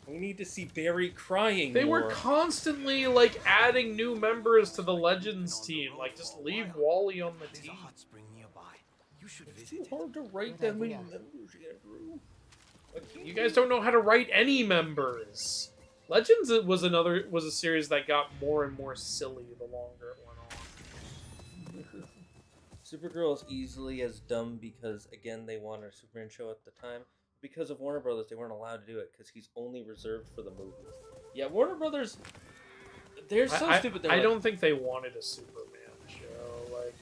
We need to see Barry crying They more. were constantly, like, adding new members to the Legends team. Like, just leave Wally on the team. It's too hard to write that many members, Andrew. You guys don't know how to write any members. Legends was a series that got more and more silly the longer it went on. Supergirl is easily as dumb because, again, they wanted a Superman show at the time. Because of Warner Brothers, they weren't allowed to do it because he's only reserved for the movies. Yeah, Warner Brothers, they're so stupid. I don't think they wanted a Superman show. Like,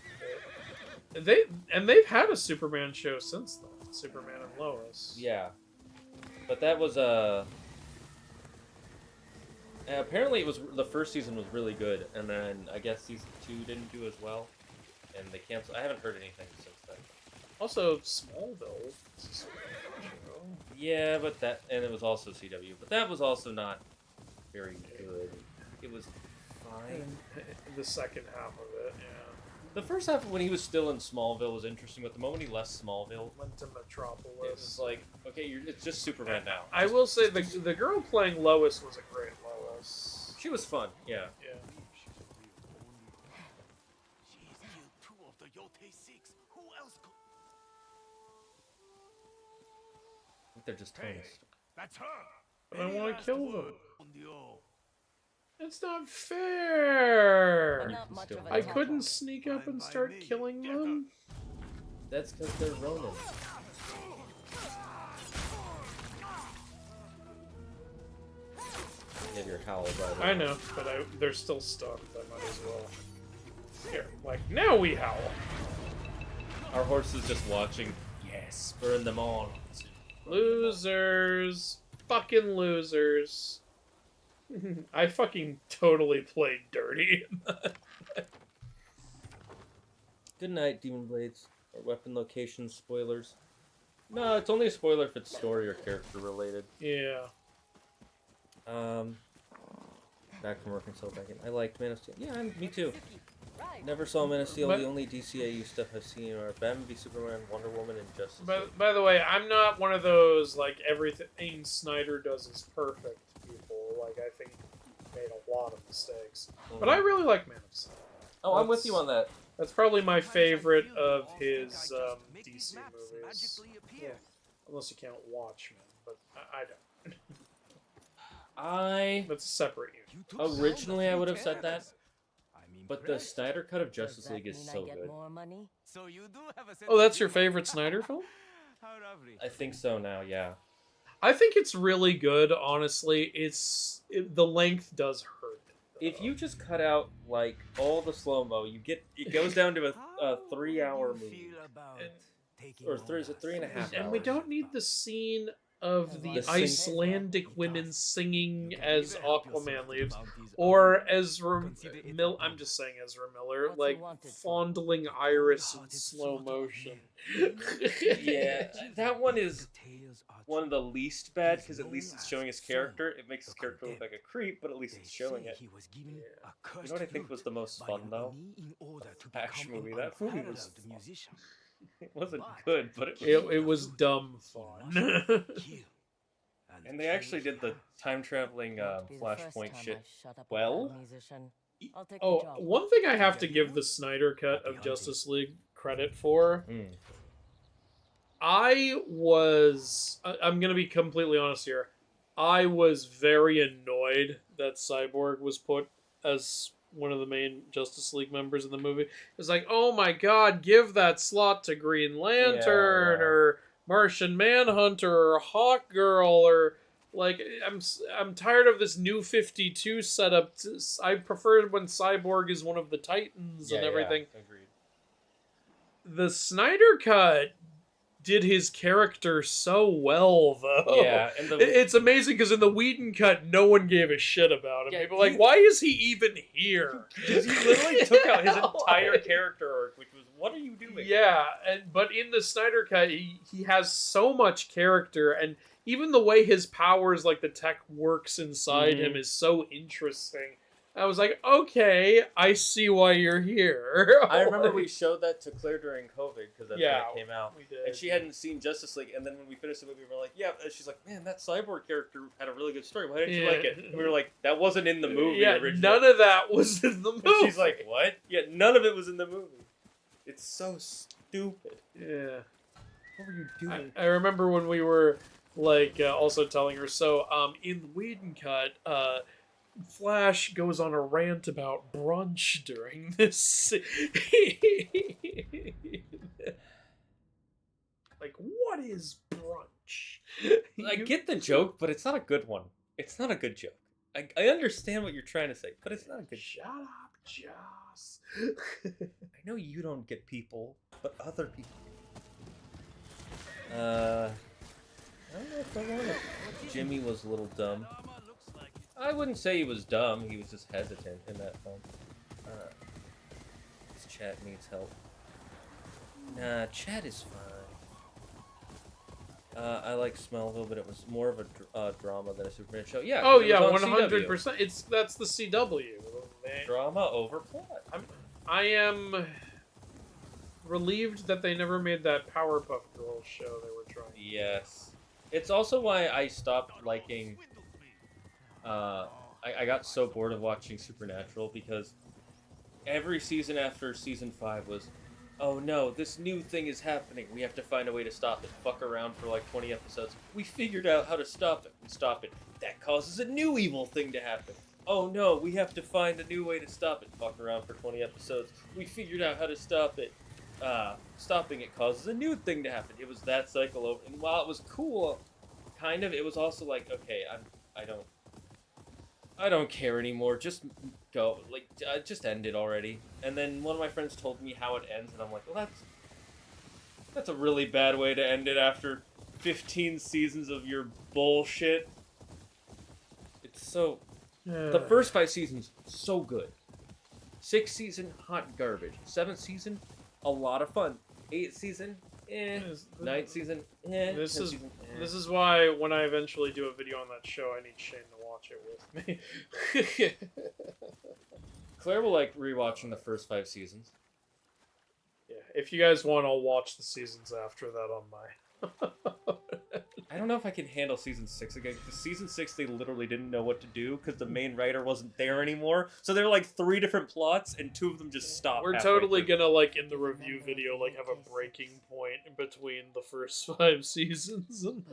They've had a Superman show since then. Superman and Lois. Yeah. But that was apparently it was the first season was really good, and then I guess season 2 didn't do as well, and they canceled. I haven't heard anything since then. Also, Smallville. Is a Superman show. Yeah, but and it was also CW, but that was also not very good. It was fine. The second half of it, yeah. The first half, when he was still in Smallville, was interesting, but the moment he left Smallville, Went to Metropolis. it was like, okay, it's just Superman now. I will say the girl playing Lois was a great Lois. She was fun, yeah. Yeah. She's killed 2 of the Yōtei 6. Who else could... I think they're just Hey, tongues. that's her! But I Any want to last kill them. word, Ondio? That's not fair. Not much of a I talker. couldn't sneak up and start killing them. That's because they're Ronin. You have your howl, by the way. I know, but they're still stunned. I might as well. Here, like, now we howl. Our horse is just watching. Yes, burn them all. Losers. Fucking losers. I fucking totally played dirty. Good night, Demon Blades. Or weapon location spoilers. No, it's only a spoiler if it's story or character related. Yeah. Back from working so back in. I liked Man of Steel. Yeah, me too. Never saw Man of Steel. But- The only DCAU stuff I've seen are Batman v Superman, Wonder Woman, and Justice League. By the way, I'm not one of those, like, everything Snyder does is perfect people. Like, I think he made a lot of mistakes. But I really like Man of Steel. Oh, I'm with you on that. That's probably my favorite of his DC movies. Yeah. Unless you count Watchmen, but I don't. That's a separate unit. Originally I would have said that, but the Snyder cut of Justice League is so good. Oh, that's your favorite Snyder film? I think so now, yeah. I think it's really good, honestly. The length does hurt. If you just cut out like all the slow mo, it goes down to a 3-hour movie, or 3.5 hours. And we don't need the scene of the The Icelandic women singing as Aquaman leaves, or Ezra I'm just saying Ezra Miller, like fondling Iris in slow motion. Yeah, that one is one of the least bad because at least it's showing his character. It makes his character look like a creep, but at least it's showing it. You know what I think was the most fun though? The action movie. That movie was fun. It wasn't good, but it was dumb fun. And they actually did the time traveling Flashpoint shit well. Oh, one thing I have to give the Snyder cut of Justice League credit for. I'm gonna be completely honest here. I was very annoyed that Cyborg was put as one of the main Justice League members in the movie. It was like, oh my god, give that slot to Green Lantern or Martian Manhunter or Hawkgirl or like I'm tired of this New 52 setup. I prefer when Cyborg is one of the Titans and everything. Yeah, agreed. The Snyder cut did his character so well, though. Yeah, and it's amazing because in the Whedon cut, no one gave a shit about him. Yeah, People were like, why is he even here? Because he literally took out his entire character arc, which was, what are you doing? Yeah, but in the Snyder cut, he has so much character, and even the way his powers, like the tech works inside him, is so interesting. I was like, okay, I see why you're here. I remember we showed that to Claire during COVID because that's when it came out. We did. And she hadn't seen Justice League. And then when we finished the movie, we were like, yeah. And she's like, man, that Cyborg character had a really good story. Why didn't you like it? And we were like, that wasn't in the movie originally. None of that was in the movie. And she's like, what? Yeah, none of it was in the movie. It's so stupid. Yeah. What were you doing? I remember when we were like also telling her, so in the Whedon cut, Flash goes on a rant about brunch during this scene. Like, what is brunch? I get the joke, but it's not a good one. It's not a good joke. I understand what you're trying to say, but it's not a good joke. Shut up, Joss. I know you don't get people. but other people. I don't know if I want it. Jimmy was a little dumb. I wouldn't say he was dumb. He was just hesitant in that film. This chat needs help. Nah, chat is fine. I like Smallville, but it was more of a drama than a Superman show. Yeah. Oh it was yeah, on 100%. That's the CW. Drama over plot. I am relieved that they never made that Powerpuff Girls show they were trying. Yes. It's also why I stopped liking. I got so bored of watching Supernatural because every season after season 5 was, oh no, this new thing is happening. We have to find a way to stop it. Fuck around for like 20 episodes. We figured out how to stop it. We stop it. That causes a new evil thing to happen. Oh no, we have to find a new way to stop it. Fuck around for 20 episodes. We figured out how to stop it. Stopping it causes a new thing to happen. It was that cycle over. And while it was cool, kind of, it was also like, okay, I don't care anymore. Just go. Like, just end it already. And then one of my friends told me how it ends, and I'm like, well, that's a really bad way to end it after 15 seasons of your bullshit. It's so... The first 5 seasons, so good. 6th season, hot garbage. 7th season, a lot of fun. 8th season, 9th season, This is why when I eventually do a video on that show, I need Shane to watch it with me. Claire will like rewatching the first 5 seasons. Yeah, if you guys want, I'll watch the seasons after that on my... I don't know if I can handle season 6 again, because season 6 they literally didn't know what to do because the main writer wasn't there anymore. So there were like 3 different plots and 2 of them just stopped. We're totally gonna, like, in the review video, like, have a breaking point in between the first 5 seasons. And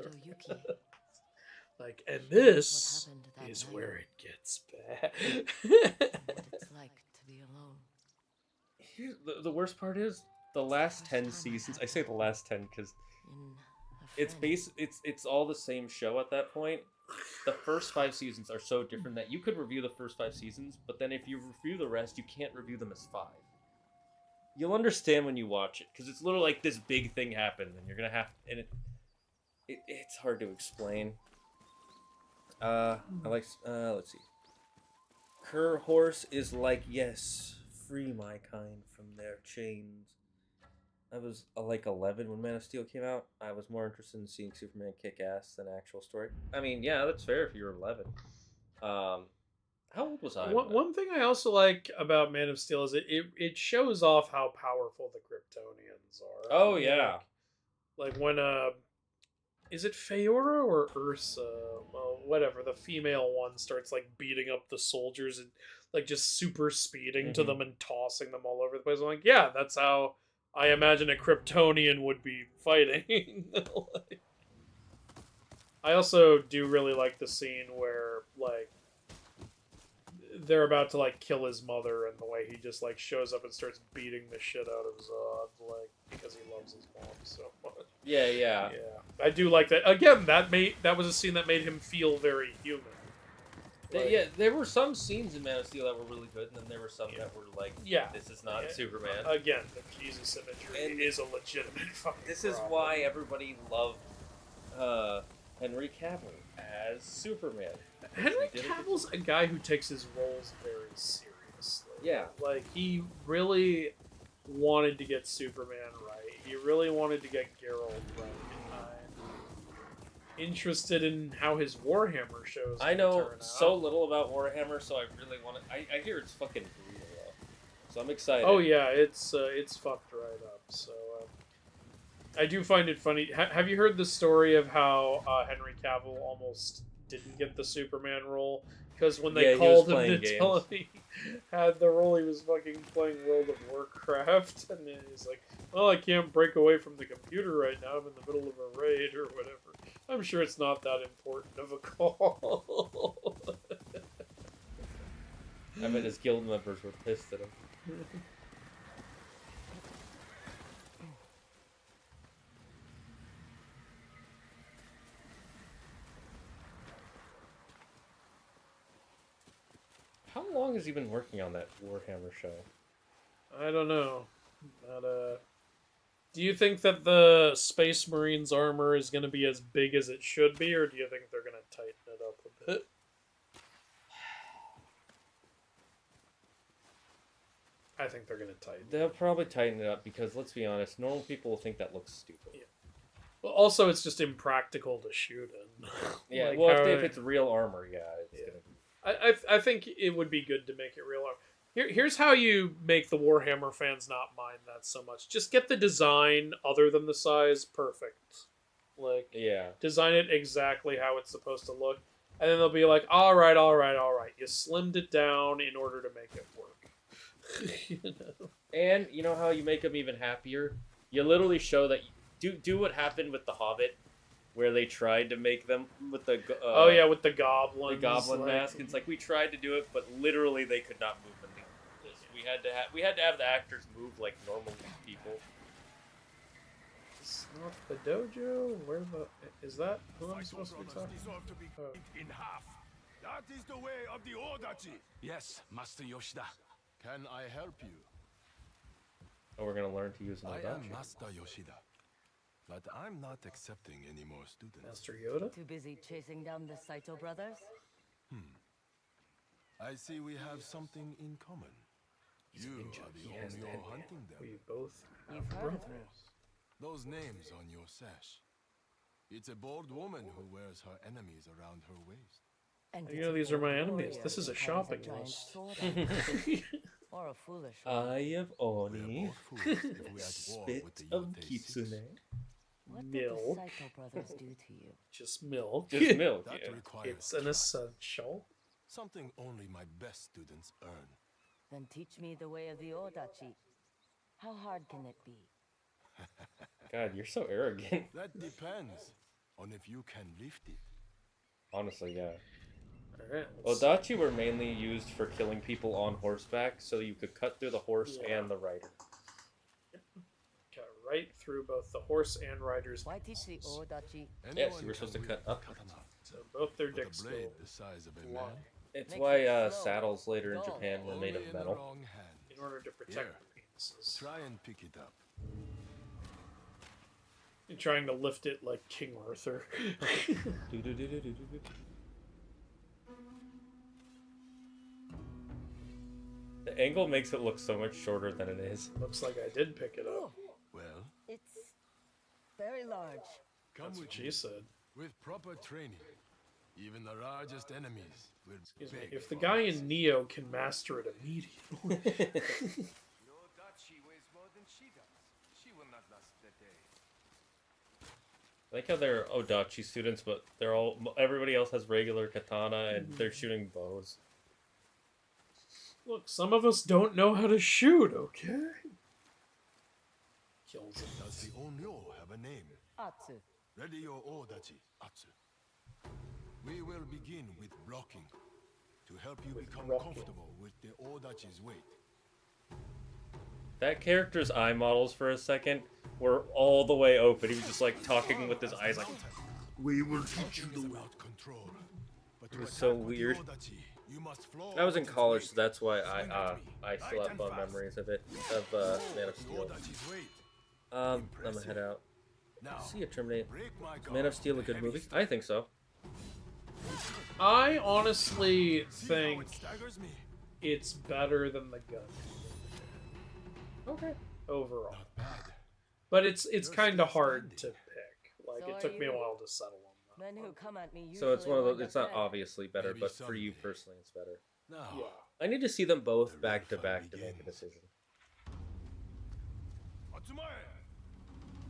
like, and this is where it gets bad. It's like to be alone. The worst part is, the last 10 seasons, I say the last 10 because it's all the same show at that point. The first 5 seasons are so different that you could review the first 5 seasons, but then if you review the rest, you can't review them as 5. You'll understand when you watch it, because it's literally like this big thing happened, and you're gonna have, and it's hard to explain. I like, let's see. Her horse is like, yes, free my kind from their chains. I was like 11 when Man of Steel came out. I was more interested in seeing Superman kick ass than actual story. I mean, yeah, that's fair if you were 11. How old was I? One thing I also like about Man of Steel is it shows off how powerful the Kryptonians are. Oh, yeah. Like when, is it Feora or Ursa? Well, whatever. The female one starts like beating up the soldiers and like just super speeding to them and tossing them all over the place. I'm like, yeah, that's how I imagine a Kryptonian would be fighting. I also do really like the scene where, like, they're about to, like, kill his mother, and the way he just, like, shows up and starts beating the shit out of Zod, like, because he loves his mom so much. Yeah. Yeah. I do like that. Again, that was a scene that made him feel very human. Like, yeah, there were some scenes in Man of Steel that were really good, and then there were some that were like, this is not Superman. Again, the Jesus imagery is a legitimate fucking This is why everybody loved Henry Cavill as Superman. Henry Cavill's a guy who takes his roles very seriously. Yeah. Like, he really wanted to get Superman right. He really wanted to get Geralt right. Interested in how his Warhammer shows. I know so little about Warhammer, so I really want to. I hear it's fucking brutal, though. So I'm excited. Oh yeah, it's fucked right up. So I do find it funny. Have you heard the story of how Henry Cavill almost didn't get the Superman role? Because when they called him to tell him he had the role, he was fucking playing World of Warcraft, and then he's like, "Well, I can't break away from the computer right now. I'm in the middle of a raid or whatever." I'm sure it's not that important of a call. I bet his guild members were pissed at him. How long has he been working on that Warhammer show? I don't know. Not Do you think that the Space Marines armor is going to be as big as it should be, or do you think they're going to tighten it up a bit? I think they're going to tighten They'll probably tighten it up because, let's be honest, normal people will think that looks stupid. Yeah. Well, also, it's just impractical to shoot in. Yeah, Like, well, how if it's real armor, yeah. It's gonna be... I think it would be good to make it real armor. Here's how you make the Warhammer fans not mind that so much. Just get the design other than the size perfect. Like, yeah. Design it exactly how it's supposed to look. And then they'll be like, all right. You slimmed it down in order to make it work. You know? And you know how you make them even happier? You literally show that... Do what happened with The Hobbit, where they tried to make them with the... with the goblins. The goblin mask. It's like, we tried to do it, but literally they could not move them. We had to have the actors move like normal people. It's not the dojo. Where the is that? Who am I supposed to be talking? In half. That is the way of the Odachi. Yes, Master Yoshida. Can I help you? Oh, we're gonna learn to use an I Odachi. am Master Yoshida, but I'm not accepting any more students. Master Yoda? Too busy chasing down the Saito brothers? I see we have something in common. You are the only hunting them. We both You've heard of them. Those names on your sash. It's a bold woman who wears her enemies around her waist. And you know these are my enemies. This is a shopping list. Or a foolish Eye of Oni. We're both fools if we're at war Spit with the of Yōtei Kitsune. What Milk. did the Saito brothers do to you? Just milk. Just milk, That yeah. requires It's an essential. something only my best students earn. Then teach me the way of the Odachi. How hard can it be? God, you're so arrogant. That depends on if you can lift it. Honestly, yeah. Alright. Odachi were mainly used for killing people on horseback, so you could cut through the horse and the rider. Cut right through both the horse and rider's. Why teach the Odachi? Yes, you were supposed to cut up. So both their With a dicks go blade the size of a man. long It's Makes why it slow, saddles later in dull. Japan were made of Only in the metal. wrong hand. in order to protect Here. the penises. Try and pick it up. You're trying to lift it like King Arthur. The angle makes it look so much shorter than it is. Looks like I did pick it up. Well, It's very large. come That's with what she me. said. With proper training, even the largest enemies will Excuse me. beg If the for guy mercy. in Neo can master it immediately. Dachi weighs more than she does. She will not last the day. I like how they're Odachi students, but everybody else has regular katana and they're shooting bows. Look, some of us don't know how to shoot, okay? Kills it. Does the Onryo have a name? Atsu. Ready your Odachi, Atsu. We will begin with blocking to help you become blocking. comfortable with the Odachi's weight. That character's eye models for a second were all the way open. He was just like talking with his eyes like, we will teach you the way. About control. But It to was so attack with the weird. Odachi, you must floor I was in with its college, weight. so that's why Swing at me. I still Light have and fond fast. memories of it, of Man of The Steel. Odachi's weight. I'm gonna head out. Now, See you, Terminate. break my Is Man of guard Steel a with good heavy movie? strike. I think so. I honestly See how think it staggers me? it's better than the gun. Okay. Overall. Not bad. But it's You're kind of still hard to standing. pick. Like, So it are took me a you. while to settle on that. Men who come at me So it's one of usually those. It's not want a obviously better, Maybe but for you someday. personally, it's better. Now, Yeah. I need to see them both The back to real back fun to make a begins. decision. Atsumae!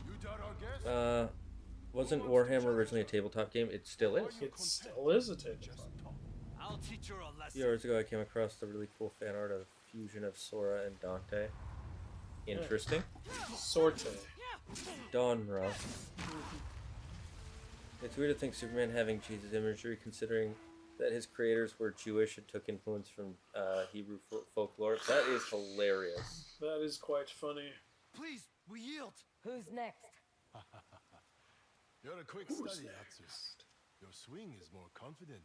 You doubt our guess? Wasn't Warhammer originally a tabletop game? It still is. It still is a tabletop. I'll teach her a A lesson. few hours ago, I came across the really cool fan art of fusion of Sora and Dante. Interesting. Sorte. Dawnra. It's weird to think Superman having Jesus imagery, considering that his creators were Jewish and took influence from Hebrew folklore. That is hilarious. That is quite funny. Please, we yield. Who's next? You're a quick study, Atsu. Your swing is more confident.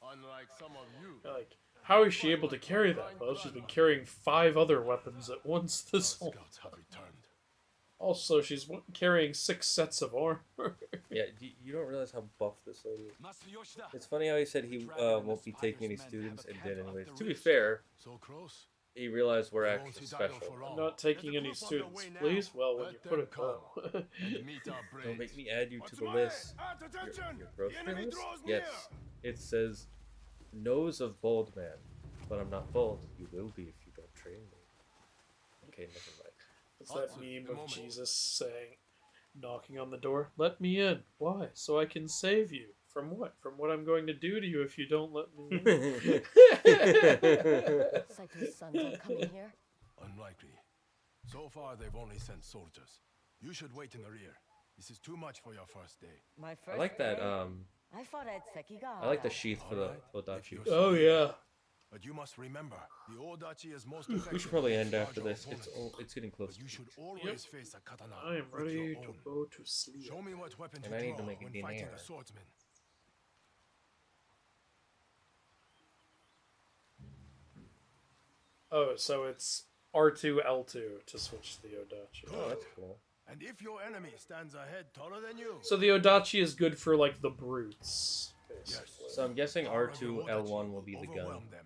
Unlike some of you. Like, how is she able to carry that? Well, she's been carrying 5 other weapons at once this Our whole scouts have returned. Also, she's carrying 6 sets of armor. Yeah, you don't realize how buff this lady is. It's funny how he said he won't be taking any students and did anyways. To be fair, he realized we're actually special. I'm not taking any students, please. Well, when you put it low. Don't make me add you to the list. Your grocery list? Yes. It says nose of bold man, but I'm not bold. You will be if you don't train me. Okay, never mind. It's that meme of Jesus saying, knocking on the door, let me in. Why? So I can save you. From what? From what I'm going to do to you if you don't let me in. Saito's sons are coming here? Unlikely. So far, they've only sent soldiers. You should wait in the rear. This is too much for your first day. My first I like that, day? I fought at Sekigahara. I like the sheath for the Odachi. Oh, yeah. But you must remember, the Odachi is most We should probably end after this. It's getting close. You should always face a katana. I am ready to go to sleep. Show me what weapon And to I need draw to make a when fighting dinar. a swordsman. Oh, so it's R2, L2 to switch to the Odachi. Oh, that's cool. And if your enemy stands a head taller than you, So the Odachi is good for, like, the brutes, basically. So I'm guessing R2, L1 will be the gun. overwhelm them.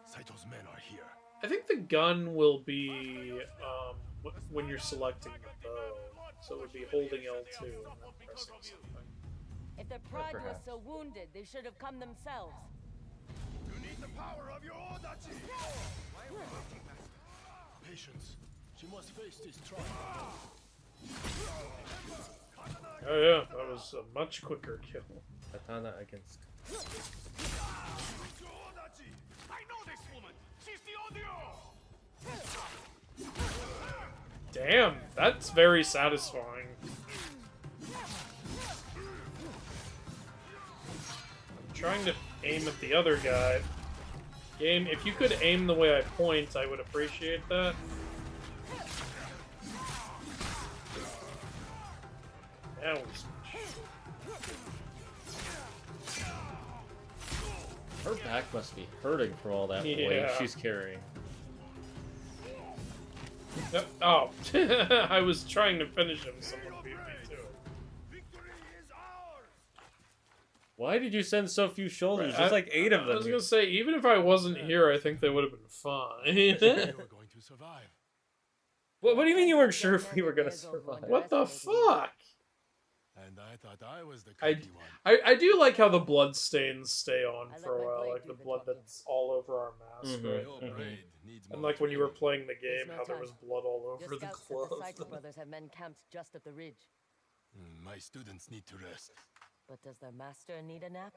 Saito's men are here. I think the gun will be when you're selecting the bow. So it would be holding L2 and then pressing something. If their pride was perhaps. so wounded, they should have come themselves. You need the power of your Odachi. Patience. She must face this trial. Oh yeah, that was a much quicker kill. Katana against. I know this woman. She's the Onryo. Damn, that's very satisfying. I'm trying to aim at the other guy. Game, if you could aim the way I point, I would appreciate that. Now we switch. Her back must be hurting from all that weight Yeah. she's carrying. Oh, I was trying to finish him. Someone beat me too. Why did you send so few shoulders? There's like 8 of them. I was gonna say, even if I wasn't here, I think they would have been fine. You were going to survive. What do you mean you weren't sure if we were gonna survive? What the fuck? And I thought I was the cocky one. I do like how the blood stains stay on for a while, like the blood that's all over our mask, right? Your braid needs And more like when you were training. playing the game, no how there time. was blood all over Your the scouts said glove. the Saito brothers have men camped just at the ridge. My students need to rest. But does their master need a nap?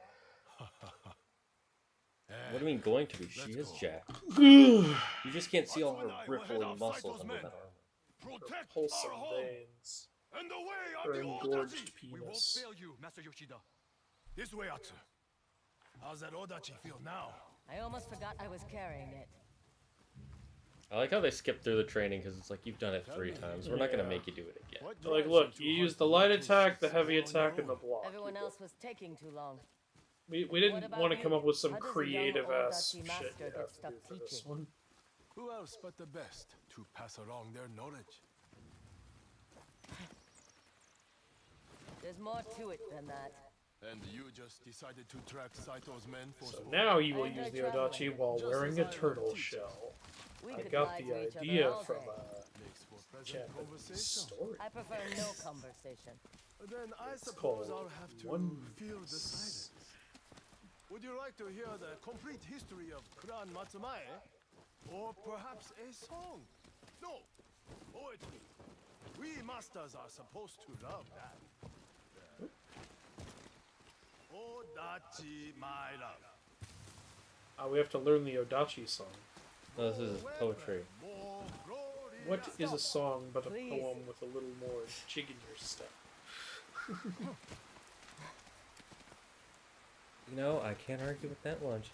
What do you mean going to be? She is jacked. You You just can't see all her rippling muscles under that armor. Protect pulsing our home veins. and the way Her of the engorged Odachi. penis. you, Master Yoshida. This way, Atsu. How's that Odachi feel now? I almost forgot I was carrying it. I like how they skip through the training because it's like you've done it 3 times. We're not gonna make you do it again. What Like, drives look, to you hunt used the the light mountains attack, the all heavy on your attack, and the own? block. Everyone else was taking too long. We What didn't about want to you? come up with some How does a young creative ass Odachi shit master you get have to stuck do for this teaching? one. Who else but the best to pass along their knowledge? There's more to it than that. And you just decided to track Saito's men for So sport? now you will I enjoy use the traveling. Odachi while Just wearing as a I would turtle teach. shell. We I could got lie the to each other idea all from day. Makes for pleasant Chapman's conversation. story. I prefer no conversation. Then I It's suppose called I'll have to One feel the silence. Would you like to hear the complete history of Clan Matsumae? Or perhaps a song? No, poetry. We masters are supposed to love that. Odachi, my love. We have to learn the Odachi song. No, this is poetry. More glorious. What is a song but a Please. poem with a little more jig in your step? You know, I can't argue with that lunch.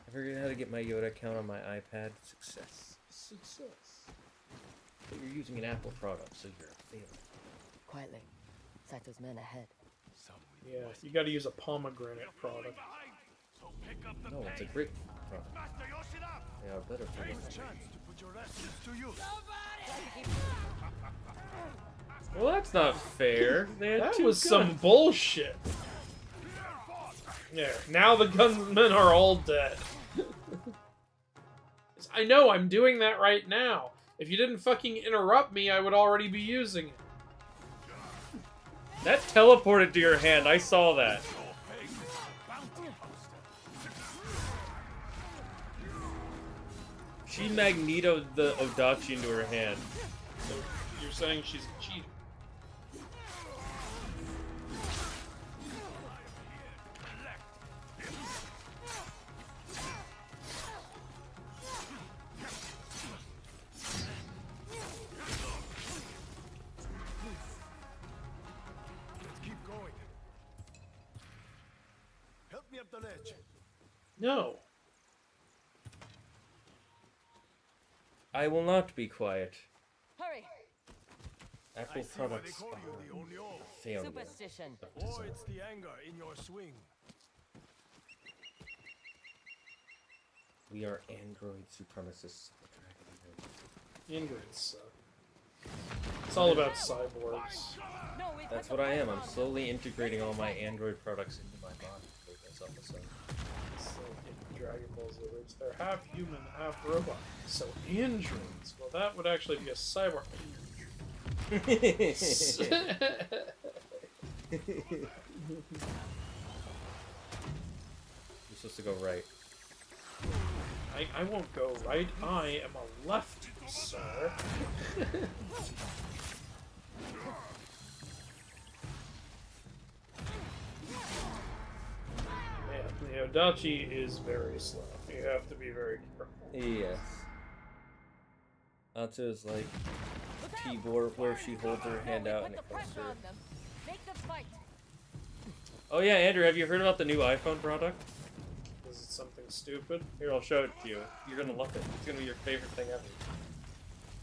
I figured out how to get my Yoda account on my iPad. Success. Success. But you're using an Apple product, so you're a failure. Quietly. Saito's men ahead. Yeah, you gotta use a pomegranate product. So pick up the No, it's a pace. great product. Master Yoshida! Yeah, better for Take this. chance to put your rescues to use. Well, that's not fair. That was some bullshit. There. Now the gunmen are all dead. I know, I'm doing that right now. If you didn't fucking interrupt me, I would already be using it. That teleported to your hand. I saw that. She magnetoed the Odachi into her hand. So you're saying she's a cheater? Up the ledge. No. I will not be quiet. Hurry. Apple products are failure. Superstition. Or it's the anger in your swing. We are android supremacists. Androids suck. It's all about cyborgs. That's what I am. I'm slowly integrating all my android products into my body. It's like in Dragon Ball Z, which they're half human, half robot. So androids. Well, that would actually be a cyborg. You're supposed to go right. I won't go right. I am a lefty, sir. The Odachi is very slow. You have to be very careful. Yes. Outta is like T-board where she holds her hand out and it comes through. Oh yeah, Andrew, have you heard about the new iPhone product? Is it something stupid? Here, I'll show it to you. You're gonna love it. It's gonna be your favorite thing ever.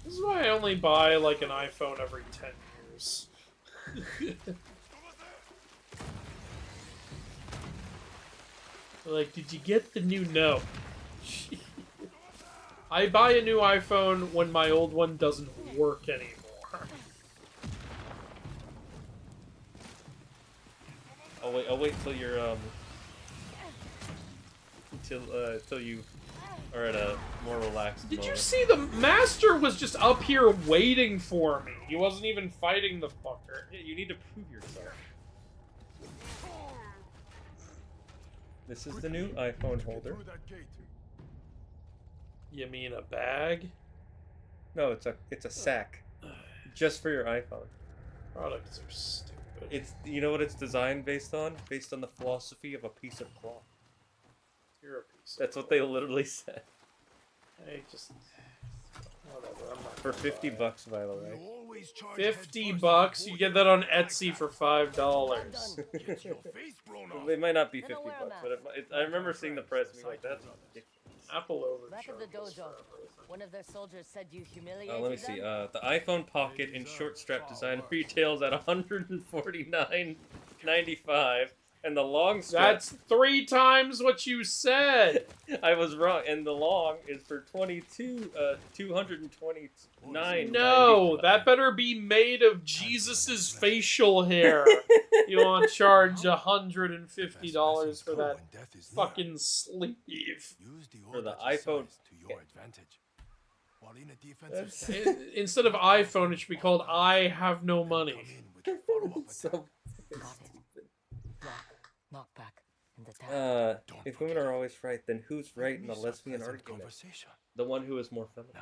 This is why I only buy like an iPhone every 10 years. Like, did you get the new? No. I buy a new iPhone when my old one doesn't work anymore. I'll wait till you're till you are at a more relaxed Did moment. you see the master was just up here waiting for me? He wasn't even fighting the fucker. Yeah, you need to prove yourself. This is the new iPhone holder. You mean a bag? No, it's a sack, just for your iPhone. Products are stupid. It's what it's designed based on? Based on the philosophy of a piece of cloth. You're a piece. That's what they literally said. Hey, just whatever. I'm not for $50, by the way. $50? You get that on Etsy for $5. Well, it might not be $50, but I remember seeing the price and being like, "That's ridiculous." Apple over. Back of the dojo, one of their soldiers said you humiliated Let me see. them? The iPhone Pocket in short strap design retails at $149.95, and the long strap. That's 3 times what you said. I was wrong, and the long is for $229. No, that better be made of Jesus's facial hair. You want to charge $150 for that fucking sleeve? For the iPhone. Instead of iPhone, it should be called I Have No Money. So Knockback in the town. if women are always right, then who's right in the lesbian argument? The one who is more feminine.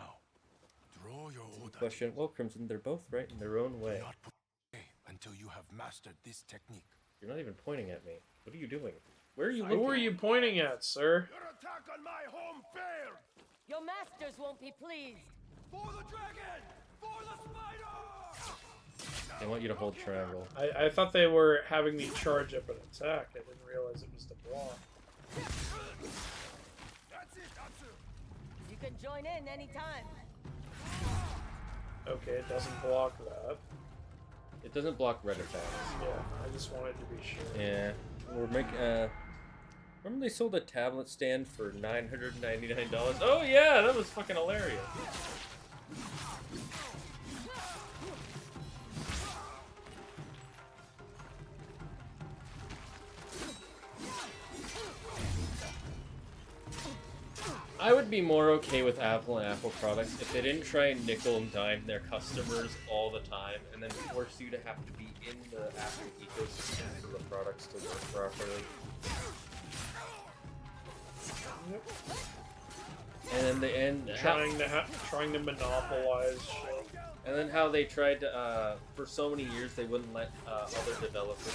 Good question. Well, Crimson, they're both right in their own way. Until you have mastered this technique. You're not even pointing at me. What are you doing? Where are you looking? Who are you pointing at, sir? Your attack on my home failed! Your masters won't be pleased. For the dragon! For the spider! They want you to hold triangle. I thought they were having me charge up an attack. I didn't realize it was to block. That's it, Atsu. You can join in anytime. Okay, it doesn't block that. It doesn't block red attacks. Yeah, I just wanted to be sure. Yeah, we're making. Remember they sold a tablet stand for $999? Oh yeah, that was fucking hilarious. I would be more okay with Apple and Apple products if they didn't try and nickel and dime their customers all the time and then force you to have to be in the Apple ecosystem for the products to work properly. And then they end trying to monopolize shit. And then how they tried to, for so many years, they wouldn't let other developer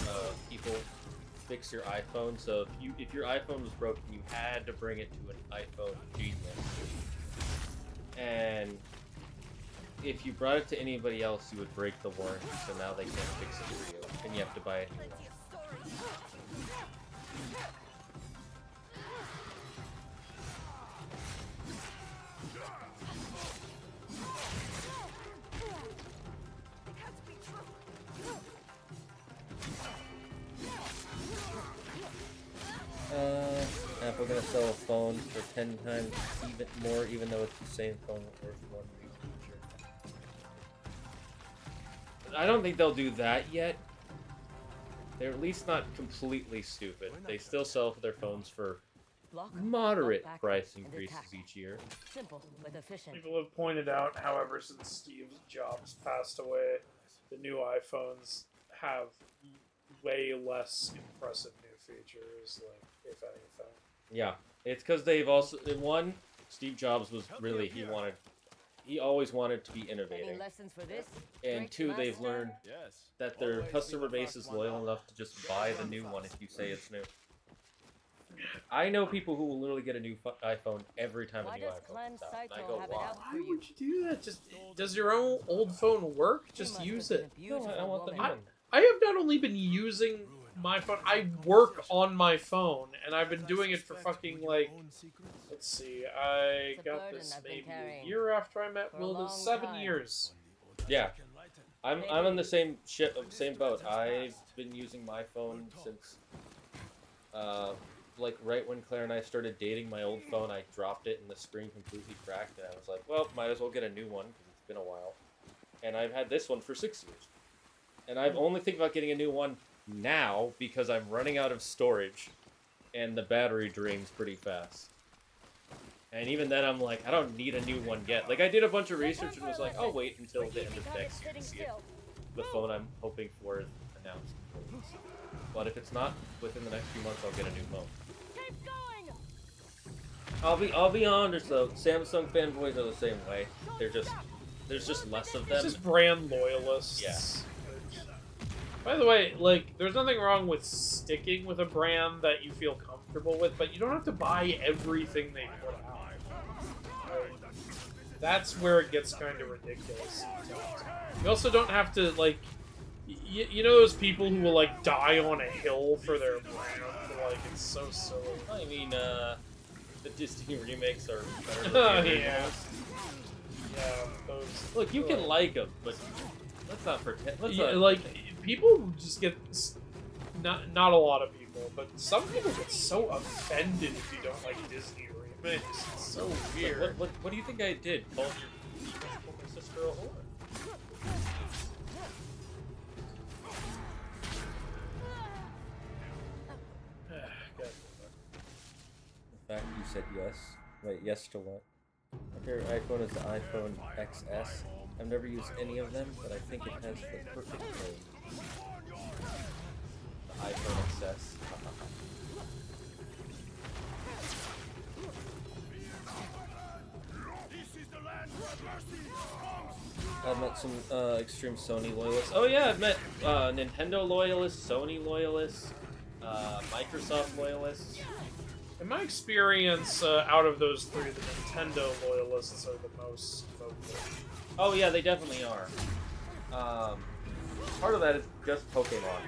people fix your iPhone. So if your iPhone was broken, you had to bring it to an iPhone genius. And if you brought it to anybody else, you would break the warranty. So now they can't fix it for you, and you have to buy a new one. Apple gonna sell a phone for 10 times even more, even though it's the same phone worth one new feature. I don't think they'll do that yet. They're at least not completely stupid. They still sell their phones for moderate price increases each year. Simple but efficient. People have pointed out, however, since Steve Jobs passed away, the new iPhones have way less impressive new features, like, if anything. Yeah, it's because they've also, one, Steve Jobs was really, he always wanted to be innovating. Lessons for this? And two, they've learned that their customer base is loyal enough to just buy the new one if you say it's new. I know people who will literally get a new iPhone every time a new iPhone comes out. And I go, wow. Why would you do that? Just, does your own old phone work? Just use it. No, I want the new one. I have not only been using my phone, I work on my phone, and I've been doing it for fucking, like, let's see, I got this maybe a year after I met Will, 7 years. Yeah. I'm on the same boat. I've been using my phone since, like, right when Claire and I started dating. My old phone, I dropped it and the screen completely cracked, and I was like, well, might as well get a new one, because it's been a while. And I've had this one for 6 years. And I've only think about getting a new one now because I'm running out of storage and the battery drains pretty fast. And even then I'm like, I don't need a new one yet. Like, I did a bunch of research and was like, I'll wait until the end of next year to see if the phone I'm hoping for is announced. But if it's not within the next few months, I'll get a new phone. I'll be honest though, Samsung fanboys are the same way. There's just less of them. It's just brand loyalists. Yeah. By the way, like, there's nothing wrong with sticking with a brand that you feel comfortable with, but you don't have to buy everything they put out. Like, that's where it gets kind of ridiculous sometimes. You also don't have to, like, you know those people who will, like, die on a hill for their brand? Like, it's so silly. I mean, the Disney remakes are better than Oh, the yeah. originals. Yeah, those... Look, you can like them, but let's not pretend. Like, people just get... Not a lot of people, but some people get so offended if you don't like Disney remakes. It's so weird. What do you think I did? Call my sister a whore? The fact you said yes. Wait, yes to what? My favorite iPhone is the iPhone XS. I've never used any of them, but I think it has the perfect name. The iPhone XS. I've met some extreme Sony loyalists. Oh yeah, I've met Nintendo loyalists, Sony loyalists, Microsoft loyalists. In my experience, out of those three, the Nintendo loyalists are the most vocal. Oh yeah, they definitely are. Part of that is just Pokemon.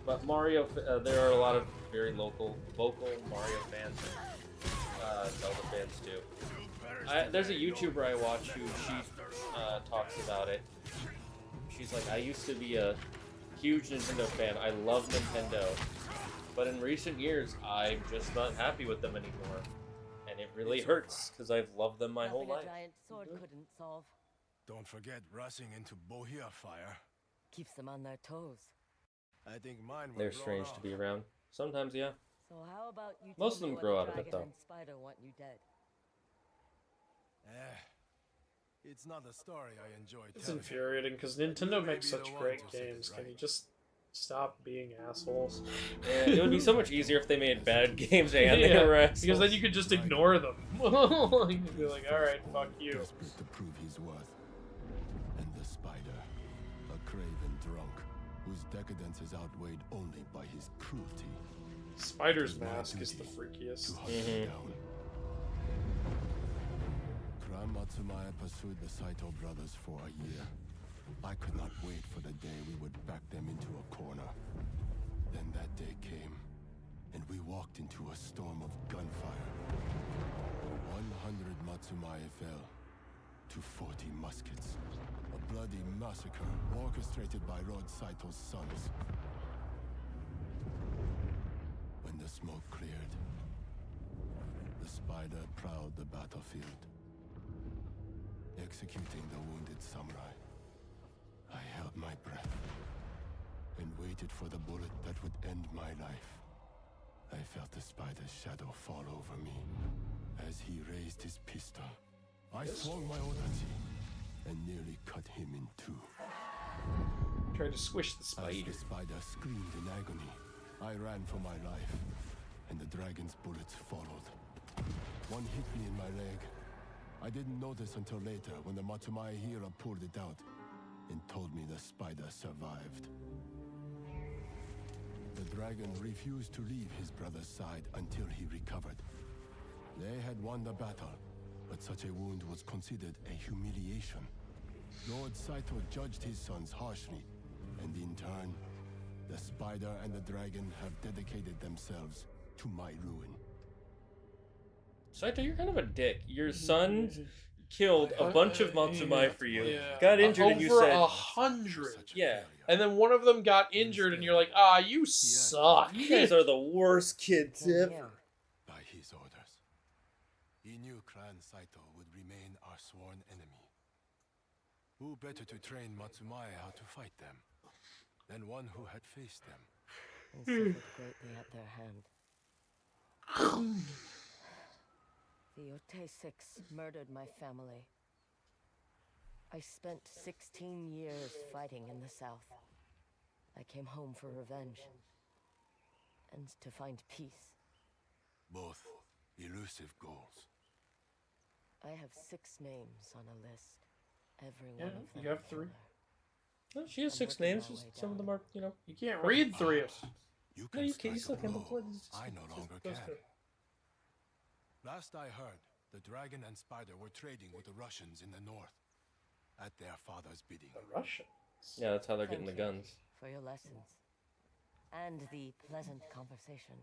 But Mario, there are a lot of very vocal Mario fans, and Zelda fans too. There's a YouTuber I watch who she talks about it. She's like, I used to be a huge Nintendo fan. I love Nintendo. But in recent years, I'm just not happy with them anymore. And it really hurts, because I've loved them my whole Nothing life. a giant sword couldn't solve. Don't forget rushing into Bohea fire. Keeps them on their toes. I think mine were They're blown strange off. to be around. Sometimes, yeah. So how about you Most of tell me them why grow the out of it, dragon though. and spider want you dead? It's not a story I enjoy It's telling. infuriating because Nintendo makes such great games. Can you just stop being assholes? Yeah, it would be so much easier if they made bad games and they Yeah, were assholes. because then you could just ignore them. You could be like, alright, fuck you. Desperate to prove his worth. And the spider, a craven drunk, whose decadence is outweighed only by his cruelty. Spider's mask is the freakiest. To hunt him down. Kran Matsumaya pursued the Saito brothers for a year. I could not wait for the day we would back them into a corner. Then that day came, and we walked into a storm of gunfire. 100 Matsumaya fell to 40 muskets. A bloody massacre orchestrated by Lord Saito's sons. When the smoke cleared, the spider prowled the battlefield, executing the wounded samurai. I held my breath and waited for the bullet that would end my life. I felt the spider's shadow fall over me as he raised his pistol. I swung my odachi and nearly cut him in two. Tried to squish the As spider. the spider screamed in agony, I ran for my life, and the dragon's bullets followed. One hit me in my leg. I didn't notice until later when the Matsumaya hero pulled it out and told me the spider survived. The dragon refused to leave his brother's side until he recovered. They had won the battle, but such a wound was considered a humiliation. Lord Saito judged his sons harshly, and in turn, the spider and the dragon have dedicated themselves to my ruin. Saito, you're kind of a dick. Your son killed a bunch of Matsumai for you, Yeah. got injured, and you Over said... 100. Yeah. And then one of them got injured, and you're like, ah, you suck. You guys are the worst kids ever. By his orders, he knew Clan Saito would remain our sworn enemy. Who better to train Matsumaya how to fight them than one who had faced them? And suffered greatly at their hand. The Yōtei 6 murdered my family. I spent 16 years fighting in the south. I came home for revenge. And to find peace. Both elusive goals. I have 6 names on a list. Every Yeah, one of them. you have 3. Well, she has 6 names. Just some of them are, you know... You can't read 3 of them. You No, can you can. You still strike a can. blow. But I no longer can. Last I heard, the dragon and spider were trading with the Russians in the north. At their father's bidding. The Russians? Yeah, that's how they're getting the Thank you guns. for your lessons. And the pleasant conversation.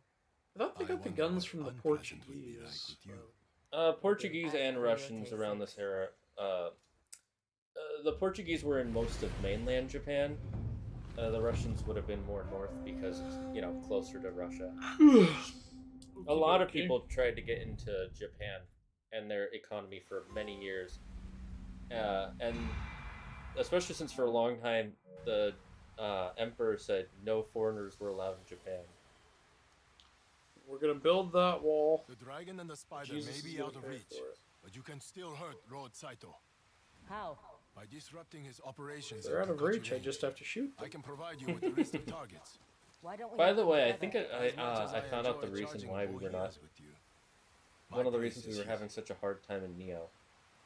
I thought they got the guns from the Portuguese. Portuguese and Russians around this era. The Portuguese were in most of mainland Japan. The Russians would have been more north because it's, you know, closer to Russia. A lot of people tried to get into Japan and their economy for many years. And especially since for a long time the emperor said no foreigners were allowed in Japan. We're gonna build that wall. The dragon and the spider Jesus may is be gonna out of pay reach, for it. but you can still hurt Lord Saito. How? By disrupting his operations. If they're out and of reach, I Kochi just have to shoot them. I can provide you with a list of targets. Why don't we By have the them way, I together? think I found out the reason why we were not... One of the reasons we were having such a hard time in Neo.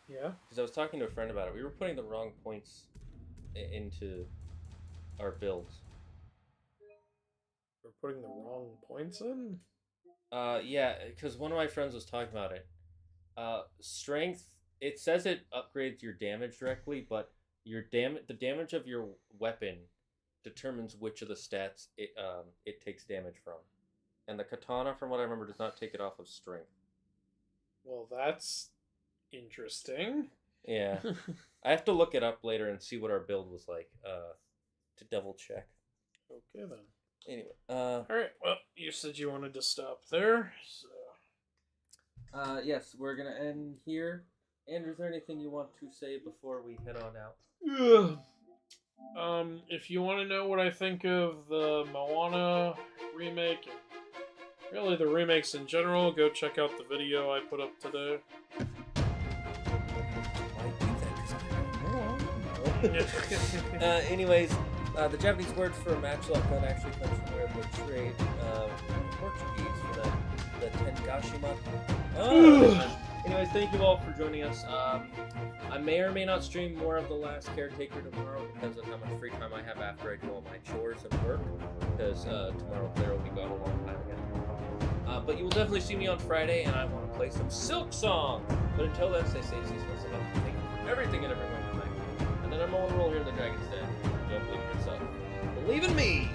Yeah? Because I was talking to a friend about it. We were putting the wrong points into our builds. We're putting the wrong points in? Yeah, because one of my friends was talking about it. Strength, it says it upgrades your damage directly, but the damage of your weapon determines which of the stats it takes damage from. And the katana, from what I remember, does not take it off of strength. Well, that's interesting. Yeah. I have to look it up later and see what our build was like, to double check. Okay, then. Anyway, Alright, well, you said you wanted to stop there, so... yes, we're gonna end here. Andrew, is there anything you want to say before we head on out? If you want to know what I think of the Moana remake, and really the remakes in general, go check out the video I put up today. Anyways, the Japanese word for matchlock gun actually comes from where they trade Portuguese for the Tengashima. Anyways, thank you all for joining us. I may or may not stream more of The Last Caretaker tomorrow. Depends on how much free time I have after I do all my chores and work. Because tomorrow Claire will be gone a long time again. But you will definitely see me on Friday, and I want to play some Silk Song. But until then, stay safe, stay close enough. Thank you for everything and everyone tonight. And then I'm on a roll here in the Dragon's Den. Don't believe in yourself. Believe in me!